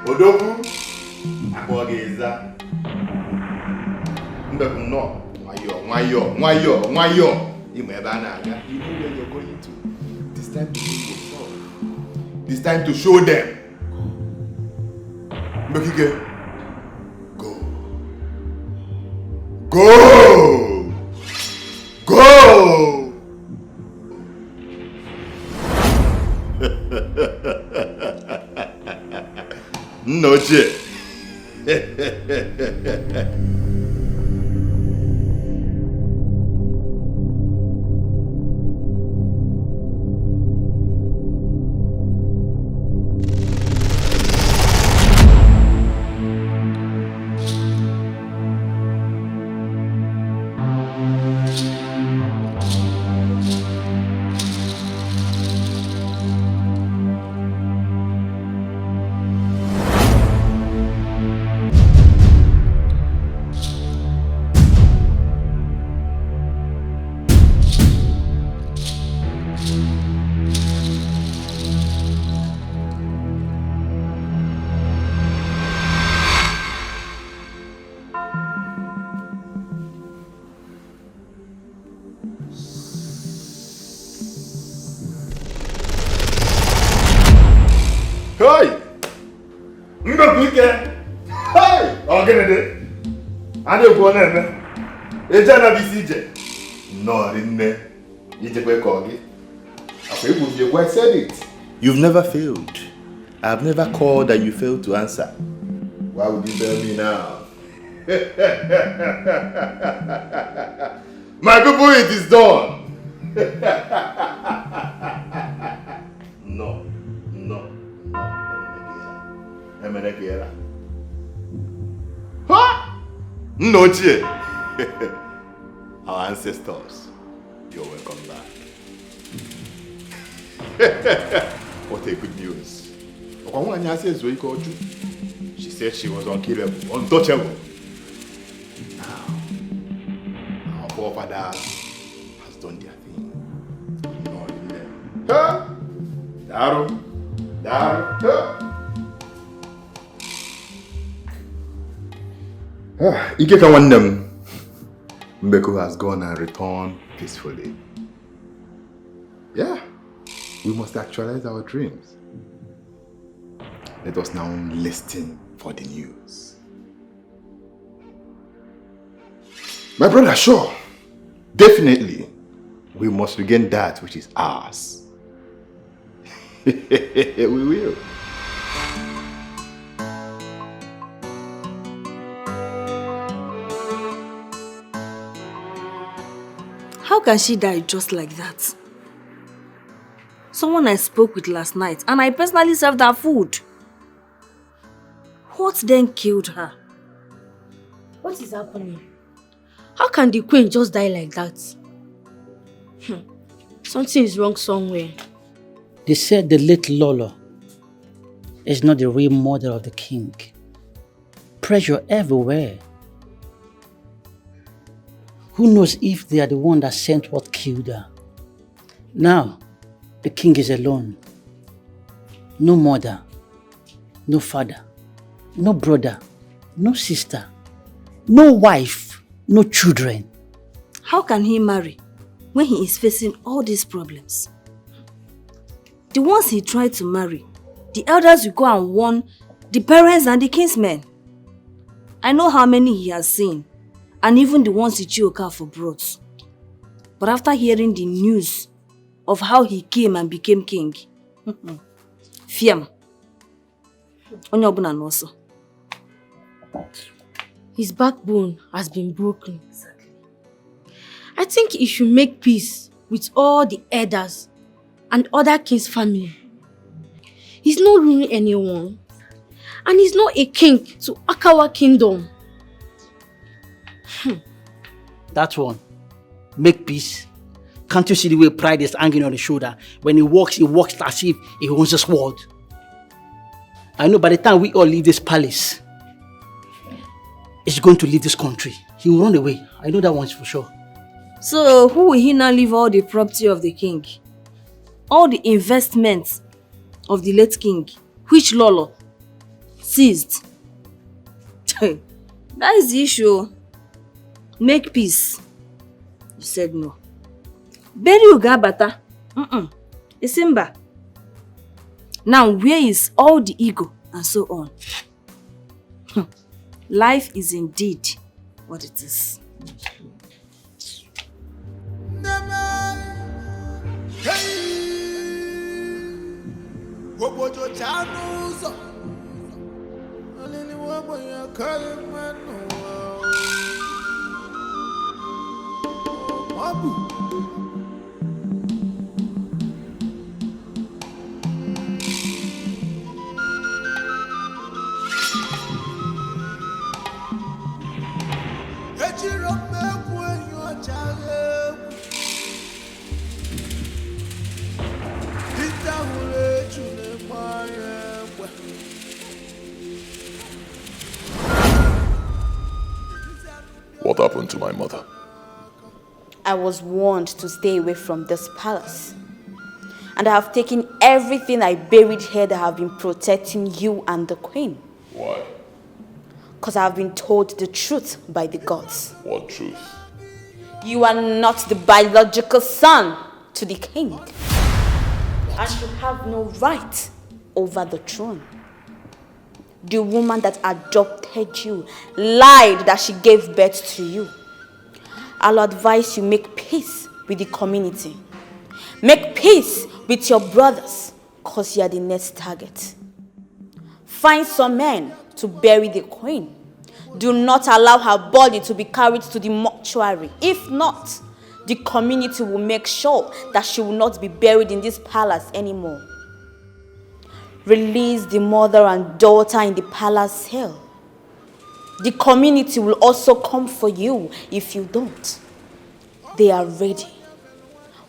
R: Odoku. Akogeza. Mbeku no. Nwayo. You know where you're going to. It's time to show yourself. It's time to show them. Mbekike. Go. Noche. Hey! Ngapike! Hey! Ogenede! Ade go na eme. Eja na bisije. No, rinne. Ije kwe kogi. Afa ebu je I said it. You've never failed. I've never called that you failed to answer. Why would you tell me now? My people, it is done. No. Emenekiera. Ha! Noche. Our ancestors, you're welcome back. What a good news. She said she was unkillable, untouchable. Now, our forefathers has done their thing. Not in them. Ha! Daru. Ike Kawandem. Mbeko has gone and returned peacefully. Yeah, we must actualize our dreams. Let us now listen for the news. My brother, sure, definitely, we must regain that which is ours. We will.
S: How can she die just like that? Someone I spoke with last night and I personally served her food. What then killed her?
F: What is happening? How can the queen just die like that? Something is wrong somewhere.
H: They said the late Lolo is not the real mother of the king. Pressure everywhere. Who knows if they are the one that sent what killed her? Now, the king is alone. No mother, no father, no brother, no sister, no wife, no children.
S: How can he marry when he is facing all these problems? The ones he tried to marry, the elders will go and warn the parents and the kinsmen. I know how many he has seen, and even the ones he choked out for broths. But after hearing the news of how he came and became king, Fiam, Onyobuna Noso.
F: His backbone has been broken. I think he should make peace with all the elders and other king's family. He's not ruining anyone. And he's not a king to Akawa kingdom.
H: That one. Make peace. Can't you see the way pride is hanging on his shoulder? When he walks as if he owns a sword. I know by the time we all leave this palace, he's going to leave this country. He will run away. I know that one's for sure.
S: So who will he now leave all the property of the king? All the investments of the late king, which Lolo seized. That is the issue. Make peace. You said no. Bury Ugabata. Isimba. Now where is all the ego and so on? Life is indeed what it is.
B: What happened to my mother?
A: I was warned to stay away from this palace. And I have taken everything I buried here that have been protecting you and the queen.
B: Why?
A: Because I have been told the truth by the gods.
B: What truth?
A: You are not the biological son to the king. And you have no right over the throne. The woman that adopted you lied that she gave birth to you. I'll advise you make peace with the community. Make peace with your brothers, because you are the next target. Find some men to bury the queen. Do not allow her body to be carried to the mortuary. If not, the community will make sure that she will not be buried in this palace anymore. Release the mother and daughter in the palace cell. The community will also come for you if you don't. They are ready.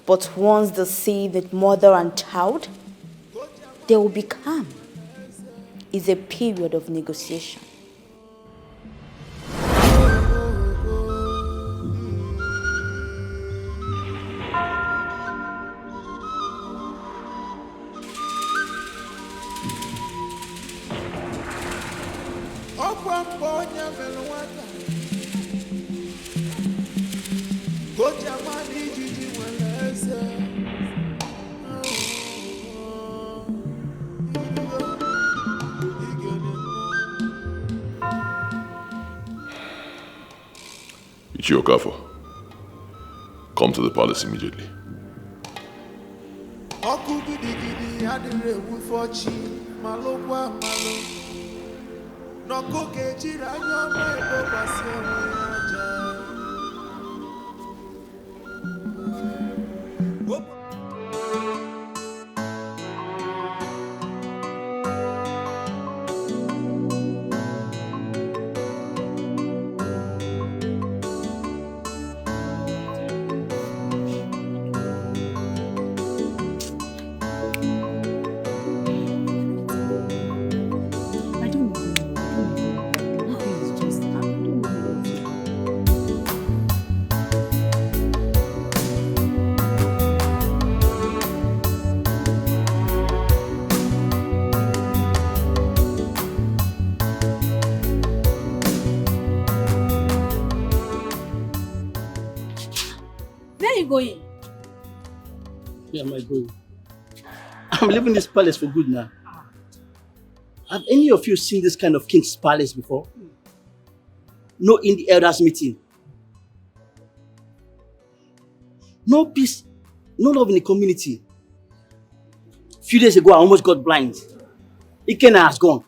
A: But once they see the mother and child, they will be calm. It's a period of negotiation.
B: Ichiokafo, come to the palace immediately.
H: Going? Where am I going? I'm leaving this palace for good now. Have any of you seen this kind of king's palace before? No in the elders meeting. No peace, no love in the community. A few days ago, I almost got blind. Ikena has gone.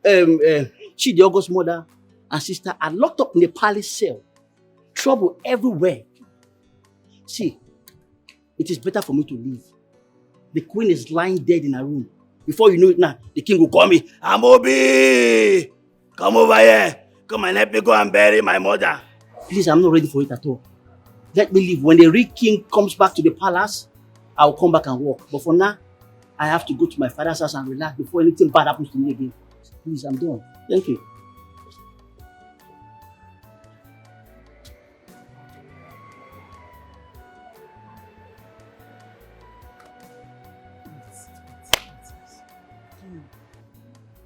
H: Chidiogo's mother and sister are locked up in the palace cell. Trouble everywhere. See, it is better for me to leave. The queen is lying dead in her room. Before you know it now, the king will call me, Amobi! Come over here. Come and help me go and bury my mother. Please, I'm not ready for it at all. Let me leave. When the real king comes back to the palace, I'll come back and walk. But for now, I have to go to my father's house and relax before anything bad happens to me again. Please, I'm done. Thank you.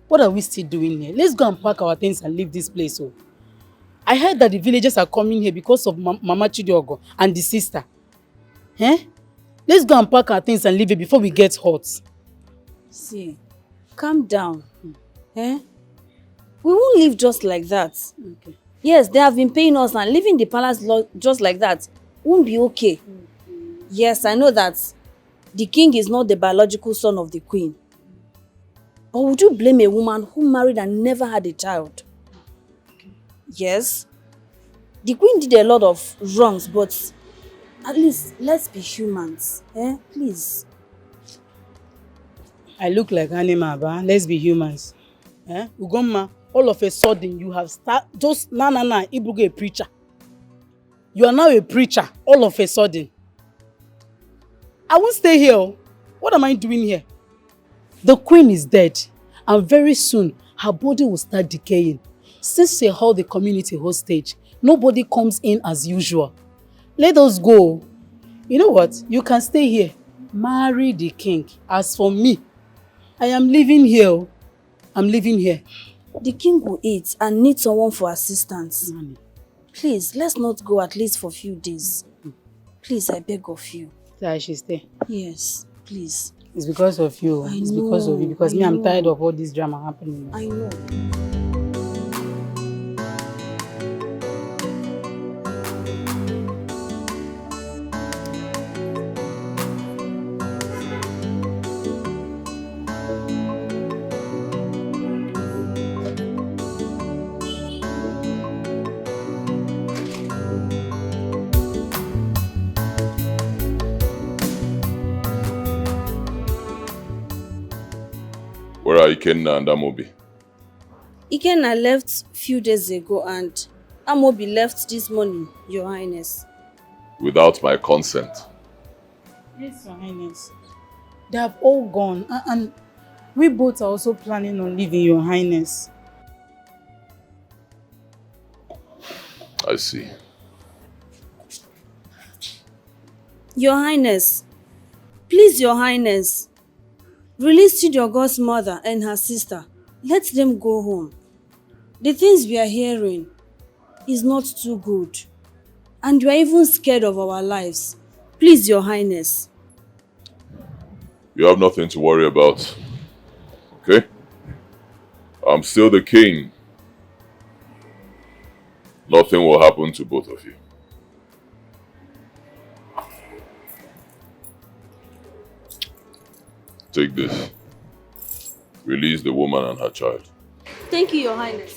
I: What are we still doing here? Let's go and pack our things and leave this place. Oh. I heard that the villagers are coming here because of Mama Chidiogo and the sister. Eh? Let's go and pack our things and leave here before we get hot.
S: See, calm down. Eh? We won't leave just like that.
I: Okay.
S: Yes, they have been paying us and leaving the palace just like that won't be okay. Yes, I know that the king is not the biological son of the queen. But would you blame a woman who married and never had a child? Yes, the queen did a lot of wrongs, but at least let's be humans. Eh? Please.
I: I look like animal, but let's be humans. Eh? Ugomma, all of a sudden you have just Ibugo a preacher. You are now a preacher, all of a sudden. I won't stay here. What am I doing here? The queen is dead, and very soon her body will start decaying. Since they hold the community hostage, nobody comes in as usual. Let us go. You know what? You can stay here. Marry the king. As for me, I am living here. I'm living here.
S: The king will eat and need someone for assistance. Please, let's not go at least for a few days. Please, I beg of you.
I: So I should stay?
S: Yes, please.
I: It's because of you. It's because of you. Because me, I'm tired of all this drama happening.
A: I know.
B: Where are Ikenna and Amobi?
T: Ikenna left few days ago and Amobi left this morning, Your Highness.
B: Without my consent.
I: Yes, Your Highness. They have all gone. And we both are also planning on leaving, Your Highness.
B: I see.
T: Your Highness, please, Your Highness, release Chidiogo's mother and her sister. Let them go home. The things we are hearing is not too good. And we are even scared of our lives. Please, Your Highness.
B: You have nothing to worry about. Okay? I'm still the king. Nothing will happen to both of you. Take this. Release the woman and her child.
T: Thank you, Your Highness.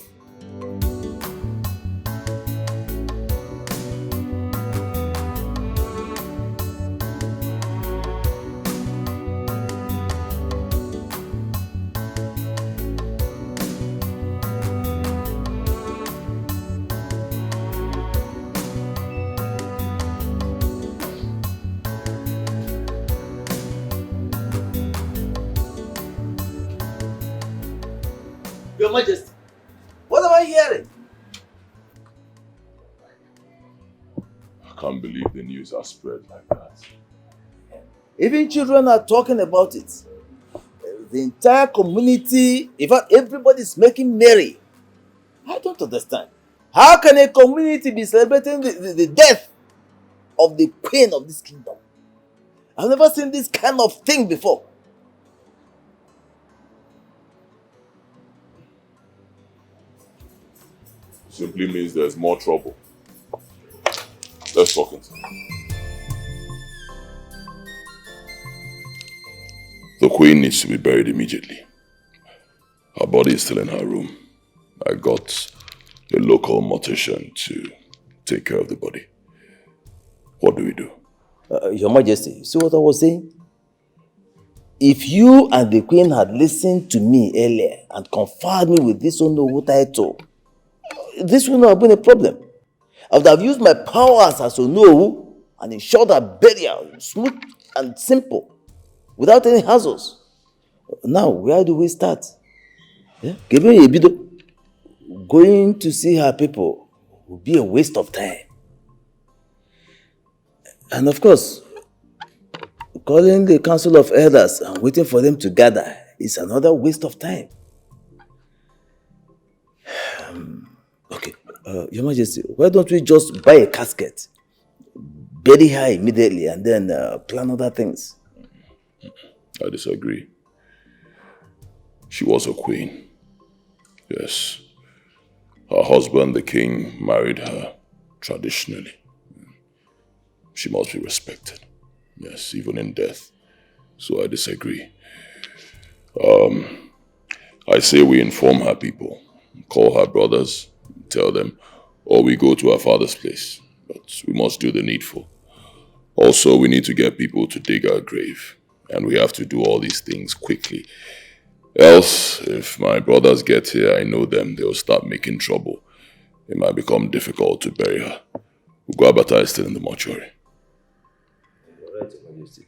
O: Your Majesty, what am I hearing?
B: I can't believe the news has spread like that.
O: Even children are talking about it. The entire community, in fact, everybody's making merry. I don't understand. How can a community be celebrating the death of the queen of this kingdom? I've never seen this kind of thing before.
B: Simply means there's more trouble. Let's talk inside. The queen needs to be buried immediately. Her body is still in her room. I got a local mortician to take care of the body. What do we do?
O: Your Majesty, see what I was saying? If you and the queen had listened to me earlier and conferred me with this Onowu title, this would not have been a problem. I would have used my powers as Onowu and ensured her burial smooth and simple, without any hassles. Now, where do we start? Giving Ebido, going to see her people would be a waste of time. And of course, calling the council of elders and waiting for them to gather is another waste of time. Okay, Your Majesty, why don't we just buy a casket, bury her immediately, and then plan other things?
B: I disagree. She was a queen. Yes. Her husband, the king, married her traditionally. She must be respected. Yes, even in death. So I disagree. I say we inform her people, call her brothers, tell them, or we go to her father's place. But we must do the needful. Also, we need to get people to dig her grave. And we have to do all these things quickly. Else, if my brothers get here, I know them, they'll start making trouble. It might become difficult to bury her. Ugwabata is still in the mortuary.
O: Right, Your Majesty.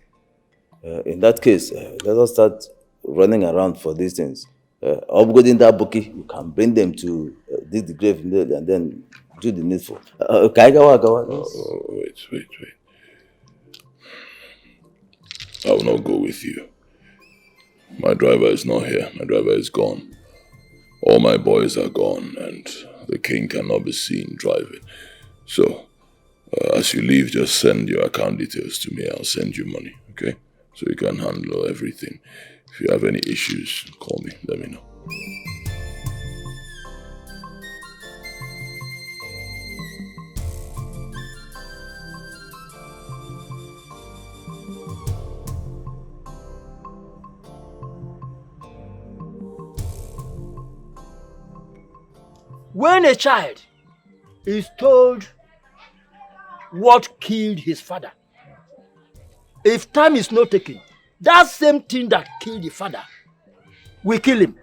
O: In that case, let us start running around for these things. Upgrading that bookie, you can bring them to dig the grave immediately and then do the needful.
B: Wait. I will not go with you. My driver is not here. My driver is gone. All my boys are gone and the king cannot be seen driving. So, as you leave, just send your account details to me. I'll send you money, okay? so you can handle everything. If you have any issues, call me. Let me know.
H: When a child is told what killed his father, if time is not taken, that same thing that killed the father will kill him.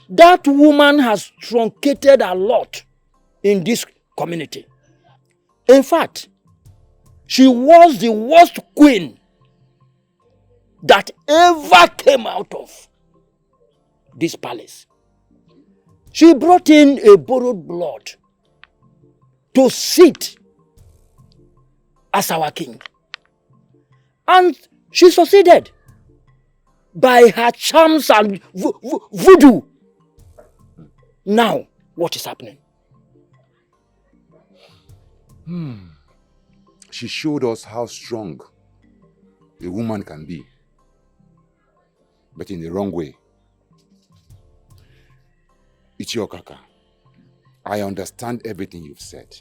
H: That woman has truncated a lot in this community. In fact, she was the worst queen that ever came out of this palace. She brought in a borrowed blood to sit as our king. And she succeeded by her charms and voodoo. Now, what is happening?
L: She showed us how strong a woman can be, but in the wrong way. Ichiokaka, I understand everything you've said.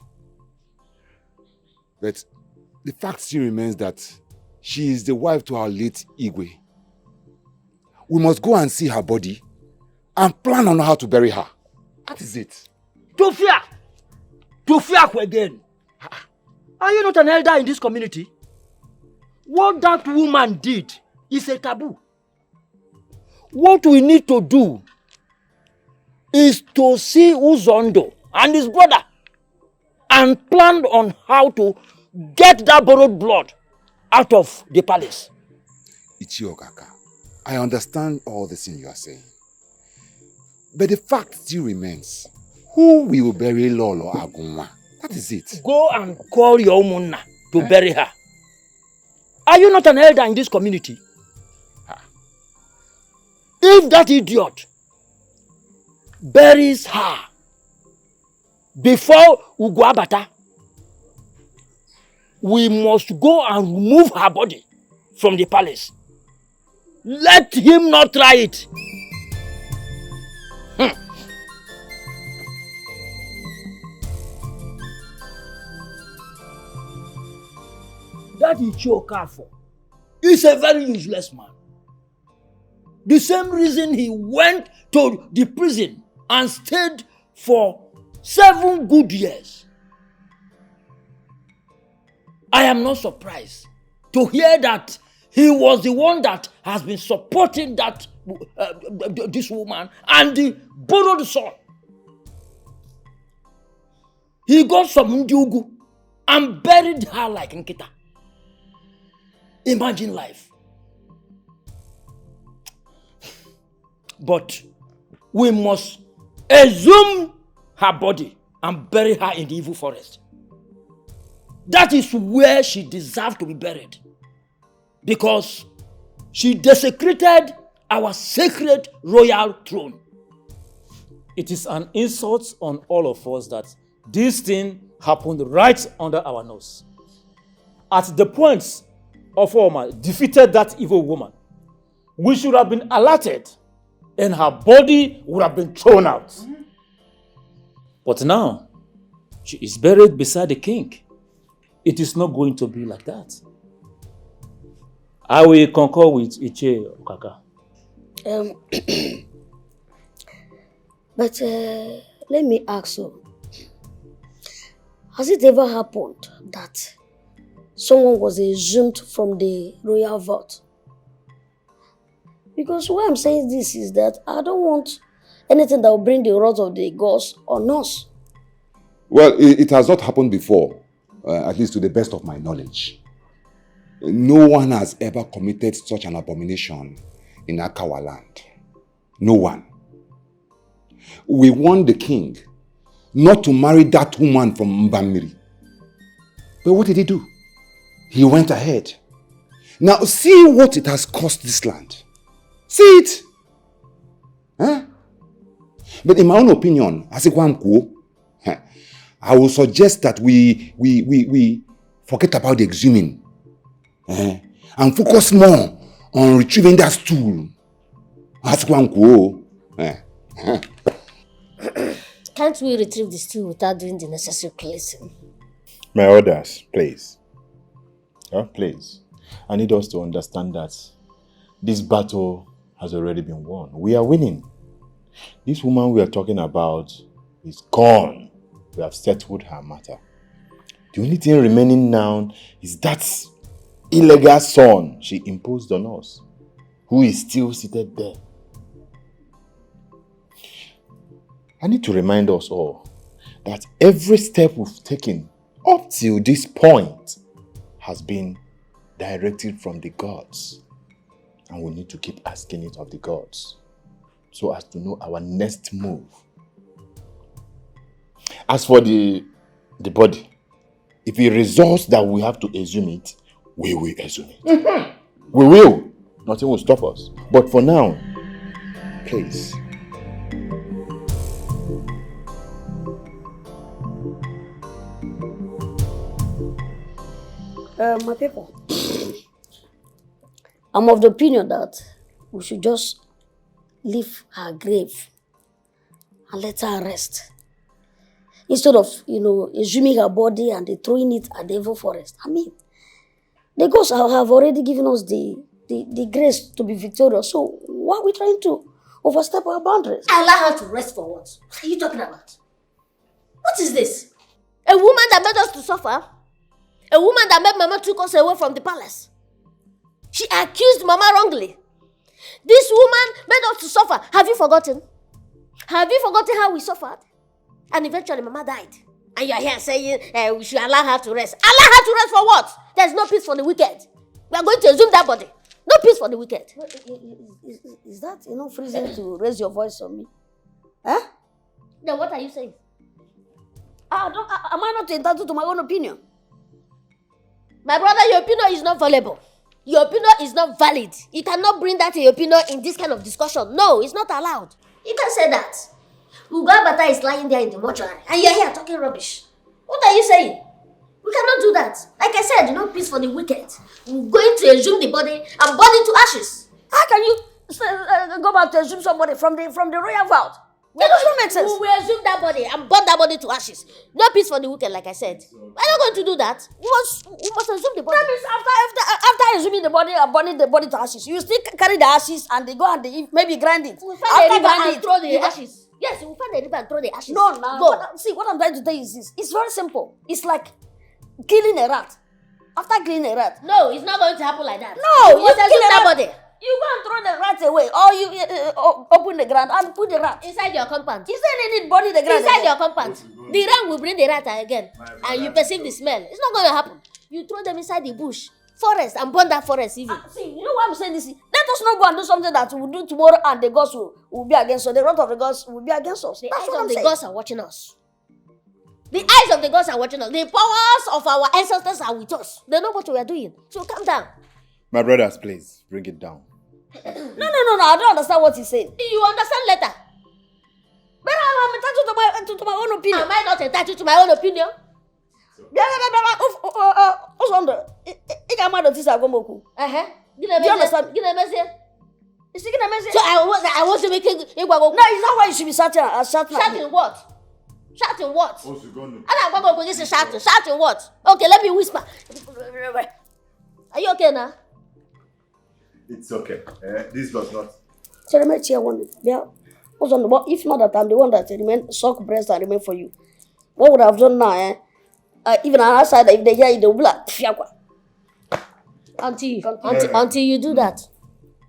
L: But the fact still remains that she is the wife to our late Igwe. We must go and see her body and plan on how to bury her. That is it.
H: To again. Are you not an elder in this community? What that woman did is a taboo. What we need to do is to see Uzondo and his brother and plan on how to get that borrowed blood out of the palace.
L: Ichiokaka, I understand all the things you are saying. But the fact still remains, who will bury Lolo Agunwa? That is it.
H: Go and call your Umunna to bury her. Are you not an elder in this community? If that idiot buries her before Uguabata, we must go and remove her body from the palace. Let him not try it. That Ichiokafo is a very useless man. The same reason he went to the prison and stayed for 7 good years. I am not surprised to hear that he was the one that has been supporting that this woman and the borrowed son. He got some Ndugu and buried her like Nkita. Imagine life. But we must exhume her body and bury her in the evil forest. That is where she deserves to be buried. Because she desecrated our sacred royal throne.
M: It is an insult on all of us that this thing happened right under our nose. At the point of Oma defeated that evil woman, we should have been alerted and her body would have been thrown out. But now, she is buried beside the king. It is not going to be like that. I will concur with Iche Okaka.
C: But let me ask you, has it ever happened that someone was exhumed from the royal vault? Because why I'm saying this is that I don't want anything that will bring the wrath of the gods on us.
L: Well, it has not happened before, at least to the best of my knowledge. No one has ever committed such an abomination in Akawa land. No one. We warned the king not to marry that woman from Mbamiri. But what did he do? He went ahead. Now see what it has cost this land. See it? Huh? But in my own opinion, I will suggest that we forget about the exhuming
R: and focus more on retrieving that stool. Ask one go.
F: Can't we retrieve the stool without doing the necessary placing?
N: My orders, please. Please. I need us to understand that this battle has already been won. We are winning. This woman we are talking about is gone. We have settled her matter. The only thing remaining now is that illegal son she imposed on us, who is still seated there. I need to remind us all that every step we've taken up till this point has been directed from the gods. And we need to keep asking it of the gods so as to know our next move. As for the body, if it results that we have to exhume it, we will exhume it. We will. Nothing will stop us. But for now, please.
C: My people, I'm of the opinion that we should just leave her grave and let her rest. Instead of, exhuming her body and throwing it at the evil forest. I mean, the gods have already given us the grace to be victorious. So why are we trying to overstep our boundaries?
F: Allow her to rest for what? What are you talking about? What is this? A woman that made us to suffer? A woman that made Mama took us away from the palace? She accused Mama wrongly. This woman made us to suffer. Have you forgotten? Have you forgotten how we suffered? And eventually Mama died. And you are here saying we should allow her to rest. Allow her to rest for what? There's no peace for the wicked. We are going to exhume that body. No peace for the wicked.
C: Is that enough reason to raise your voice on me? Huh?
F: Then what are you saying?
C: Am I not entitled to my own opinion?
F: My brother, your opinion is not valuable. Your opinion is not valid. You cannot bring that to your opinion in this kind of discussion. No, it's not allowed. You can't say that. Ugabata is lying there in the mortuary and you're here talking rubbish. What are you saying? We cannot do that. Like I said, no peace for the wicked. We're going to exhume the body and burn it to ashes.
C: How can you go back to exhume somebody from the royal vault? That does not make sense.
F: We will exhume that body and burn that body to ashes. No peace for the wicked, like I said. We're not going to do that. We must exhume the body.
C: That means after exhuming the body and burning the body to ashes, you still carry the ashes and they go and maybe grind it.
F: We'll find the river and throw the ashes. Yes, we'll find the river and throw the ashes.
C: No.
F: Go.
C: What I'm trying to tell you is this. It's very simple. It's like killing a rat. After killing a rat.
F: No, it's not going to happen like that.
C: No,
F: you kill that body.
C: You go and throw the rat away, or you open the ground and put the rat
F: inside your compound.
C: Is there any body the ground
F: inside
C: again?
F: your compound? The rat will bring the rat again, and you perceive the smell. It's not going to happen. You throw them inside the bush, forest, and burn that forest even.
C: See, you know why I'm saying this? Let us not go and do something that we'll do tomorrow, and the gods will be against us. The wrath of the gods will be against us.
F: The
C: That's
F: eyes
C: what
F: of
C: I'm
F: the
C: saying.
F: gods are watching us. The eyes of the gods are watching us. The powers of our ancestors are with us. They know what we are doing. So calm down.
N: My brothers, please, bring it down.
C: No. I don't understand what he's saying.
F: You understand later.
C: But I'm entitled to my own opinion.
F: Am I not entitled to my own opinion? Do you understand?
C: Is it gonna
F: So I want to make it.
C: No, it's not why you should be shouting.
F: Shouting what? Shouting what? Shouting what? Okay, let me whisper. Are you okay now?
N: It's okay. This does not.
C: If not that I'm the one that remain suck breast and remain for you, what would I have done now? Even outside, if they hear you, they will be like,
F: Until you do that.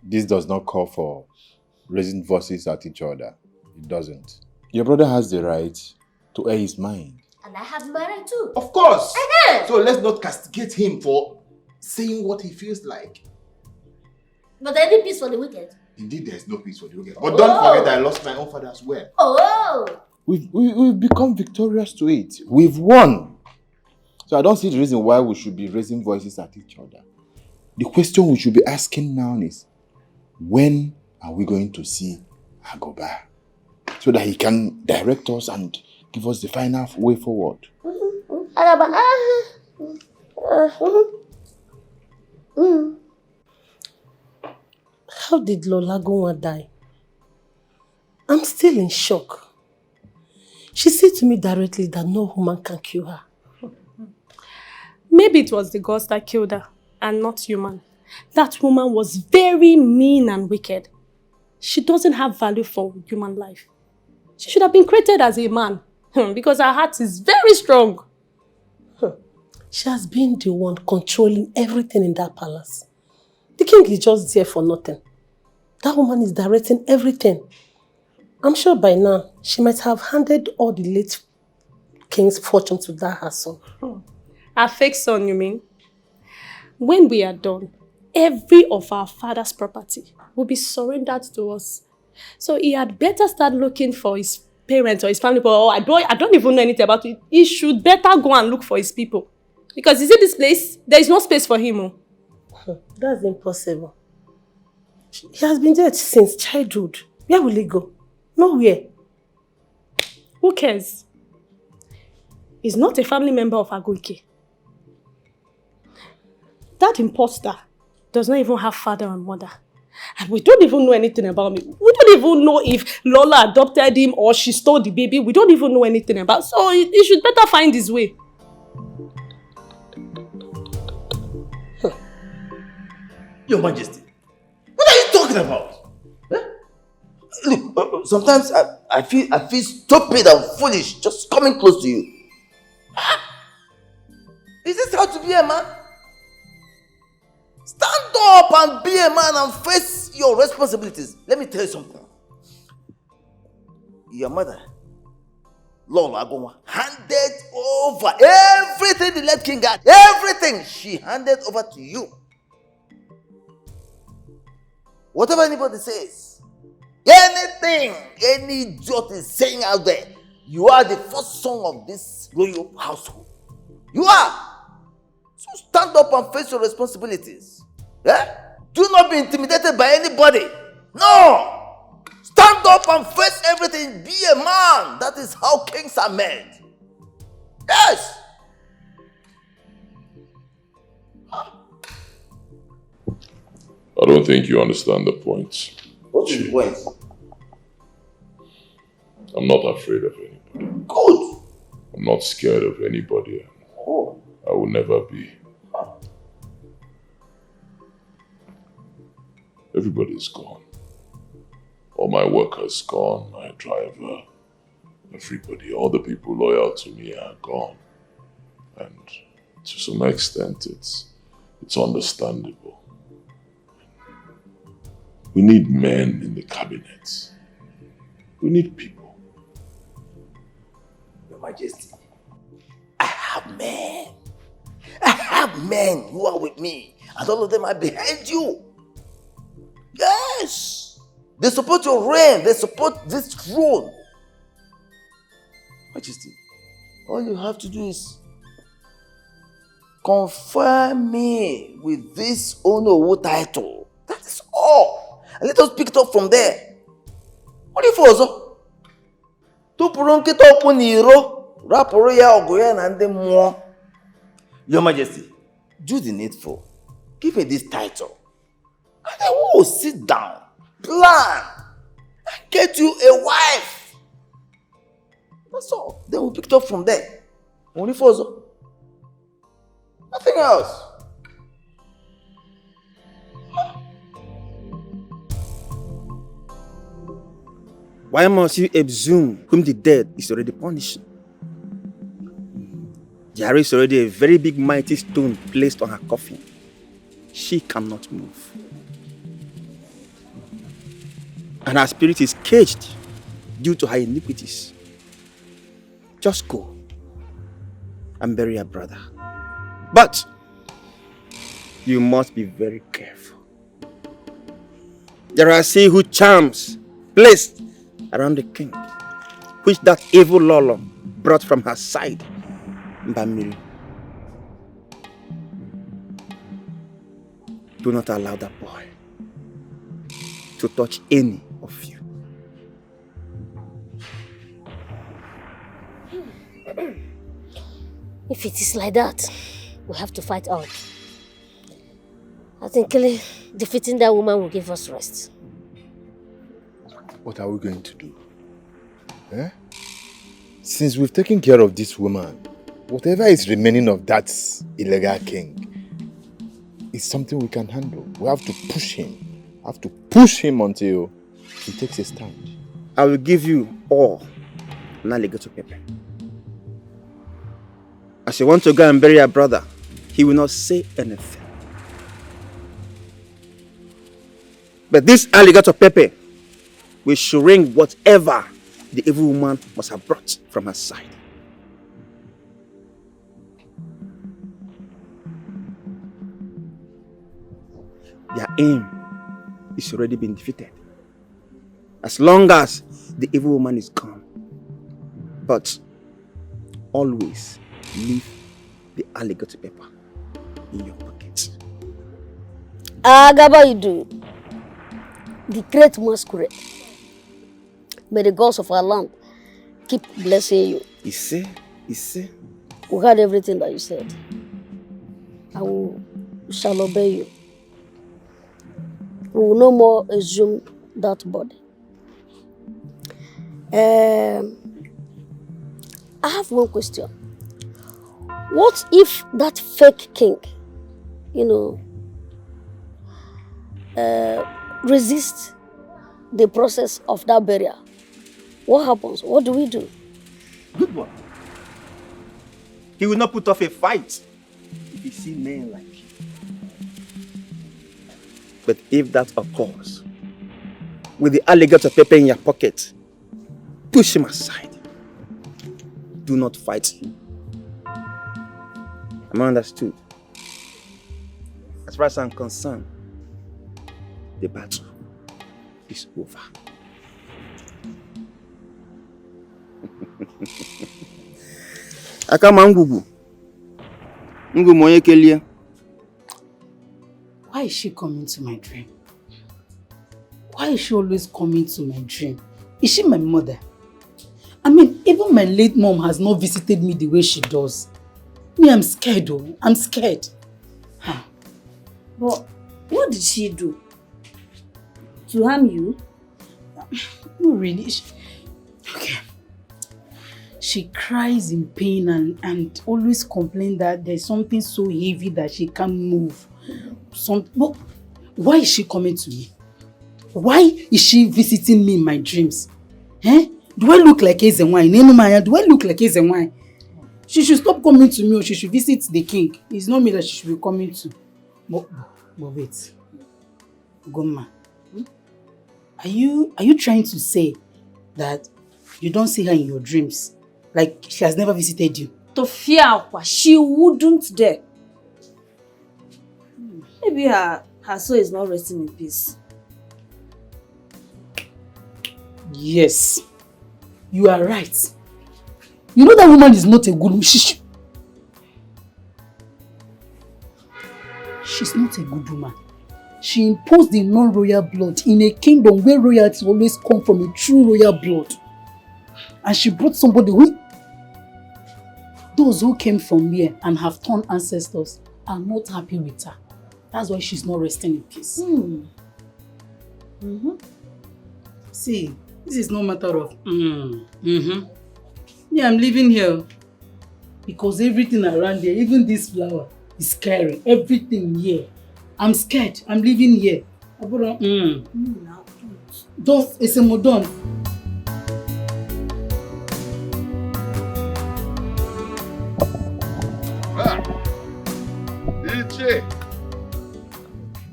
N: This does not call for raising voices at each other. It doesn't. Your brother has the right to air his mind.
F: And I have my right too.
R: Of course. So let's not castigate him for saying what he feels like.
F: But any peace for the wicked?
R: Indeed, there's no peace for the wicked. But don't forget that I lost my own father as well.
F: Oh!
N: We've become victorious to it. We've won. So I don't see the reason why we should be raising voices at each other. The question we should be asking now is, when are we going to see Agoba? So that he can direct us and give us the final way forward.
Q: how did Lola Gonwa die? I'm still in shock. She said to me directly that no woman can kill her.
D: Maybe it was the gods that killed her and not human. That woman was very mean and wicked. She doesn't have value for human life. She should have been created as a man because her heart is very strong.
Q: She has been the one controlling everything in that palace. The king is just there for nothing. That woman is directing everything. I'm sure by now, she might have handed all the late king's fortune to that her son.
D: Our fake son, you mean? When we are done, every of our father's property will be surrendered to us. So he had better start looking for his parents or his family. Oh, I don't even know anything about it. He should better go and look for his people. Because you see this place, there is no space for him.
Q: That's impossible. He has been there since childhood. Where will he go? Nowhere.
D: Who cares? He's not a family member of AGUIKE. That imposter does not even have father and mother. And we don't even know anything about me. We don't even know if Lola adopted him or she stole the baby. We don't even know anything about. So he should better find his way.
O: Your Majesty, what are you talking about? Look, sometimes I feel stupid and foolish just coming close to you. Is this how to be a man? Stand up and be a man and face your responsibilities. Let me tell you something. Your mother, Lola Gonwa, handed over everything the late king got. Everything she handed over to you. Whatever anybody says, anything any idiot is saying out there, you are the first son of this royal household. You are. So stand up and face your responsibilities. Yeah? Do not be intimidated by anybody. No! Stand up and face everything. Be a man. That is how kings are made. Yes!
B: I don't think you understand the point.
O: What is the point?
B: I'm not afraid of anybody.
O: Good.
B: I'm not scared of anybody.
O: Oh.
B: I will never be. Everybody's gone. All my workers gone, my driver, everybody, all the people loyal to me are gone. And to some extent, it's understandable. We need men in the cabinet. We need people.
O: Your Majesty, I have men. I have men who are with me, and all of them are behind you. Yes! They support your reign. They support this throne. Majesty, all you have to do is confer me with this Onowu title. That is all. And let us pick it up from there. What if also? Your Majesty, do the needful. Give me this title. And then we will sit down, plan, and get you a wife. That's all. Then we'll pick it up from there. Only for us. Nothing else.
P: Why must you presume whom the dead is already punishing? There is already a very big mighty stone placed on her coffin. She cannot move. And her spirit is caged due to her iniquities. Just go and bury her brother. But you must be very careful. There are who charms placed around the king, which that evil Lolo brought from her side, Mbamiri. Do not allow that boy to touch any of you.
F: If it is like that, we have to fight out. I think defeating that woman will give us rest.
N: What are we going to do? Eh? Since we've taken care of this woman, whatever is remaining of that illegal king is something we can handle. We have to push him. We have to push him until he takes a stand.
P: I will give you all an alligator pepper. As you want to go and bury your brother, he will not say anything. But this alligator pepper will shrink whatever the evil woman must have brought from her side. Their aim is already been defeated. As long as the evil woman is gone. But always leave the alligator pepper in your pocket.
C: Agabaidu, the great masquerade. May the gods of our land keep blessing you.
P: You see?
C: We heard everything that you said. Shall obey you. We will no more assume that body. I have one question. What if that fake king, resists the process of that burial? What happens? What do we do?
P: Good one. He will not put off a fight if he see men like you. But if that occurs, with the alligator pepper in your pocket, push him aside. Do not fight him. Am I understood? As far as I'm concerned, the battle is over. Akama ngugu. Ngugu moye kelia.
I: Why is she coming to my dream? Why is she always coming to my dream? Is she my mother? I mean, even my late mom has not visited me the way she does. Me, I'm scared though. I'm scared.
T: But what did she do? To harm you?
I: No, really. Okay. She cries in pain and always complains that there's something so heavy that she can't move. But why is she coming to me? Why is she visiting me in my dreams? Eh? Do I look like Ezenwai? Do I look like Ezenwai? She should stop coming to me or she should visit the king. It's not me that she should be coming to. But wait. Goma. Are you trying to say that you don't see her in your dreams? Like she has never visited you?
T: Tofiakwa, she wouldn't dare. Maybe her soul is not resting in peace.
I: Yes. You are right. You know that woman is not a good woman. She's not a good woman. She imposed the non-royal blood in a kingdom where royalty always come from a true royal blood. And she brought somebody who... Those who came from here and have turned ancestors are not happy with her. That's why she's not resting in peace. See, this is no matter of... Yeah, I'm living here. Because everything around here, even this flower, is scary. Everything here. I'm scared. I'm living here. Don't. It's a modern.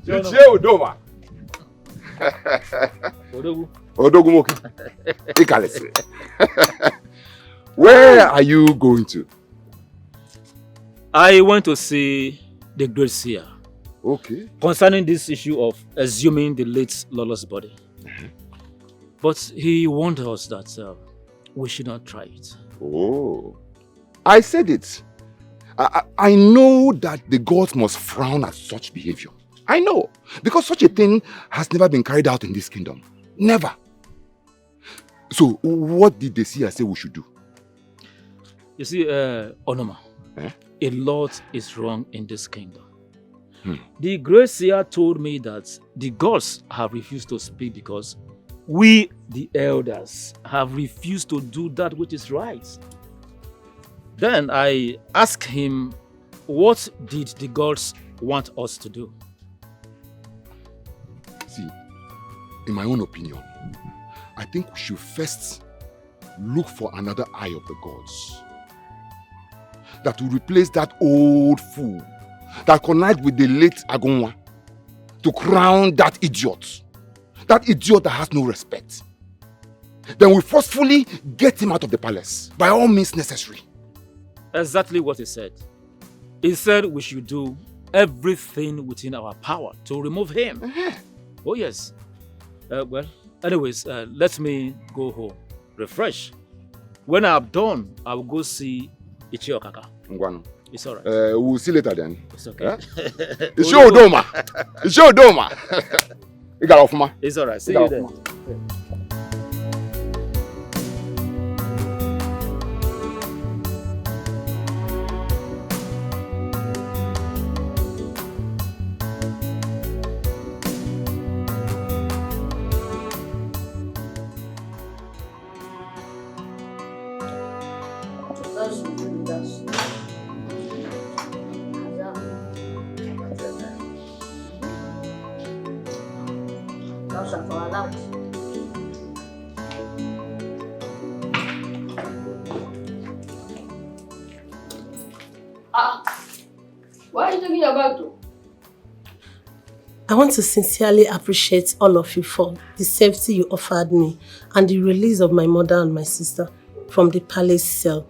L: Ichie Udoma. Odogumoki. Ikalesi. Where are you going to?
M: I went to see the great seer.
L: Okay.
M: Concerning this issue of exhuming the late Lolo's body. But he warned us that we should not try it.
L: Oh. I said it. I know that the gods must frown at such behavior. I know. Because such a thing has never been carried out in this kingdom. Never. So, what did the seer say we should do?
M: You see, Onoma, a lot is wrong in this kingdom. The great seer told me that the gods have refused to speak because we, the elders, have refused to do that which is right. Then I asked him, what did the gods want us to do?
L: See, in my own opinion, I think we should first look for another eye of the gods that will replace that old fool that connived with the late Agunwa to crown that idiot that has no respect. Then we forcefully get him out of the palace by all means necessary.
M: Exactly what he said. He said we should do everything within our power to remove him. Oh yes. Well, anyways, let me go home, refresh. When I'm done, I will go see Ichie Okaka.
L: Ngwano.
M: It's alright.
L: We'll see later then.
M: It's okay.
L: It's your Doma. It's your Doma. You got off, ma.
M: It's alright. See you then.
C: Why are you taking your bag to?
Q: I want to sincerely appreciate all of you for the safety you offered me and the release of my mother and my sister from the palace cell.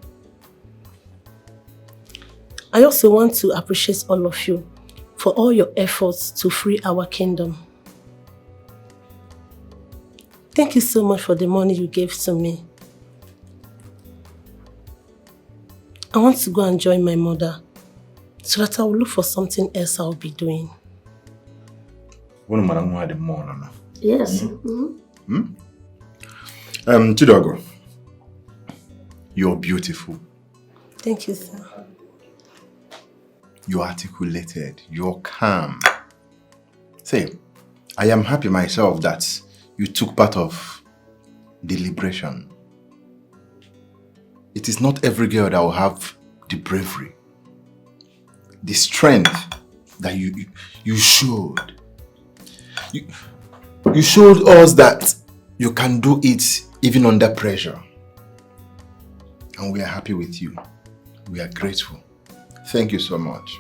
Q: I also want to appreciate all of you for all your efforts to free our kingdom. Thank you so much for the money you gave to me. I want to go and join my mother so that I will look for something else I'll be doing.
C: Yes.
N: Chidogo, you're beautiful.
Q: Thank you, sir.
N: You're articulated. You're calm. Say, I am happy myself that you took part of the liberation. It is not every girl that will have the bravery, the strength that you showed. You showed us that you can do it even under pressure. And we are happy with you. We are grateful. Thank you so much.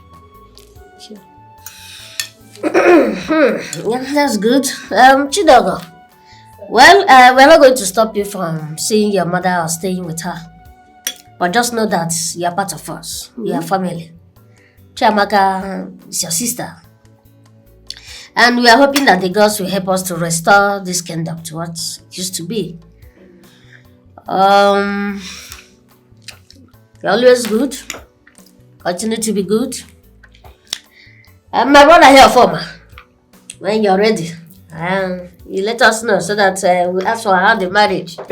F: Yeah, that's good. Chidogo. Well, we're not going to stop you from seeing your mother or staying with her. But just know that you're part of us. You're family. Chiamaka is your sister. And we are hoping that the gods will help us to restore this kingdom to what it used to be. You're always good. Continue to be good. And my brother here, Former, when you're ready, you let us know so that we'll ask for her the marriage. And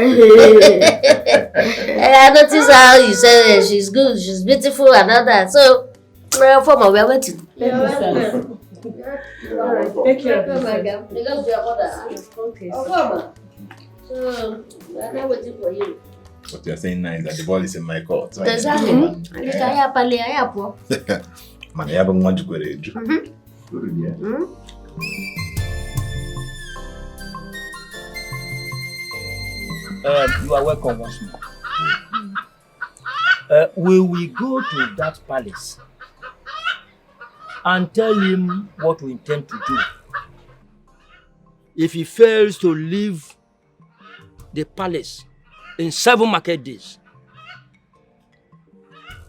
F: I noticed how you said she's good, she's beautiful and all that. So, Former, we're waiting.
Q: Take care of
F: yourself. Because your mother. Okay. Former. So, we're not waiting for you.
N: What you're saying now is that the ball is in my court. So
F: Exactly.
N: Man, I haven't wanted to go there.
H: You are welcome once more. We will go to that palace and tell him what we intend to do. If he fails to leave the palace in 7 market days,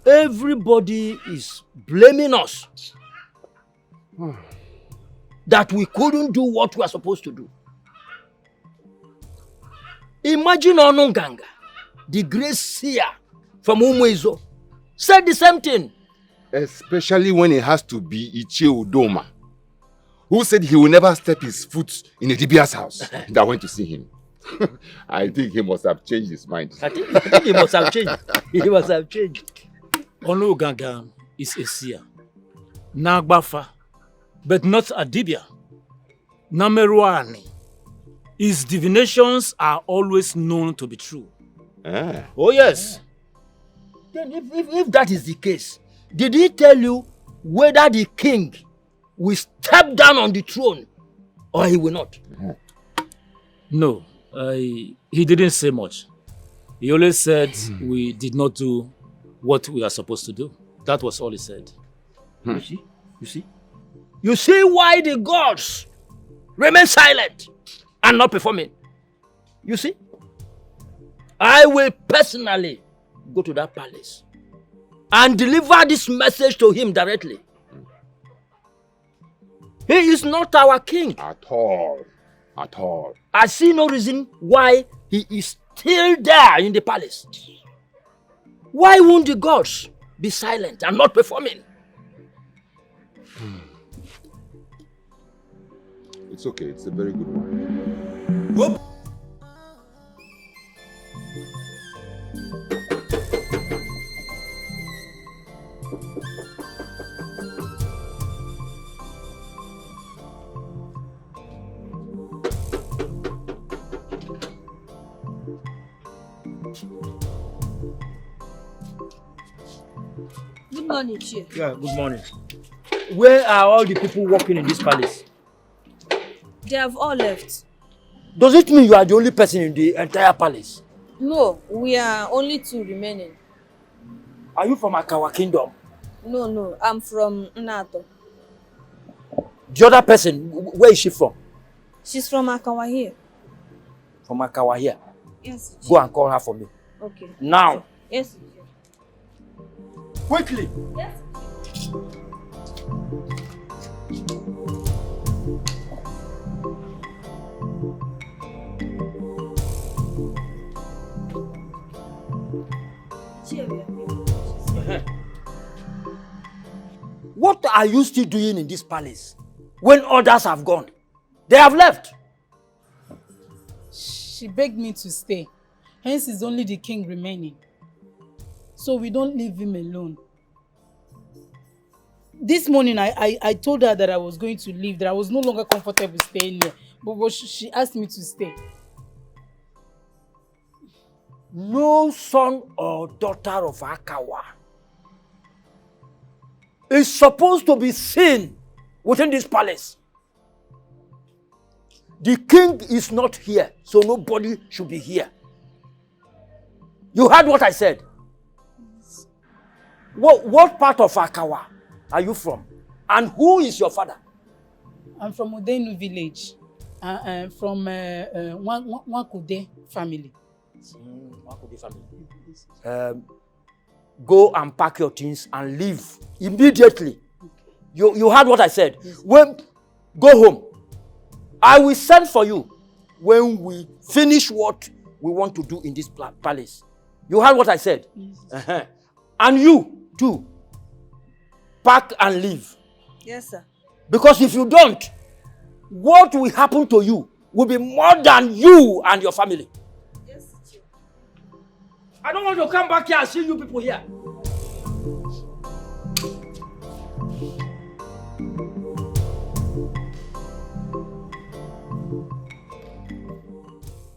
H: everybody is blaming us that we couldn't do what we are supposed to do. Imagine Onunganga, the great seer from Umuezo, said the same thing.
L: Especially when it has to be Ichie Udoma, who said he will never step his foot in a Dibia's house that went to see him. I think he must have changed his mind.
H: I think he must have changed. He must have changed.
M: Onunganga is a seer. Nagbafa but not Adibia. Nameruani. His divinations are always known to be true.
O: Oh yes. Then if that is the case, did he tell you whether the king will step down on the throne or he will not?
M: No, he didn't say much. He only said we did not do what we are supposed to do. That was all he said.
O: You see? You see? You see why the gods remain silent and not performing? You see? I will personally go to that palace and deliver this message to him directly. He is not our king.
L: At all. At all.
O: I see no reason why he is still there in the palace. Why won't the gods be silent and not performing?
L: It's okay. It's a very good one.
T: Good morning, Chie.
O: Yeah, good morning. Where are all the people working in this palace?
T: They have all left.
O: Does it mean you are the only person in the entire palace?
T: No, we are only 2 remaining.
O: Are you from Akawa Kingdom?
T: No, I'm from Nato.
O: The other person, where is she from?
T: She's from Akawa here.
O: From Akawa here?
T: Yes.
O: Go and call her for me.
T: Okay.
O: Now.
T: Yes.
O: Quickly.
T: Yes.
O: What are you still doing in this palace when others have gone? They have left.
I: She begged me to stay. Hence, it's only the king remaining. So we don't leave him alone. This morning, I told her that I was going to leave, that I was no longer comfortable staying there. But she asked me to stay.
O: No son or daughter of Akawa is supposed to be seen within this palace. The king is not here, so nobody should be here. You heard what I said? What part of Akawa are you from? And who is your father?
I: I'm from Udenu village. From Wakude family.
O: Wakude family. Go and pack your things and leave immediately. You heard what I said? Yes. Go home. I will send for you when we finish what we want to do in this palace. You heard what I said? Yes. And you too. Pack and leave.
T: Yes, sir.
O: Because if you don't, what will happen to you will be more than you and your family.
T: Yes, sir.
O: I don't want to come back here and see you people here.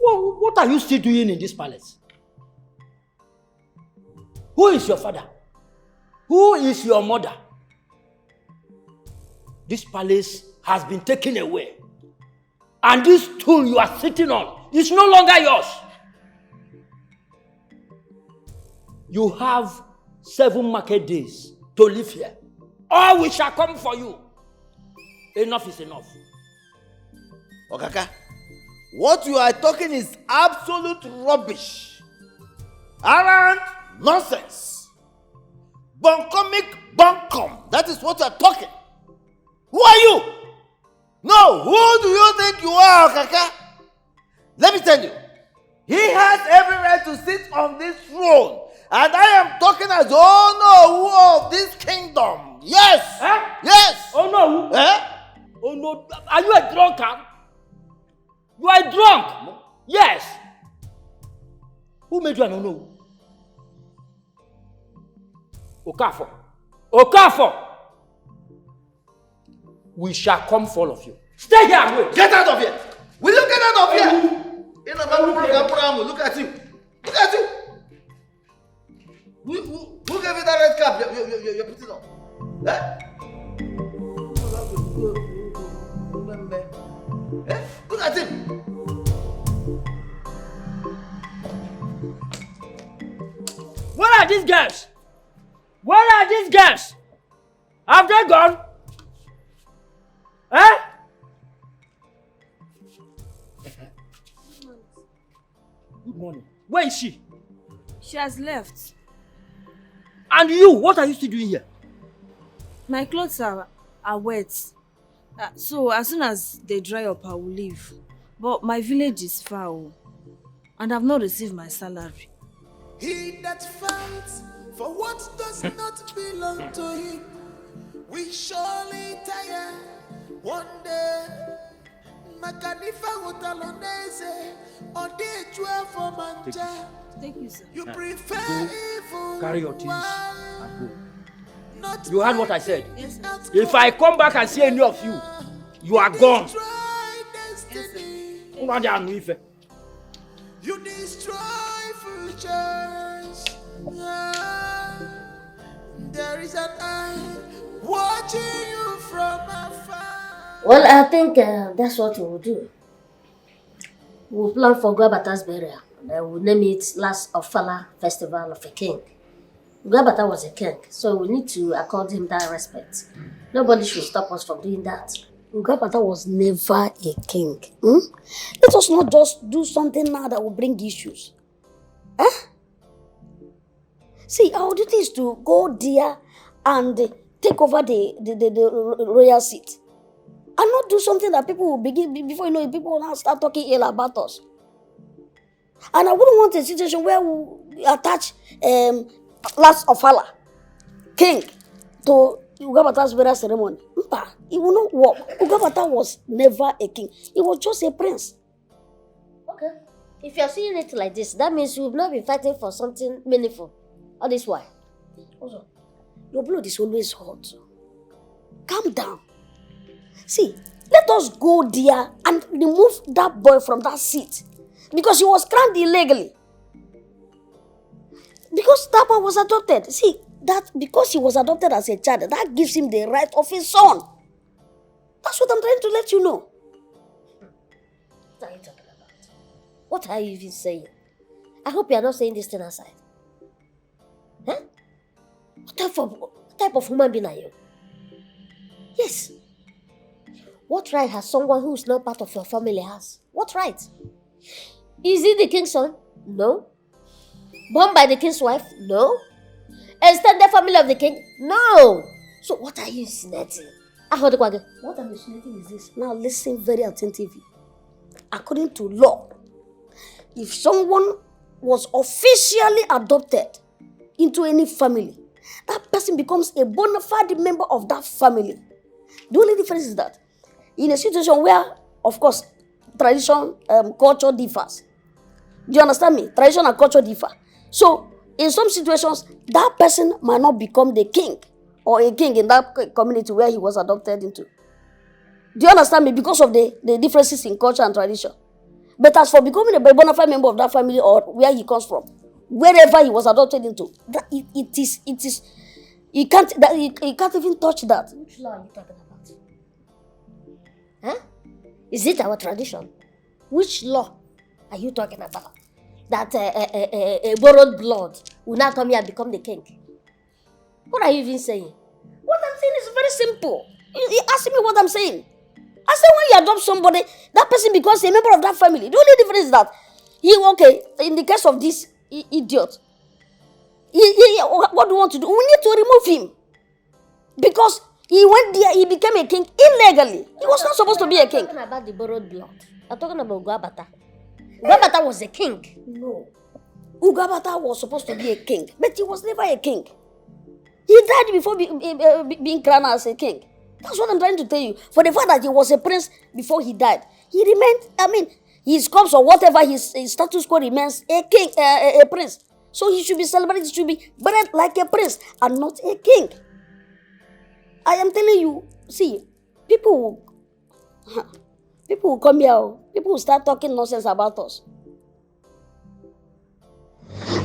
O: What are you still doing in this palace? Who is your father? Who is your mother? This palace has been taken away. And this stool you are sitting on is no longer yours. You have 7 market days to live here. Or we shall come for you. Enough is enough. Okaka, what you are talking is absolute rubbish. Arrant nonsense. Bonkomic bonkom. That is what you are talking. Who are you? No, who do you think you are, Okaka? Let me tell you. He has every right to sit on this throne. And I am talking as the owner of this kingdom. Yes. Huh? Yes. Oh no. Oh no. Are you a drunkard? You are a drunk. No. Yes. Who made you an ono? Okafor. Okafor.
U: we shall come for all of you. Stay here and wait.
O: Get out of here! Will you get out of here? Look at you. Look at you. Who gave you that red cap you're putting on? Eh? Eh? Look at him.
U: Where are these girls? Where are these girls? Have they gone? Eh? Good morning. Where is she?
T: She has left.
U: And you, what are you still doing here?
T: My clothes are wet. So as soon as they dry up, I will leave. But my village is far, and I've not received my salary.
K: He that fights for what does not belong to him, we surely tire one day. Makanifa utaloneze, odejua for manja.
T: Thank you, sir.
K: You prefer
U: Go,
K: evil.
U: carry your things and go. You heard what I said?
T: Yes, sir.
U: If I come back and see any of you, you are gone.
K: You destroy futures. There is an eye watching you from afar.
F: Well, I think that's what we will do. We'll plan for Gwabata's burial. We'll name it Last Ofala Festival of a King. Gwabata was a king, so we need to accord him that respect. Nobody should stop us from doing that. Gwabata was never a king. Let us not just do something now that will bring issues. See, our duty is to go there and take over the royal seat. And not do something that people will begin, before you know it, people will now start talking ill about us. And I wouldn't want a situation where we attach Last Ofala, king, to Ugabata's burial ceremony. It will not work. Ugabata was never a king. He was just a prince. Okay. If you're seeing it like this, that means you will not be fighting for something meaningful. All this why? Also, your blood is always hot. Calm down. See, let us go there and remove that boy from that seat. Because he was crowned illegally. Because that boy was adopted. See, that because he was adopted as a child, that gives him the right of his son. That's what I'm trying to let you know. What are you talking about? What are you even saying? I hope you are not saying this thing aside. Huh? What type of human being are you? Yes. What right has someone who is not part of your family has? What right? Is he the king's son? No. Born by the king's wife? No. Extended family of the king? No. So what are you insinuating? What I'm insinuating is this. Now listen very attentively. According to law, if someone was officially adopted into any family, that person becomes a bona fide member of that family. The only difference is that in a situation where, of course, tradition, culture differs. Do you understand me? Tradition and culture differ. So, in some situations, that person might not become the king or a king in that community where he was adopted into. Do you understand me? Because of the differences in culture and tradition. But as for becoming a bona fide member of that family or where he comes from, wherever he was adopted into, that it is, you can't even touch that. Which law are you talking about? Huh? Is it our tradition? Which law are you talking about? That a borrowed blood will now come here and become the king? What are you even saying? What I'm saying is very simple. You ask me what I'm saying. I say when you adopt somebody, that person becomes a member of that family. The only difference is that in the case of this idiot, what do you want to do? We need to remove him. Because he went there, he became a king illegally. He was not supposed to be a king. I'm talking about the borrowed blood. I'm talking about Gwabata. Gwabata was a king. No. Gwabata was supposed to be a king, but he was never a king. He died before being crowned as a king. That's what I'm trying to tell you. For the fact that he was a prince before he died, he remained, his corpse or whatever, his status quo remains a king, a prince. So he should be celebrated, he should be buried like a prince and not a king. I am telling you, see,
C: people will come here. People will start talking nonsense about us.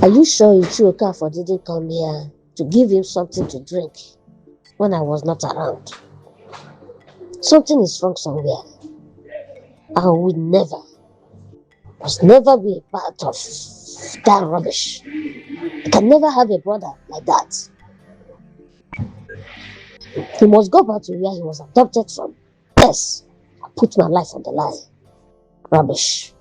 F: Are you sure Ichioka didn't come here to give him something to drink when I was not around? Something is wrong somewhere. I would must never be a part of that rubbish. I can never have a brother like that. He must go back to where he was adopted from. Yes, I put my life on the line. Rubbish.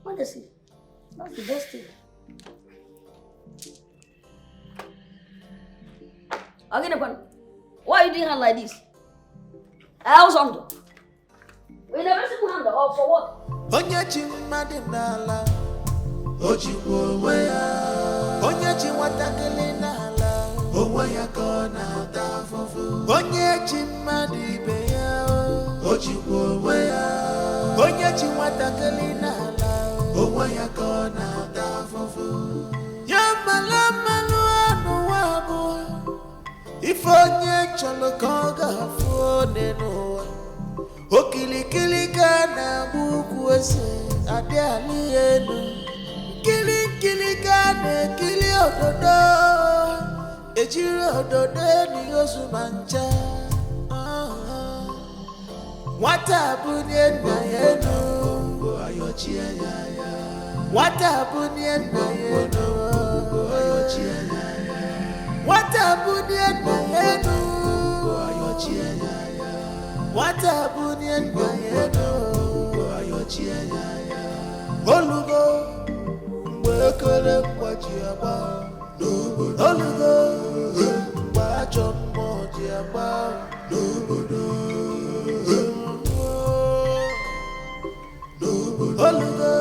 C: Honestly, that's the best thing. Again, why are you doing her like this? I was on the. We never seen hand off for what?
K: Onyechi mmadụ n'ala, o jikwa onwe ya. Onyechi nwatakịrị n'ala, onwe ya ka ọ na-ata afụfụ. Onyechi mmadụ ibe ya, o jikwa onwe ya. Onyechi nwatakịrị n'ala, onwe ya ka ọ na-ata afụfụ. Ya mala mmanụ anụ abụọ, ife onye chọrọ ka ọ ga-afụ n'ụwa. Okilikili ka na-agbu ose adị alị elu. Kilikili ka na-ekili ododo, ejiri ododo eni ozu ma ncha. Nwata bunye nna ya enu, ayochie ya ya. Nwata bunye nna ya enu, ayochie ya ya. Nwata bunye nna ya enu, ayochie ya ya. Nwata bunye nna ya enu, ayochie ya ya. Olugo mgbe ekele mgbaji agba n'obodo. Olugo mgbe ajọ mmụọ ji agba n'obodo. Olugo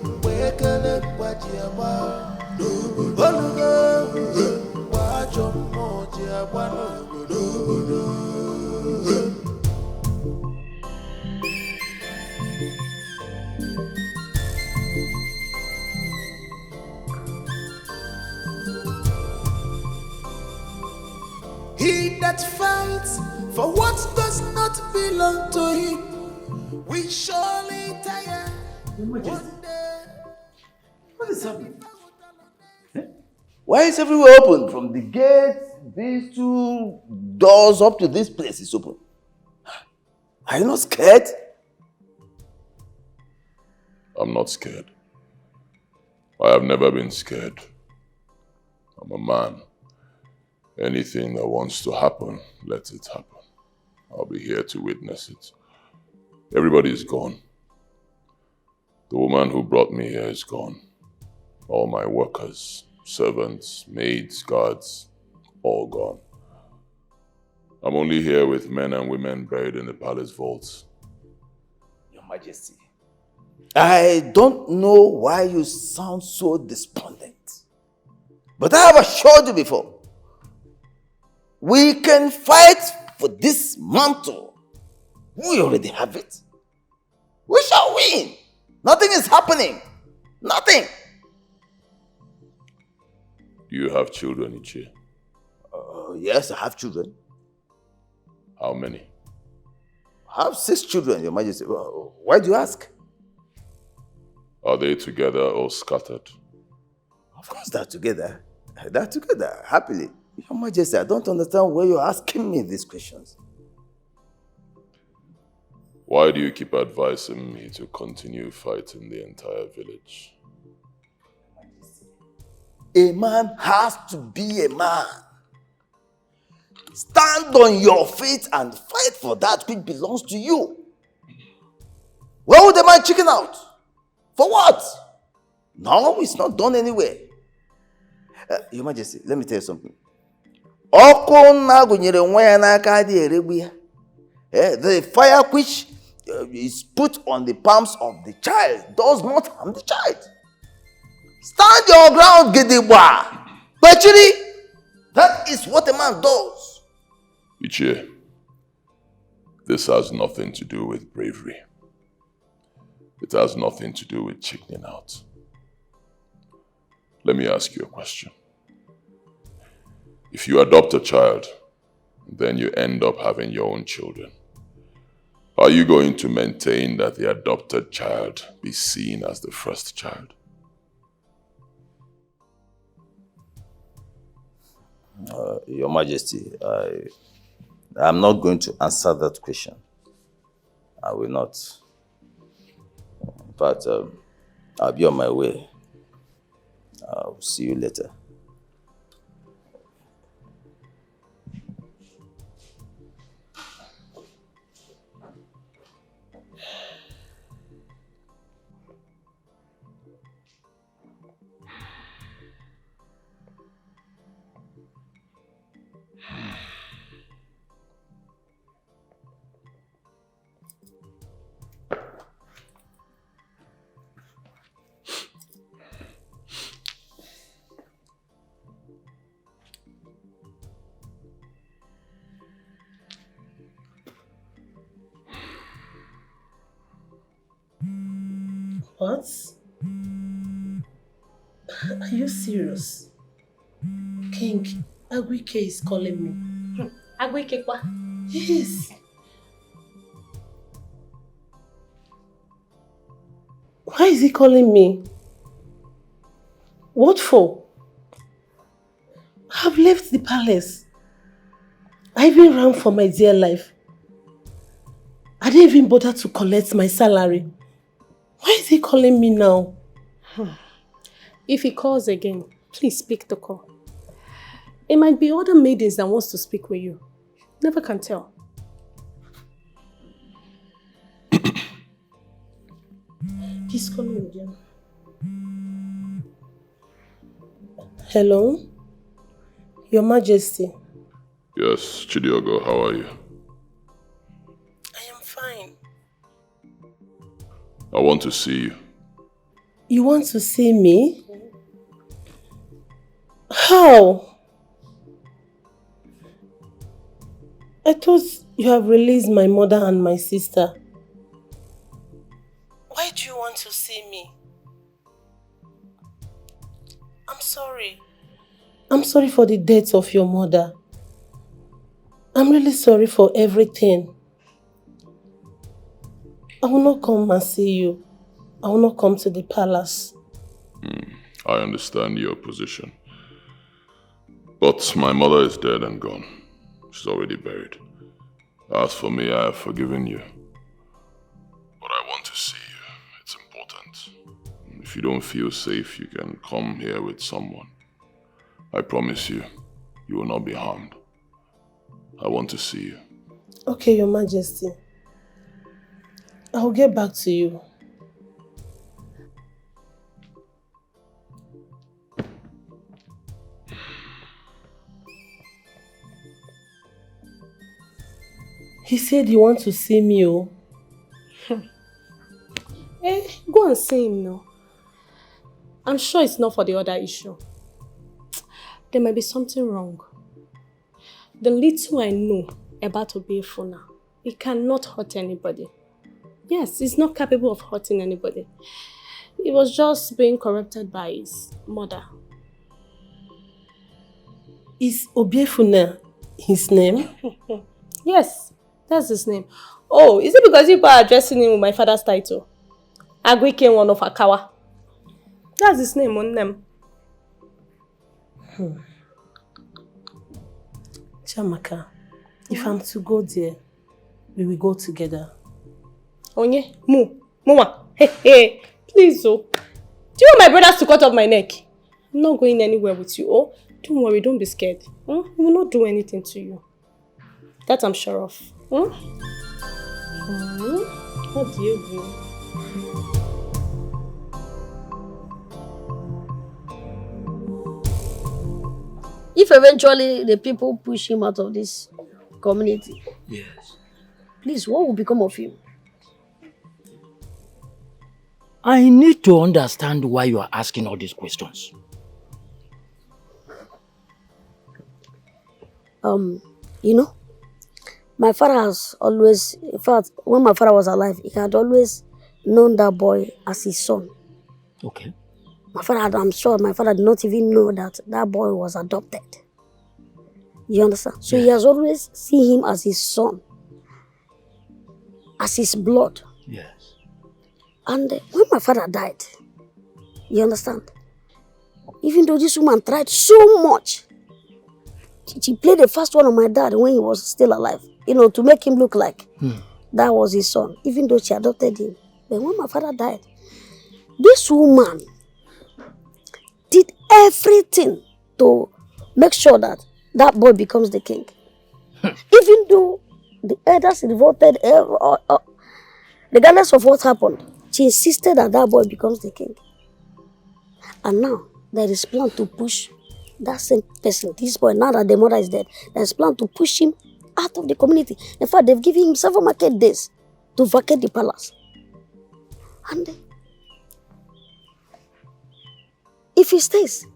K: mgbe ekele mgbaji agba n'obodo. Olugo mgbe ajọ mmụọ ji agba n'obodo. He that fights for what does not belong to him will surely tire. One day.
O: What is happening? Why is everywhere open? From the gate, these two doors up to this place is open. Are you not scared?
B: I'm not scared. I have never been scared. I'm a man. Anything that wants to happen, let it happen. I'll be here to witness it. Everybody is gone. The woman who brought me here is gone. All my workers, servants, maids, guards, all gone. I'm only here with men and women buried in the palace vaults.
O: Your Majesty, I don't know why you sound so despondent. But I have assured you before, we can fight for this mantle. We already have it. We shall win. Nothing is happening. Nothing.
B: Do you have children, Ichie?
O: Yes, I have children.
B: How many?
O: I have 6 children, Your Majesty. Why do you ask?
B: Are they together or scattered?
O: Of course they're together. They're together, happily. Your Majesty, I don't understand why you're asking me these questions.
B: Why do you keep advising me to continue fighting the entire village?
O: A man has to be a man. Stand on your feet and fight for that which belongs to you. Why would the man chicken out? For what? No, it's not done anywhere. Your Majesty, let me tell you something. The fire which is put on the palms of the child does not harm the child. Stand your ground, Gidigba. Bachiri, that is what a man does.
B: Ichie, this has nothing to do with bravery. It has nothing to do with chickening out. Let me ask you a question. If you adopt a child, then you end up having your own children. Are you going to maintain that the adopted child be seen as the first child?
O: Your Majesty, I'm not going to answer that question. I will not. But I'll be on my way. I'll see you later.
Q: What? Are you serious? King, AGUIKE is calling me.
D: AGUIKE kwa?
Q: Yes. Why is he calling me? What for? I've left the palace. I even ran for my dear life. I didn't even bother to collect my salary. Why is he calling me now?
D: If he calls again, please pick the call. It might be other maidens that wants to speak with you. Never can tell.
Q: He's calling again. Hello? Your Majesty.
B: Yes, Chidiogo, how are you?
Q: I am fine.
B: I want to see you.
Q: You want to see me? How? I thought you have released my mother and my sister. Why do you want to see me? I'm sorry. I'm sorry for the death of your mother. I'm really sorry for everything. I will not come and see you. I will not come to the palace.
B: I understand your position. But my mother is dead and gone. She's already buried. As for me, I have forgiven you. But I want to see you. It's important. If you don't feel safe, you can come here with someone. I promise you, you will not be harmed. I want to see you.
Q: Okay, Your Majesty. I will get back to you. He said you want to see me, oh.
D: Go and see him now. I'm sure it's not for the other issue. There might be something wrong. The little I know about Obiefuna, he cannot hurt anybody. Yes, he's not capable of hurting anybody. He was just being corrupted by his mother.
Q: Is Obiefuna his name?
D: Yes, that's his name. Oh, is it because people are addressing him with my father's title? AGUIKE one of Akawa. That's his name on them.
Q: Chamaka, if I'm to go there, we will go together.
D: Onye, Muma, hey, please, oh. Do you want my brothers to cut off my neck? I'm not going anywhere with you, oh. Don't worry, don't be scared. We will not do anything to you. That I'm sure of. What do you do?
C: If eventually the people push him out of this community,
M: Yes.
C: please, what will become of him?
M: I need to understand why you are asking all these questions.
C: You know, my father has always, in fact, when my father was alive, he had always known that boy as his son.
M: Okay.
C: I'm sure my father did not even know that that boy was adopted. You understand? So he has always seen him as his son, as his blood.
H: Yes.
C: And when my father died, you understand? Even though this woman tried so much, she played the first one on my dad when he was still alive, to make him look like that was his son, even though she adopted him. But when my father died, this woman did everything to make sure that that boy becomes the king. Even though the elders revolted, regardless of what happened, she insisted that that boy becomes the king. And now, there is plan to push that same person, this boy, now that the mother is dead, there is plan to push him out of the community. In fact, they've given him 7 market days to vacate the palace. And if he stays,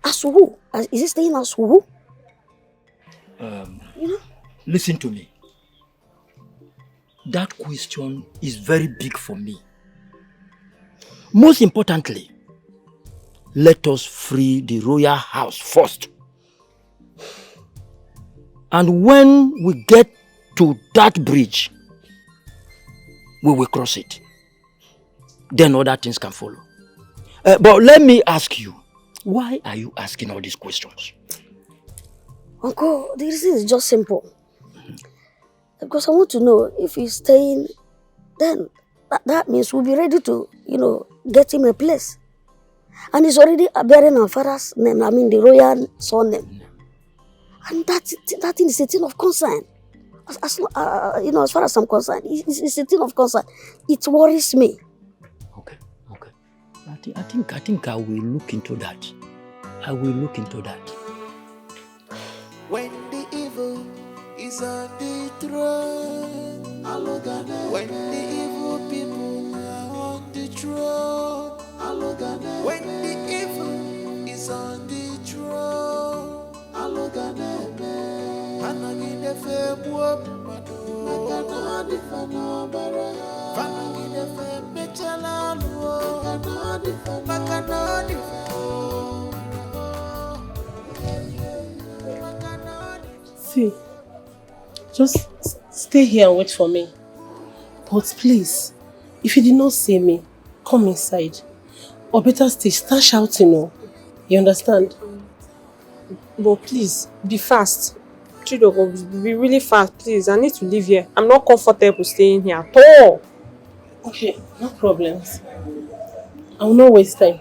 C: as who? Is he staying as who?
E: Listen to me. That question is very big for me. Most importantly, let us free the royal house first. And when we get to that bridge, we will cross it. Then other things can follow. But let me ask you, why are you asking all these questions?
C: Uncle, the reason is just simple. Because I want to know if he's staying, then that means we'll be ready to, get him a place. And he's already bearing our father's name, the royal son name. And that thing is a thing of concern. As far as I'm concerned, it's a thing of concern. It worries me.
E: Okay. I think I will look into that.
K: When the evil is on the throne, when the evil people are on the throne, when the evil is on the throne,
Q: See, just stay here and wait for me. But please, if you did not see me, come inside. Or better still, start shouting. You understand?
D: But please, be fast. Chidogo, be really fast, please. I need to leave here. I'm not comfortable staying here at all.
Q: Okay, no problems. I will not waste time.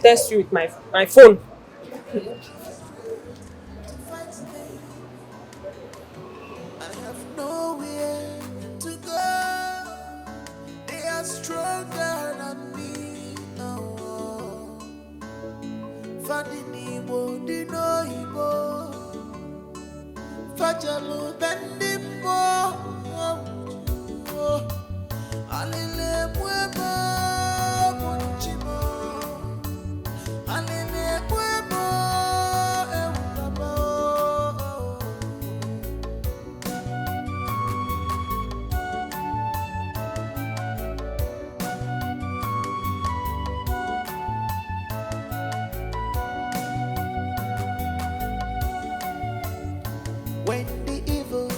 D: Test you with my phone.
K: nowhere to go. They are stronger than me. Fadini bo dino ibo. Fajalu bendipo. Alile mwebo munchimo. Alile mwebo ewutabo. When the evil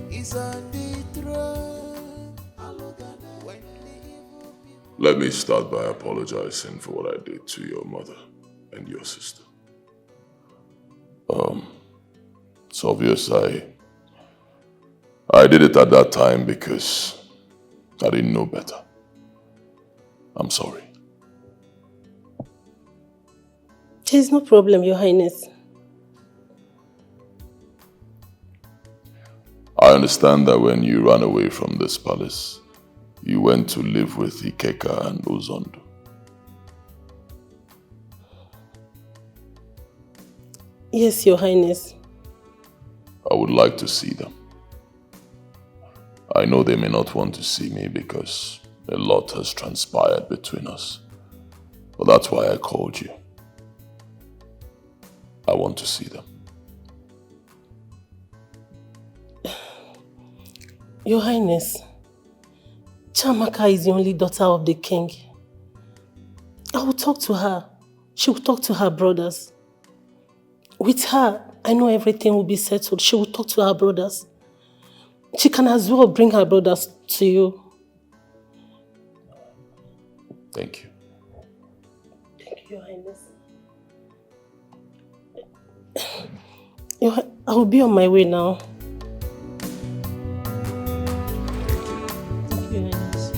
K: is on the throne.
B: Let me start by apologizing for what I did to your mother and your sister. It's obvious I did it at that time because I didn't know better. I'm sorry.
Q: There's no problem, Your Highness.
B: I understand that when you ran away from this palace, you went to live with Ikeka and Uzondo.
Q: Yes, Your Highness.
B: I would like to see them. I know they may not want to see me because a lot has transpired between us. But that's why I called you. I want to see them.
Q: Your Highness, Chiamaka is the only daughter of the king. I will talk to her. She will talk to her brothers. With her, I know everything will be settled. She will talk to her brothers. She can as well bring her brothers to you.
B: Thank you.
Q: Thank you, Your Highness. I will be on my way now. Thank you, Your Highness.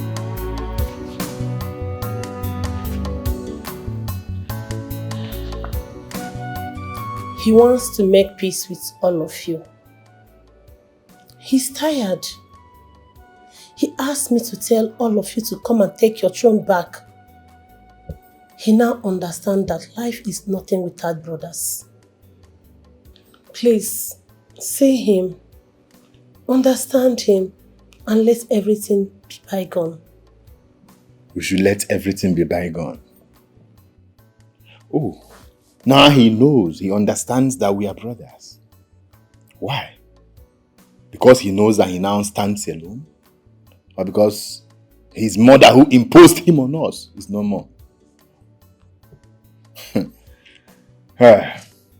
Q: He wants to make peace with all of you. He's tired. He asked me to tell all of you to come and take your throne back. He now understands that life is nothing without brothers. Please, see him, understand him, and let everything be bygone.
N: We should let everything be bygone. Oh, now he knows, he understands that we are brothers. Why? Because he knows that he now stands alone? Or because his mother who imposed him on us is no more?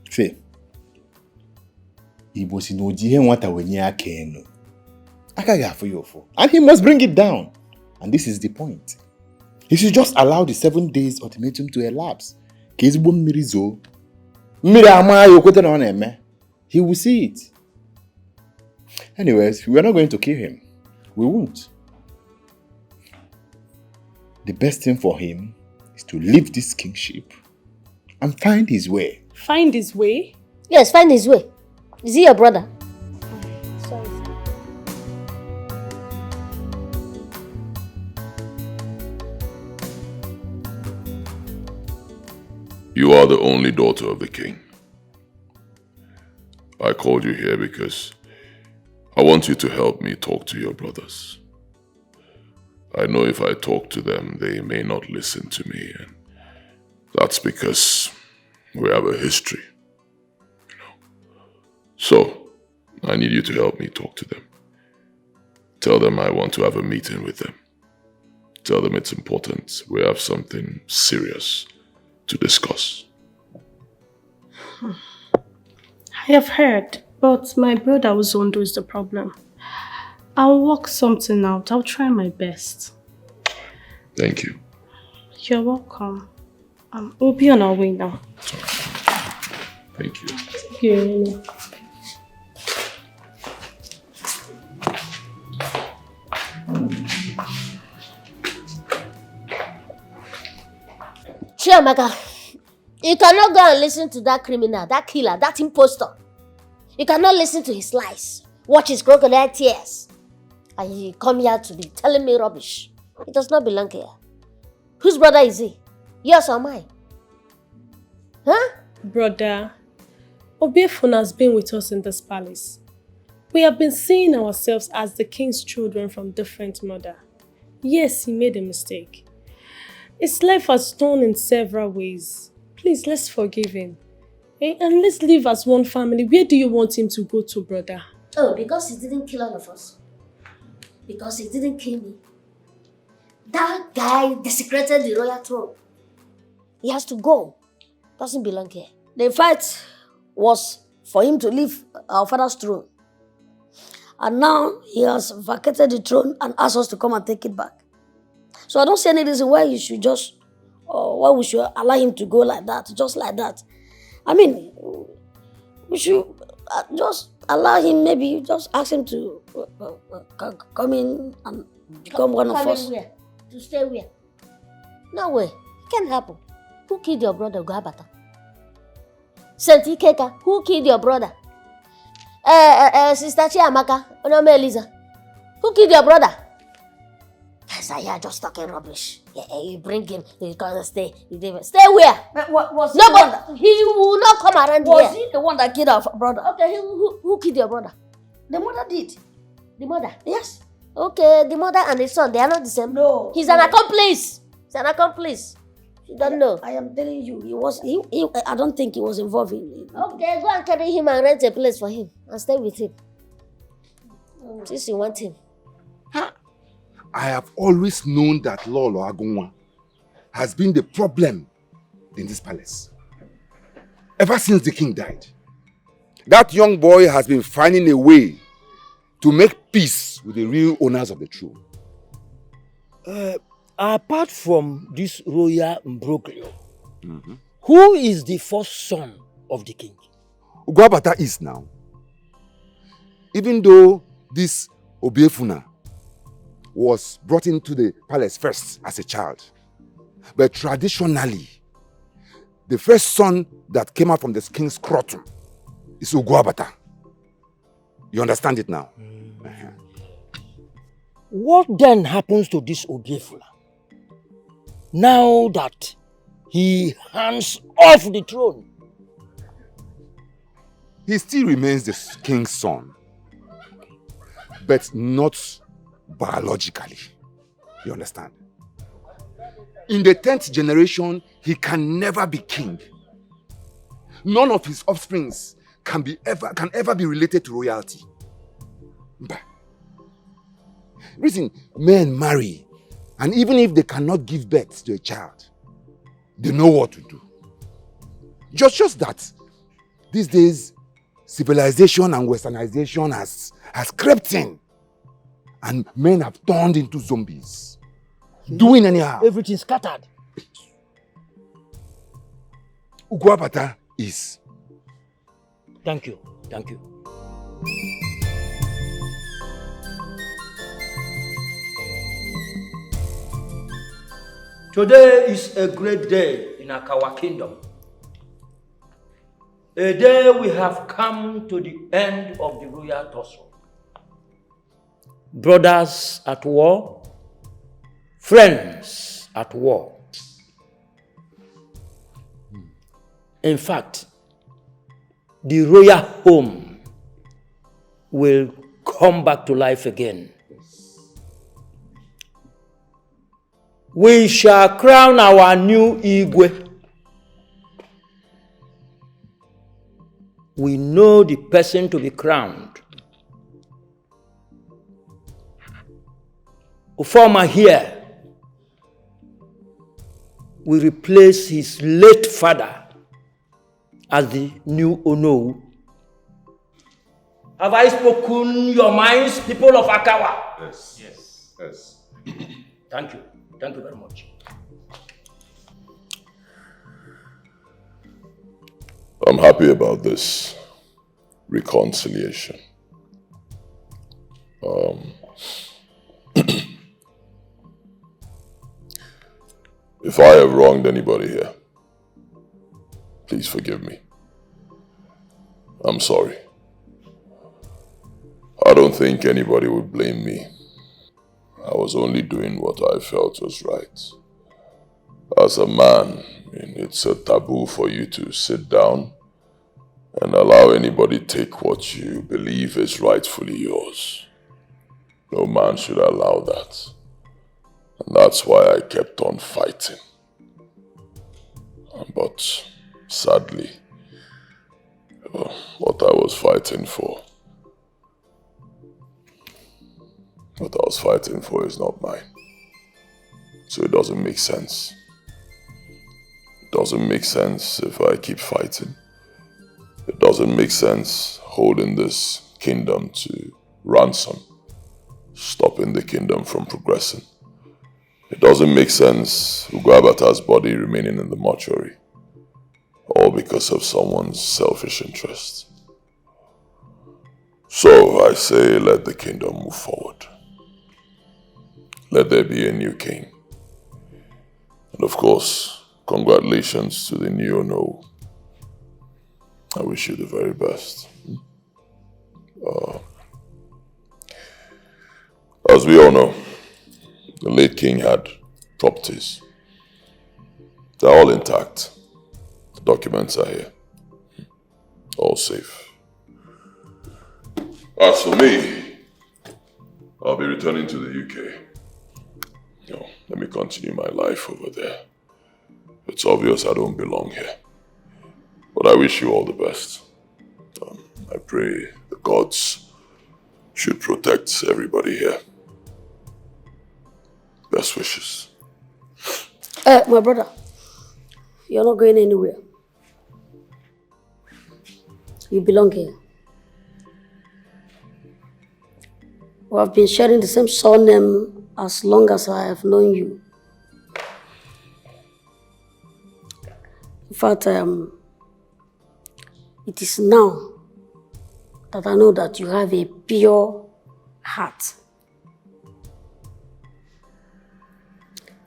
N: See, he was in Ojihe Nwata wenye ake enu. Akaghị afụ ya ụfụ. And he must bring it down. And this is the point. He should just allow the 7 days ultimatum to elapse. Ka ezigbo mmiri zoo. Mmiri ama ya okwete na ọ na-eme. He will see it. Anyways, we are not going to kill him. We won't. The best thing for him is to leave this kingship and find his way.
D: Find his way?
F: Yes, find his way. Is he your brother?
D: Sorry.
B: You are the only daughter of the king. I called you here because I want you to help me talk to your brothers. I know if I talk to them, they may not listen to me, and that's because we have a history. So, I need you to help me talk to them. Tell them I want to have a meeting with them. Tell them it's important. We have something serious to discuss.
D: I have heard, but my brother Uzondo is the problem. I'll work something out. I'll try my best.
B: Thank you.
D: You're welcome. We'll be on our way now.
B: Thank you.
D: Thank you.
F: Chiamaka, you cannot go and listen to that criminal, that killer, that impostor. You cannot listen to his lies, watch his crocodile tears. And you come here to be telling me rubbish. He does not belong here. Whose brother is he? Yours or mine? Huh?
D: Brother, Obiefuna has been with us in this palace. We have been seeing ourselves as the king's children from different mother. Yes, he made a mistake. His life has torn in several ways. Please, let's forgive him. And let's live as one family. Where do you want him to go to, brother?
F: Oh, because he didn't kill all of us. Because he didn't kill me. That guy desecrated the royal throne. He has to go. Doesn't belong here.
C: The fight was for him to leave our father's throne. And now he has vacated the throne and asked us to come and take it back. So I don't see any reason why you should just, why we should allow him to go like that, just like that. I mean, we should just allow him, maybe just ask him to come in and become one of us.
F: Where? To stay where? No way. It can't happen. Who killed your brother, Guabata? Saint Ikeka, who killed your brother? Sister Chiamaka, Onome Eliza, who killed your brother? Isaiah just talking rubbish. Yeah, you bring him, you can't stay. Stay where?
C: Was
F: no, but he will not come around here.
C: Was he the one that killed our brother?
F: Okay, who killed your brother?
C: The mother did.
F: The mother?
C: Yes.
F: Okay, the mother and the son, they are not the same.
C: No.
F: He's an accomplice. He's an accomplice. You don't know.
C: I am telling you, I don't think he was involved in it.
F: Okay, go and carry him and rent a place for him and stay with him. Since you want him.
R: I have always known that Lolo Agunwa has been the problem
L: in this palace. Ever since the king died, that young boy has been finding a way to make peace with the real owners of the throne.
E: Apart from this royal imbroglio, who is the first son of the king?
L: Ugwabata is now. Even though this Obiefuna was brought into the palace first as a child, but traditionally, the first son that came out from the king's scrotum is Ugwabata. You understand it now?
E: What then happens to this Obiefuna now that he hands off the throne?
L: He still remains the king's son, but not biologically. You understand? In the 10th generation, he can never be king. None of his offsprings can ever be related to royalty. But reason, men marry, and even if they cannot give birth to a child, they know what to do. Just that these days, civilization and westernization has crept in, and men have turned into zombies. Doing anyhow.
E: Everything scattered.
L: Ugwabata is.
E: Thank you. Thank you.
J: Today is a great day in our kingdom. A day we have come to the end of the royal tussle.
E: Brothers at war, friends at war. In fact, the royal home will come back to life again. We shall crown our new Igwe. We know the person to be crowned. Ufoma here will replace his late father as the new Ono.
J: Have I spoken your minds, people of Akawa?
L: Yes.
J: Thank you. Thank you very much.
B: I'm happy about this reconciliation. If I have wronged anybody here, please forgive me. I'm sorry. I don't think anybody would blame me. I was only doing what I felt was right. As a man, it's a taboo for you to sit down and allow anybody take what you believe is rightfully yours. No man should allow that. And that's why I kept on fighting. But sadly, what I was fighting for is not mine. So it doesn't make sense. It doesn't make sense if I keep fighting. It doesn't make sense holding this kingdom to ransom, stopping the kingdom from progressing. It doesn't make sense Ugwabata's body remaining in the mortuary, all because of someone's selfish interest. So I say let the kingdom move forward. Let there be a new king. And of course, congratulations to the new Ono. I wish you the very best. As we all know, the late king had properties. They're all intact. The documents are here. All safe. As for me, I'll be returning to the UK. Let me continue my life over there. It's obvious I don't belong here. But I wish you all the best. I pray the gods should protect everybody here. Best wishes.
C: My brother, You're not going anywhere. You belong here. We have been sharing the same surname as long as I have known you. In fact, it is now that I know that you have a pure heart.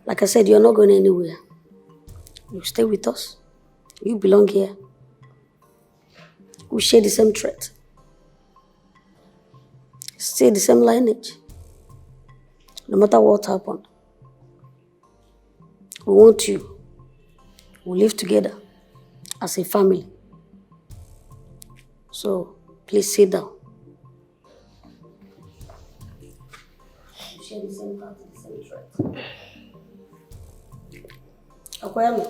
C: Like I said, you're not going anywhere. You stay with us. You belong here. We share the same trait. Stay the same lineage. No matter what happened. We want you. We live together as a family. So, please sit down. We share the same heart, the same trait. Akwayami.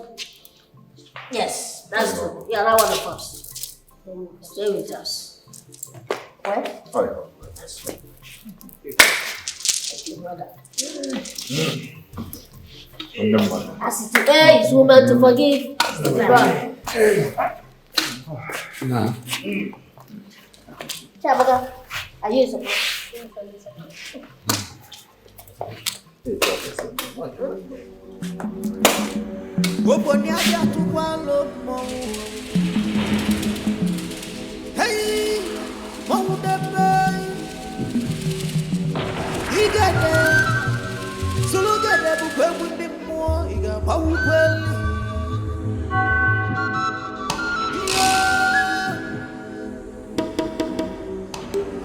C: Yes, that's true. You are not one of us. Stay with us. What?
L: Oh, yeah.
C: Thank you, brother.
L: Remember.
C: As today is woman to forgive. God.
L: Nah.
C: Chabaka, are you supposed?
K: Hey, Mamu Debe, Igade, Sulugade, Bukweli Mo, Iga Pawukweli.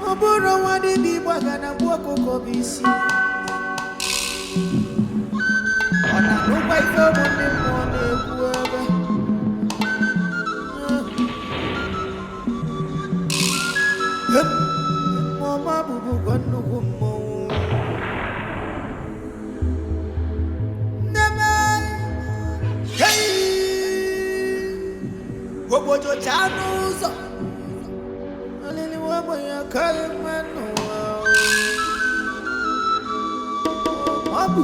K: Oboro wadi bi bwagana bwoko kobisi. Ona nuba ifo mundi mwone kuwebe. Mama bubu kwanu kumo. Neme, hey, wobojo chanuzo. Alili wabo ya kalimano. Mabu.